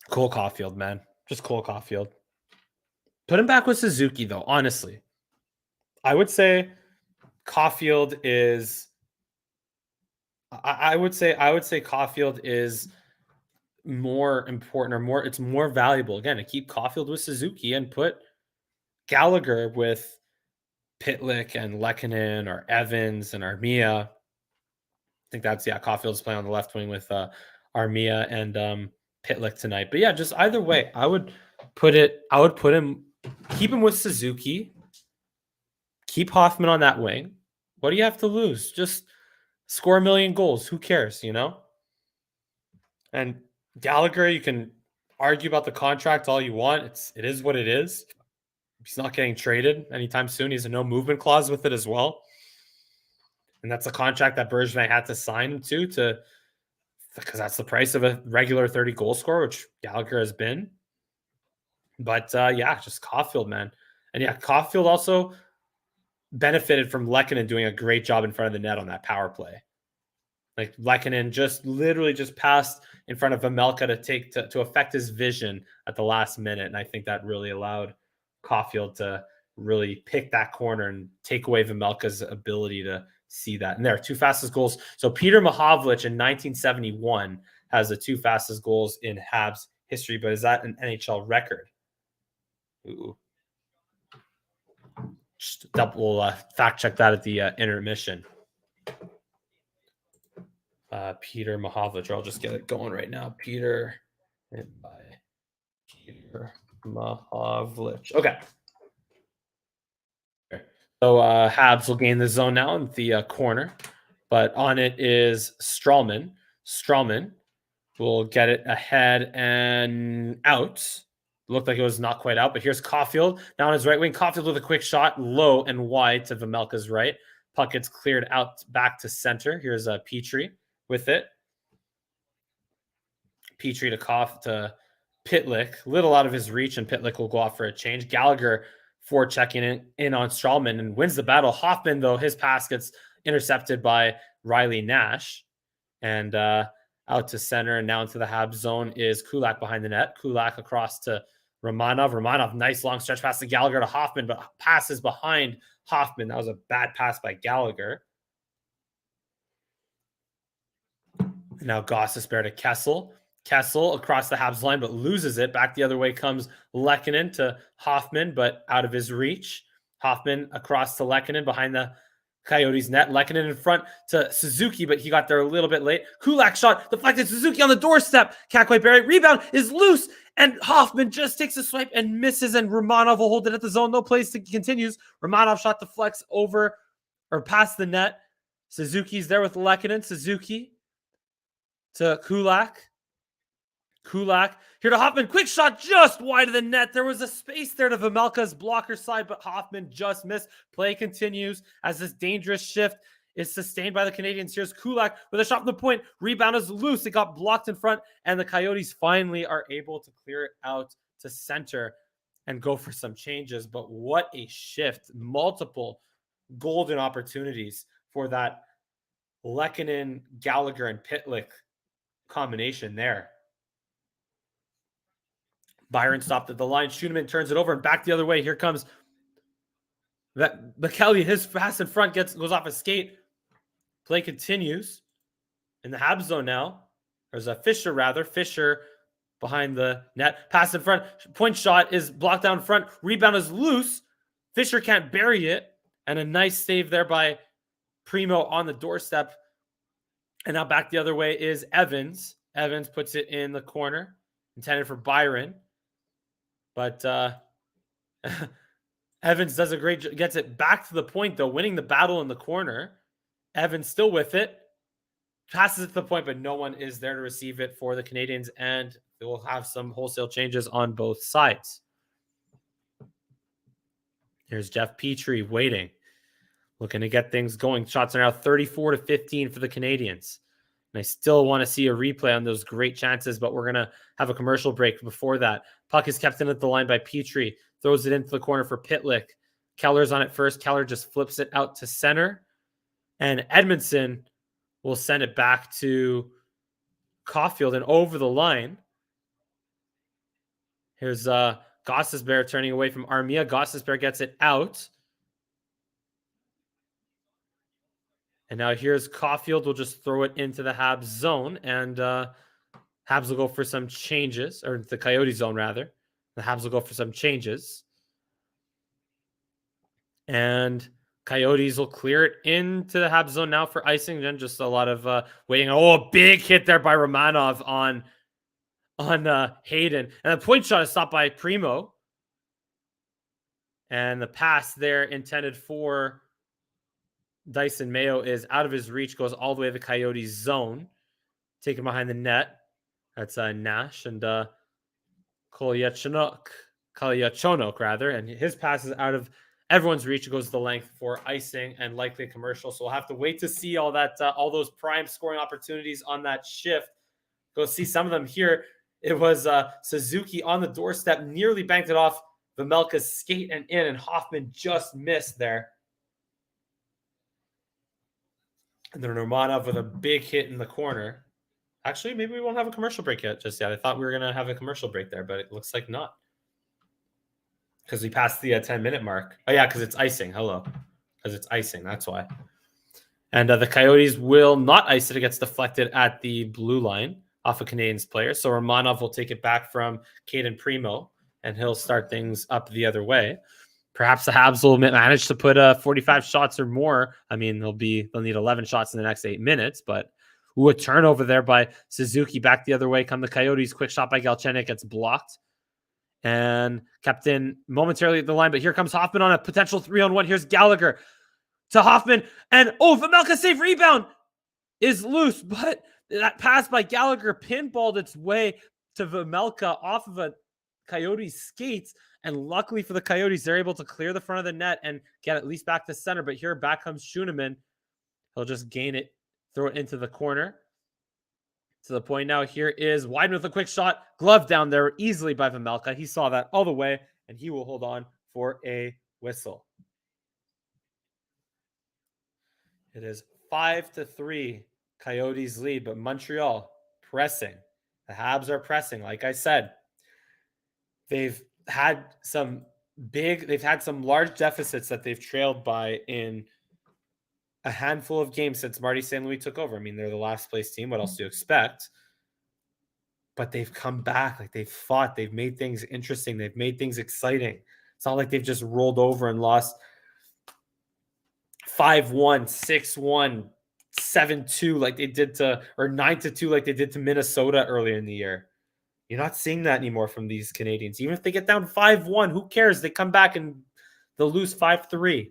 Speaker 1: Cole Caulfield, man. Just Cole Caulfield. Put him back with Suzuki, though, honestly. I would say Caulfield is I would say Caulfield is more important or it's more valuable again to keep Caulfield with Suzuki and put Gallagher with Pitlik and Lehkonen or Evans and Armia. I think that's Caulfield's playing on the left wing with Armia and Pitlik tonight. But yeah, just either way, I would put him, keep him with Suzuki, keep Hoffman on that wing. What do you have to lose? Just score a million goals. Who cares, you know? And Gallagher, you can argue about the contract all you want. It is what it is. He's not getting traded anytime soon. He's a no movement clause with it as well. And that's a contract that Bergevin had to sign him to because that's the price of a regular 30 goal scorer, which Gallagher has been. But just Caulfield, man. And yeah, Caulfield also benefited from Lehkonen doing a great job in front of the net on that power play. Like Lehkonen literally just passed in front of Vejmelka to affect his vision at the last minute. And I think that really allowed Caulfield to really pick that corner and take away Vejmelka's ability to see that. And there are two fastest goals. So Peter Mahovlich in 1971 has the two fastest goals in Habs history, but is that an NHL record? Ooh. Just double fact check that at the intermission. Peter Mahovlich. I'll just get it going right now. Peter Mahovlich. Okay. So Habs will gain the zone now in the corner, but on it is Strawman. Strawman will get it ahead and out. Looked like it was not quite out, but here's Caulfield now on his right wing. Caulfield with a quick shot, low and wide to Vejmelka's right. Puck gets cleared out back to center. Here's Petrie with it. Petrie to Pitlik, little out of his reach, and Pitlik will go off for a change. Gallagher forechecking in on Strawman and wins the battle. Hoffman, though, his pass gets intercepted by Riley Nash. And out to center and now into the Habs zone is Kulak behind the net. Kulak across to Romanov. Romanov, nice long stretch pass to Gallagher to Hoffman, but passes behind Hoffman. That was a bad pass by Gallagher. Now Gostisbehere to Kessel. Kessel across the Habs line, but loses it. Back the other way comes Lehkonen to Hoffman, but out of his reach. Hoffman across to Lehkonen behind the Coyotes net. Lehkonen in front to Suzuki, but he got there a little bit late. Kulak shot deflected. Suzuki on the doorstep. Can't quite bury it. Rebound is loose, and Hoffman just takes a swipe and misses, and Romanov will hold it at the zone. No place to continues. Romanov shot deflects over or past the net. Suzuki's there with Lehkonen. Suzuki to Kulak. Kulak here to Hoffman. Quick shot just wide of the net. There was a space there to Vejmelka's blocker side, but Hoffman just missed. Play continues as this dangerous shift is sustained by the Canadiens. Here's Kulak with a shot from the point. Rebound is loose. It got blocked in front, and the Coyotes finally are able to clear it out to center and go for some changes. But what a shift. Multiple golden opportunities for that Lehkonen, Gallagher, and Pitlik combination there. Byron stopped at the line. Schuneman turns it over and back the other way. Here comes that McKelly. His pass in front goes off a skate. Play continues in the Habs zone now. There's a Fisher behind the net. Pass in front. Point shot is blocked down front. Rebound is loose. Fisher can't bury it. And a nice save there by Primo on the doorstep. And now back the other way is Evans. Evans puts it in the corner, intended for Byron. But Evans does a great job, gets it back to the point, though, winning the battle in the corner. Evans still with it. Passes it to the point, but no one is there to receive it for the Canadiens, and they will have some wholesale changes on both sides. Here's Jeff Petrie waiting, looking to get things going. Shots are now 34-15 for the Canadiens. And I still want to see a replay on those great chances, but we're going to have a commercial break before that. Puck is kept in at the line by Petrie. Throws it into the corner for Pitlik. Keller's on it first. Keller just flips it out to center. And Edmondson will send it back to Caulfield and over the line. Here's Gossesbear turning away from Armia. Gossesbear gets it out. And now here's Caulfield. We'll just throw it into the Habs zone. And Habs will go for some changes. Or the Coyote zone, rather. The Habs will go for some changes. And Coyotes will clear it into the Habs zone now for icing. Then just a lot of waiting. Oh, a big hit there by Romanov on Hayden. And the point shot is stopped by Primo. And the pass there intended for Dyson Mayo is out of his reach, goes all the way to the Coyotes zone. Taken behind the net. That's Nash and Kolyachonok, rather. And his pass is out of everyone's reach. It goes the length for icing and likely a commercial. So we'll have to wait to see all that, all those prime scoring opportunities on that shift. Go see some of them here. It was Suzuki on the doorstep, nearly banked it off Vejmelka's skate and in, and Hoffman just missed there. And then Romanov with a big hit in the corner. Actually, maybe we won't have a commercial break yet. I thought we were going to have a commercial break there, but it looks like not. Because we passed the 10-minute mark. Oh, yeah, because it's icing. Hello. Because it's icing. That's why. And the Coyotes will not ice it. It gets deflected at the blue line off a Canadiens player. So Romanov will take it back from Caden Primo, and he'll start things up the other way. Perhaps the Habs will manage to put 45 shots or more. I mean, they'll need 11 shots in the next 8 minutes, but a turnover there by Suzuki. Back the other way come the Coyotes. Quick shot by Galchenyuk gets blocked and kept in momentarily at the line. But here comes Hoffman on a potential 3-on-1. Here's Gallagher to Hoffman. And Vejmelka save rebound is loose, but that pass by Gallagher pinballed its way to Vejmelka off of a Coyotes skates. And luckily for the Coyotes, they're able to clear the front of the net and get at least back to center. But here back comes Schuneman. He'll just gain it, throw it into the corner. To the point now, here is Wideman with a quick shot. Glove down there easily by Vejmelka. He saw that all the way, and he will hold on for a whistle. It is 5-3 Coyotes lead, but Montreal pressing. The Habs are pressing, like I said. They've had some large deficits that they've trailed by in a handful of games since Marty St. Louis took over. I mean, they're the last place team. What else do you expect? But they've come back. Like, they've fought. They've made things interesting. They've made things exciting. It's not like they've just rolled over and lost 5-1, 6-1, 7-2 like they did or 9-2 like they did to Minnesota earlier in the year. You're not seeing that anymore from these Canadians. Even if they get down 5-1, who cares? They come back and they'll lose 5-3.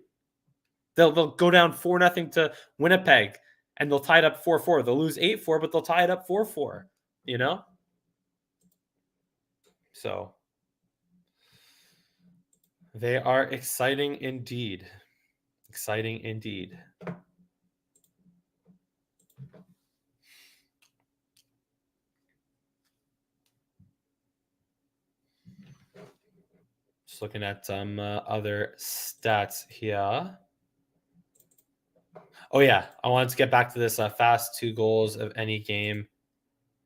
Speaker 1: They'll go down 4-0 to Winnipeg, and they'll tie it up 4-4. They'll lose 8-4, but they'll tie it up 4-4, you know? So they are exciting indeed. Exciting indeed. Just looking at some other stats here. Oh yeah, I wanted to get back to this fast 2 goals of any game.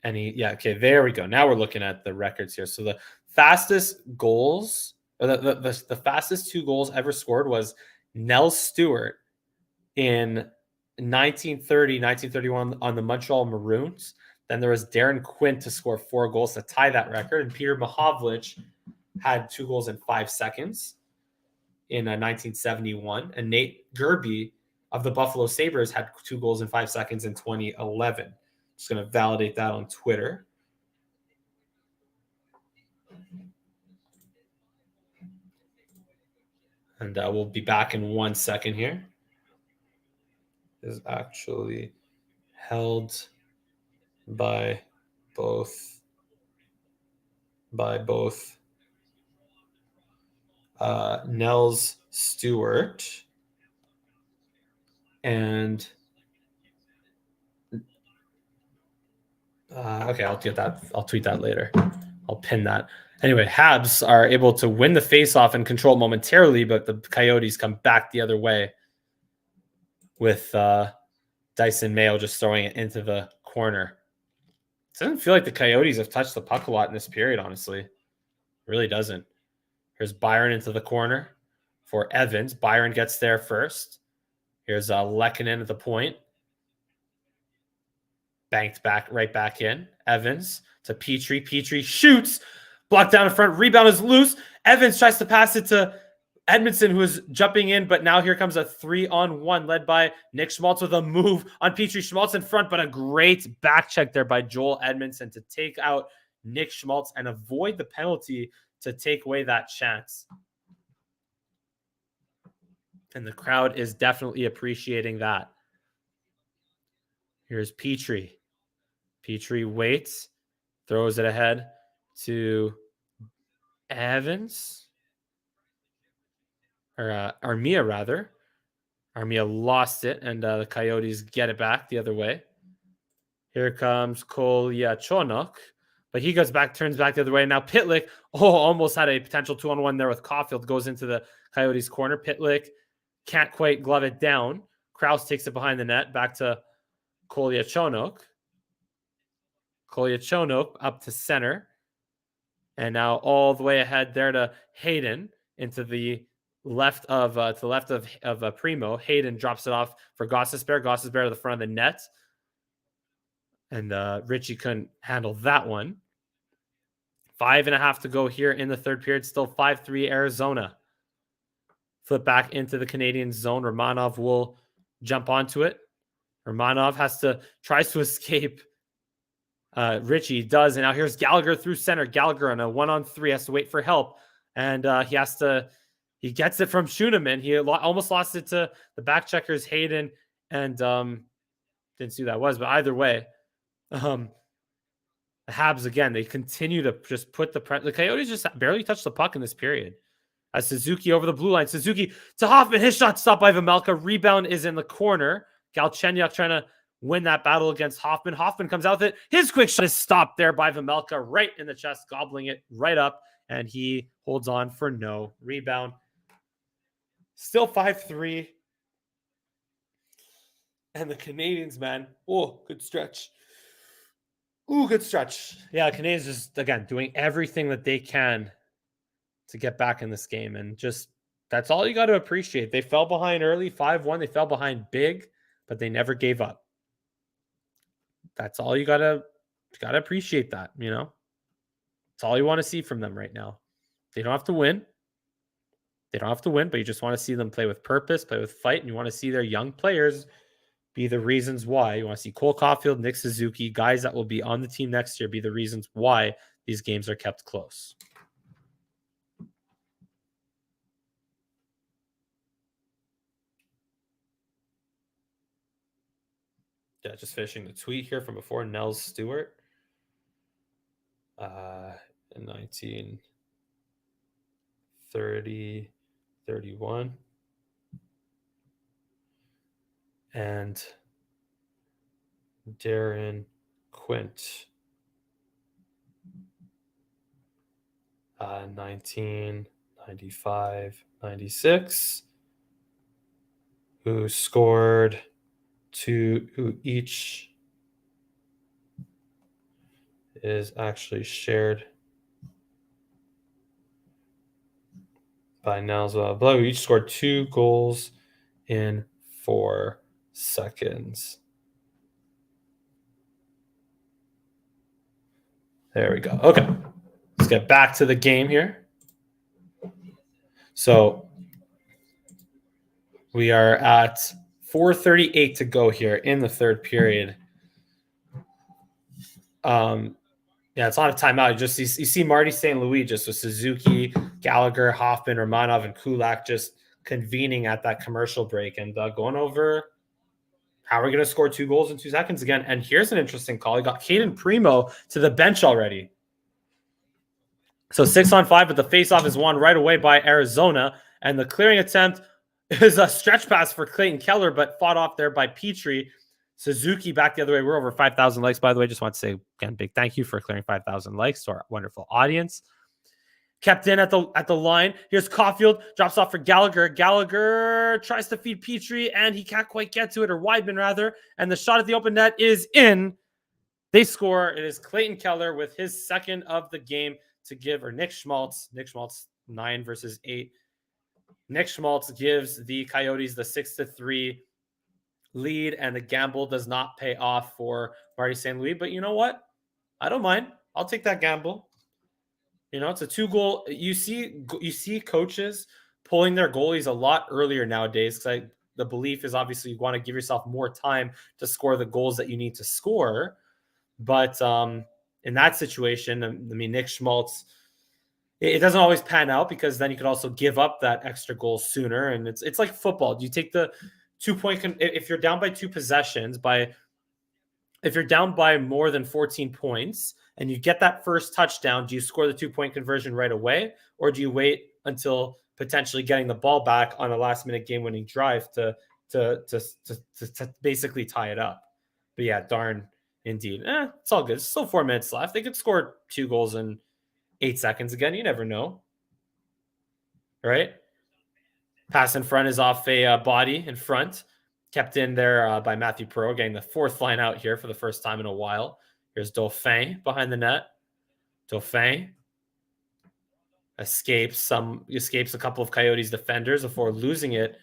Speaker 1: Okay, there we go. Now we're looking at the records here. So the fastest goals, or the fastest 2 goals ever scored was Nell Stewart in 1930, 1931 on the Montreal Maroons. Then there was Darren Quinn to score 4 goals to tie that record, and Peter Mahovlich had 2 goals in 5 seconds in 1971, and Nate Gerby of the Buffalo Sabres had 2 goals in 5 seconds in 2011. Just going to validate that on Twitter. And we'll be back in 1 second here. Is actually held by both Nels Stewart and okay, I'll get that. I'll tweet that later. I'll pin that. Anyway, Habs are able to win the faceoff and control momentarily, but the Coyotes come back the other way with Dyson Mayo just throwing it into the corner. It doesn't feel like the Coyotes have touched the puck a lot in this period, honestly. It really doesn't. Here's Byron into the corner for Evans. Byron gets there first. Here's Lehkonen at the point. Banked back, right back in. Evans to Petrie. Petrie shoots. Blocked down in front. Rebound is loose. Evans tries to pass it to Edmondson, who is jumping in, but now here comes a 3-on-1 led by Nick Schmaltz with a move on Petrie. Schmaltz in front, but a great back check there by Joel Edmondson to take out Nick Schmaltz and avoid the penalty to take away that chance. And the crowd is definitely appreciating that. Here's Petrie. Petrie waits, throws it ahead to Evans. Or Armia, rather. Armia lost it, and the Coyotes get it back the other way. Here comes Kolyachonok, but he goes back, turns back the other way. Now Pitlik, almost had a potential 2-on-1 there with Caulfield, goes into the Coyotes' corner. Pitlik can't quite glove it down. Krause takes it behind the net, back to Kolyachonok. Kolyachonok up to center. And now all the way ahead there to Hayden into the left of Primo. Hayden drops it off for Gostisbehere. Gostisbehere to the front of the net. And Richie couldn't handle that one. 5.5 to go here in the third period. Still 5-3 Arizona. Flip back into the Canadian zone. Romanov will jump onto it. Romanov tries to escape. Richie does, and now here's Gallagher through center. Gallagher on a 1-on-3 has to wait for help, and he gets it from Schuneman. He almost lost it to the back checkers Hayden, and didn't see who that was, but either way, the Habs again, they continue to just put the Coyotes just barely touched the puck in this period. As Suzuki over the blue line, Suzuki to Hoffman, his shot stopped by Vejmelka. Rebound is in the corner. Galchenyuk trying to win that battle against Hoffman. Hoffman comes out with it. His quick shot is stopped there by Vejmelka, right in the chest, gobbling it right up, and he holds on for no rebound. Still 5-3. And the Canadians, man, good stretch. Good stretch. Yeah, Canadians just, again, doing everything that they can to get back in this game, and just that's all you got to appreciate. They fell behind early, 5-1. They fell behind big, but they never gave up. That's all you gotta appreciate that, you know. It's all you want to see from them right now. They don't have to win. But you just want to see them play with purpose, play with fight, and you want to see their young players be the reasons why. You want to see Cole Caulfield, Nick Suzuki, guys that will be on the team next year, be the reasons why these games are kept close. Yeah, just finishing the tweet here from before. Nels Stewart. in 1930, 31. And Darren Quint, 1995, 96, who scored who each is actually shared by Nelsva. Who each scored 2 goals in 4 seconds. There we go. Okay. Let's get back to the game here. So we are at 4:38 to go here in the third period. Yeah, it's not a timeout. You see Marty St. Louis just with Suzuki, Gallagher, Hoffman, Romanov, and Kulak just convening at that commercial break and going over how we're going to score 2 goals in 2 seconds again. And here's an interesting call. He got Clayton Primo to the bench already. So 6-on-5, but the faceoff is won right away by Arizona. And the clearing attempt is a stretch pass for Clayton Keller, but fought off there by Petrie. Suzuki back the other way. We're over 5,000 likes, by the way. Just want to say again, big thank you for clearing 5,000 likes to our wonderful audience. Kept in at the line. Here's Caulfield. Drops off for Gallagher. Gallagher tries to feed Petrie, and he can't quite get to it, or Weidman rather. And the shot at the open net is in. They score. It is Clayton Keller with his second of the game to give, or Nick Schmaltz. Nick Schmaltz, 9 versus 8. Nick Schmaltz gives the Coyotes the 6-3 lead, and the gamble does not pay off for Marty St. Louis. But you know what? I don't mind. I'll take that gamble. You know, it's a 2-goal. You see coaches pulling their goalies a lot earlier nowadays, because the belief is obviously you want to give yourself more time to score the goals that you need to score. But in that situation, I mean, Nick Schmaltz, it doesn't always pan out, because then you could also give up that extra goal sooner. And it's like football. Do you take the 2-point if you're down by 2 possessions, if you're down by more than 14 points and you get that first touchdown, do you score the 2-point conversion right away, or do you wait until potentially getting the ball back on a last-minute game-winning drive to basically tie it up? But yeah, darn indeed. It's all good. It's still 4 minutes left. They could score 2 goals in 8 seconds again. You never know, right? Pass in front is off a body in front. Kept in there by Matthew Perreault, getting the 4th line out here for the first time in a while. Here's Dauphin behind the net. Dauphin escapes a couple of Coyotes defenders before losing it.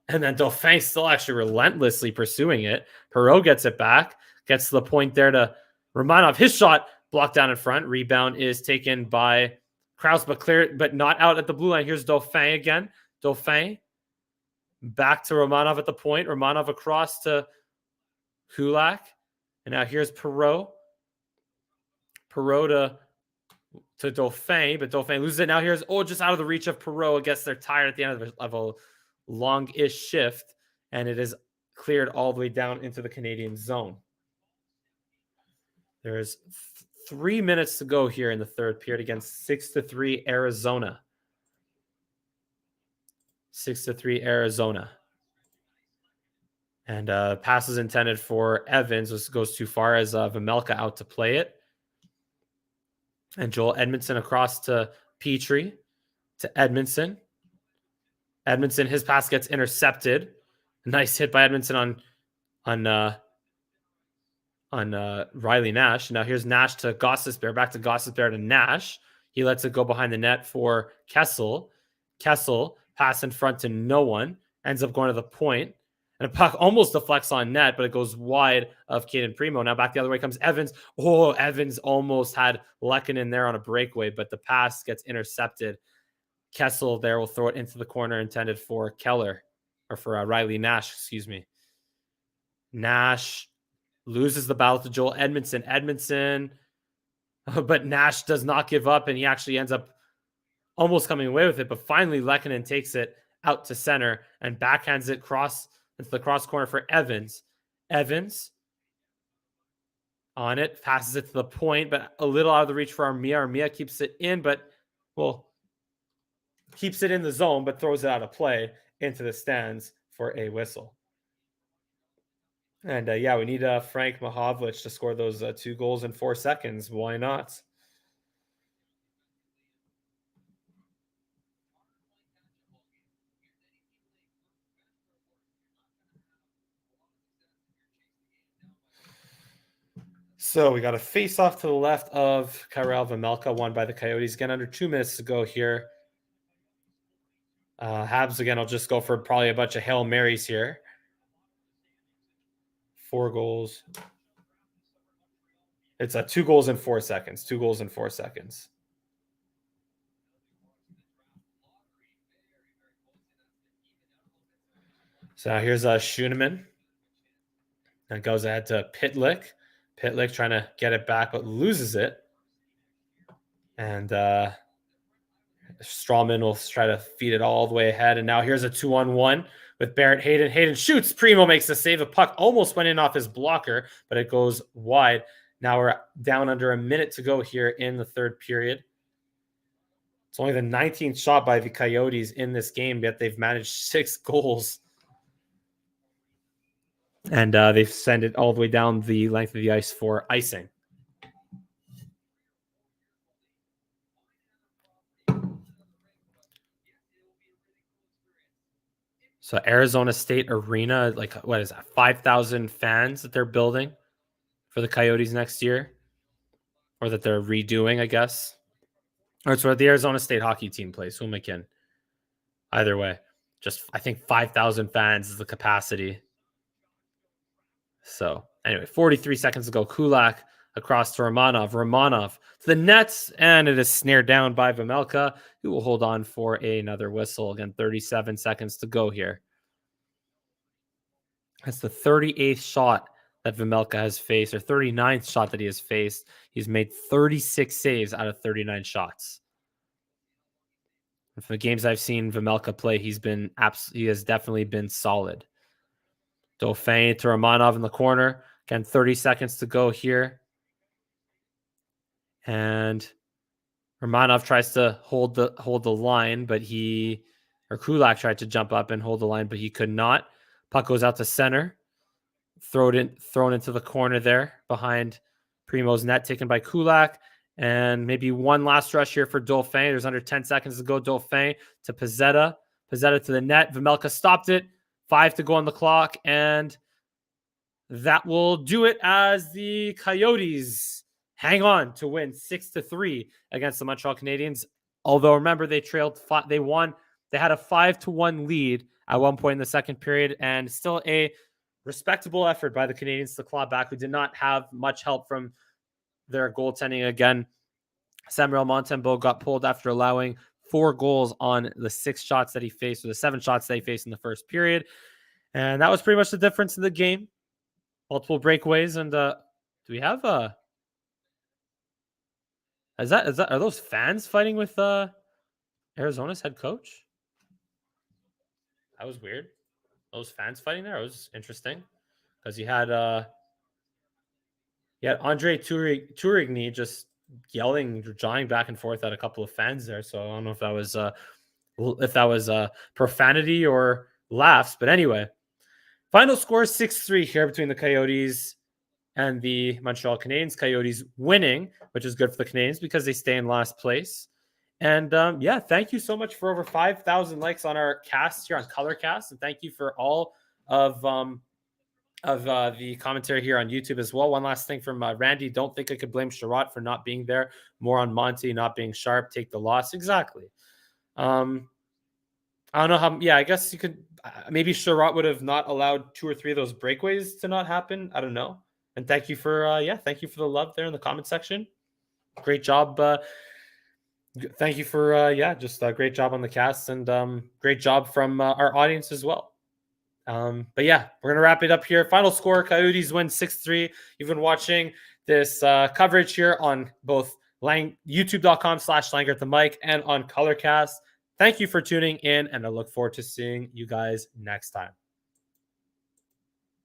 Speaker 1: And then Dauphin still actually relentlessly pursuing it. Perreault gets it back, gets to the point there to Romanov. His shot blocked down in front. Rebound is taken by Krause, but not out at the blue line. Here's Dauphin again. Dauphin back to Romanov at the point. Romanov across to Kulak. And now here's Perreault. Perreault to Dauphin, but Dauphin loses it. Now here's, just out of the reach of Perreault. I guess they're tired at the end of a long-ish shift, and it is cleared all the way down into the Canadian zone. There's 3 minutes to go here in the third period against 6-3 Arizona. 6-3 Arizona. And pass is intended for Evans. This goes too far as Vejmelka out to play it. And Joel Edmondson across to Petrie, to Edmondson. Edmondson, his pass gets intercepted. Nice hit by Edmondson on Riley Nash. Now here's Nash to Gossesbear, back to Gossesbear to Nash. He lets it go behind the net for Kessel. Kessel, pass in front to no one, ends up going to the point. And a puck almost deflects on net, but it goes wide of Clayton Primo. Now back the other way comes Evans. Evans almost had Lehkonen there on a breakaway, but the pass gets intercepted. Kessel there will throw it into the corner intended for Keller, or for Riley Nash, excuse me. Nash loses the battle to Joel Edmondson. But Nash does not give up, and he actually ends up almost coming away with it. But finally, Lehkonen takes it out to center and backhands it into the cross corner for Evans. Evans on it, passes it to the point, but a little out of the reach for Armia. Armia keeps it in, but keeps it in the zone, but throws it out of play into the stands for a whistle. And yeah, we need Frank Mahovlich to score those 2 goals in 4 seconds. Why not? So we got a face-off to the left of Karel Vejmelka, won by the Coyotes. Again, under 2 minutes to go here. Habs, again, will just go for probably a bunch of Hail Marys here. 4 goals. It's 2 goals in 4 seconds. 2 goals in 4 seconds. So here's Schuneman. That goes ahead to Pitlik. Pitlik trying to get it back, but loses it. And Strawman will try to feed it all the way ahead. And now here's a 2-on-1 with Barrett Hayden. Hayden shoots. Primo makes the save. A puck almost went in off his blocker, but it goes wide. Now we're down under a minute to go here in the third period. It's only the 19th shot by the Coyotes in this game, yet they've managed 6 goals. And they've sent it all the way down the length of the ice for icing. So Arizona State Arena, like what is that, 5,000 fans that they're building for the Coyotes next year? Or that they're redoing, I guess. Or it's where the Arizona State hockey team plays. Who McKin. Either way. Just, I think 5,000 fans is the capacity. So, anyway, 43 seconds to go. Kulak across to Romanov. Romanov to the nets, and it is snared down by Vejmelka, who will hold on for another whistle. Again, 37 seconds to go here. That's the 38th shot that Vejmelka has faced, or 39th shot that he has faced. He's made 36 saves out of 39 shots. And for the games I've seen Vejmelka play, he has definitely been solid. Dauphin to Romanov in the corner. Again, 30 seconds to go here. And Romanov tries to hold the line, but Kulak tried to jump up and hold the line, but he could not. Puck goes out to center. Thrown into the corner there behind Primo's net, taken by Kulak. And maybe one last rush here for Dauphin. There's under 10 seconds to go. Dauphin to Pezzetta. Pezzetta to the net. Vejmelka stopped it. 5 to go on the clock. And that will do it as the Coyotes hang on to win 6-3 against the Montreal Canadiens. Although, remember, they trailed. They won. They had a 5-1 lead at one point in the second period. And still a respectable effort by the Canadiens to claw back, who did not have much help from their goaltending. Again, Samuel Montembeault got pulled after allowing 4 goals on the 6 shots that he faced, or the 7 shots that he faced in the first period. And that was pretty much the difference in the game. Multiple breakaways. And do we have are those fans fighting with Arizona's head coach? That was weird. Those fans fighting there, it was interesting, because you had Andre Tourigny just yelling, jawing back and forth at a couple of fans there. So I don't know if that was profanity or laughs, but anyway, final score 6-3 here between the Coyotes and the Montreal Canadiens. Coyotes winning, which is good for the Canadiens because they stay in last place. And yeah, thank you so much for over 5,000 likes on our cast here on ColorCast, and thank you for all of the commentary here on YouTube as well. One last thing from Randy: don't think I could blame Sherratt for not being there. More on Monty not being sharp. Take the loss. Exactly. I don't know how. Yeah, I guess you could. Maybe Sherratt would have not allowed 2 or 3 of those breakaways to not happen. I don't know. And thank you for thank you for the love there in the comment section. Great job. Thank you for just a great job on the cast, and great job from our audience as well. But yeah, we're gonna wrap it up here. Final score: Coyotes win 6-3. You've been watching this coverage here on both youtube.com/Langer at the mic and on ColorCast. Thank you for tuning in, and I look forward to seeing you guys next time.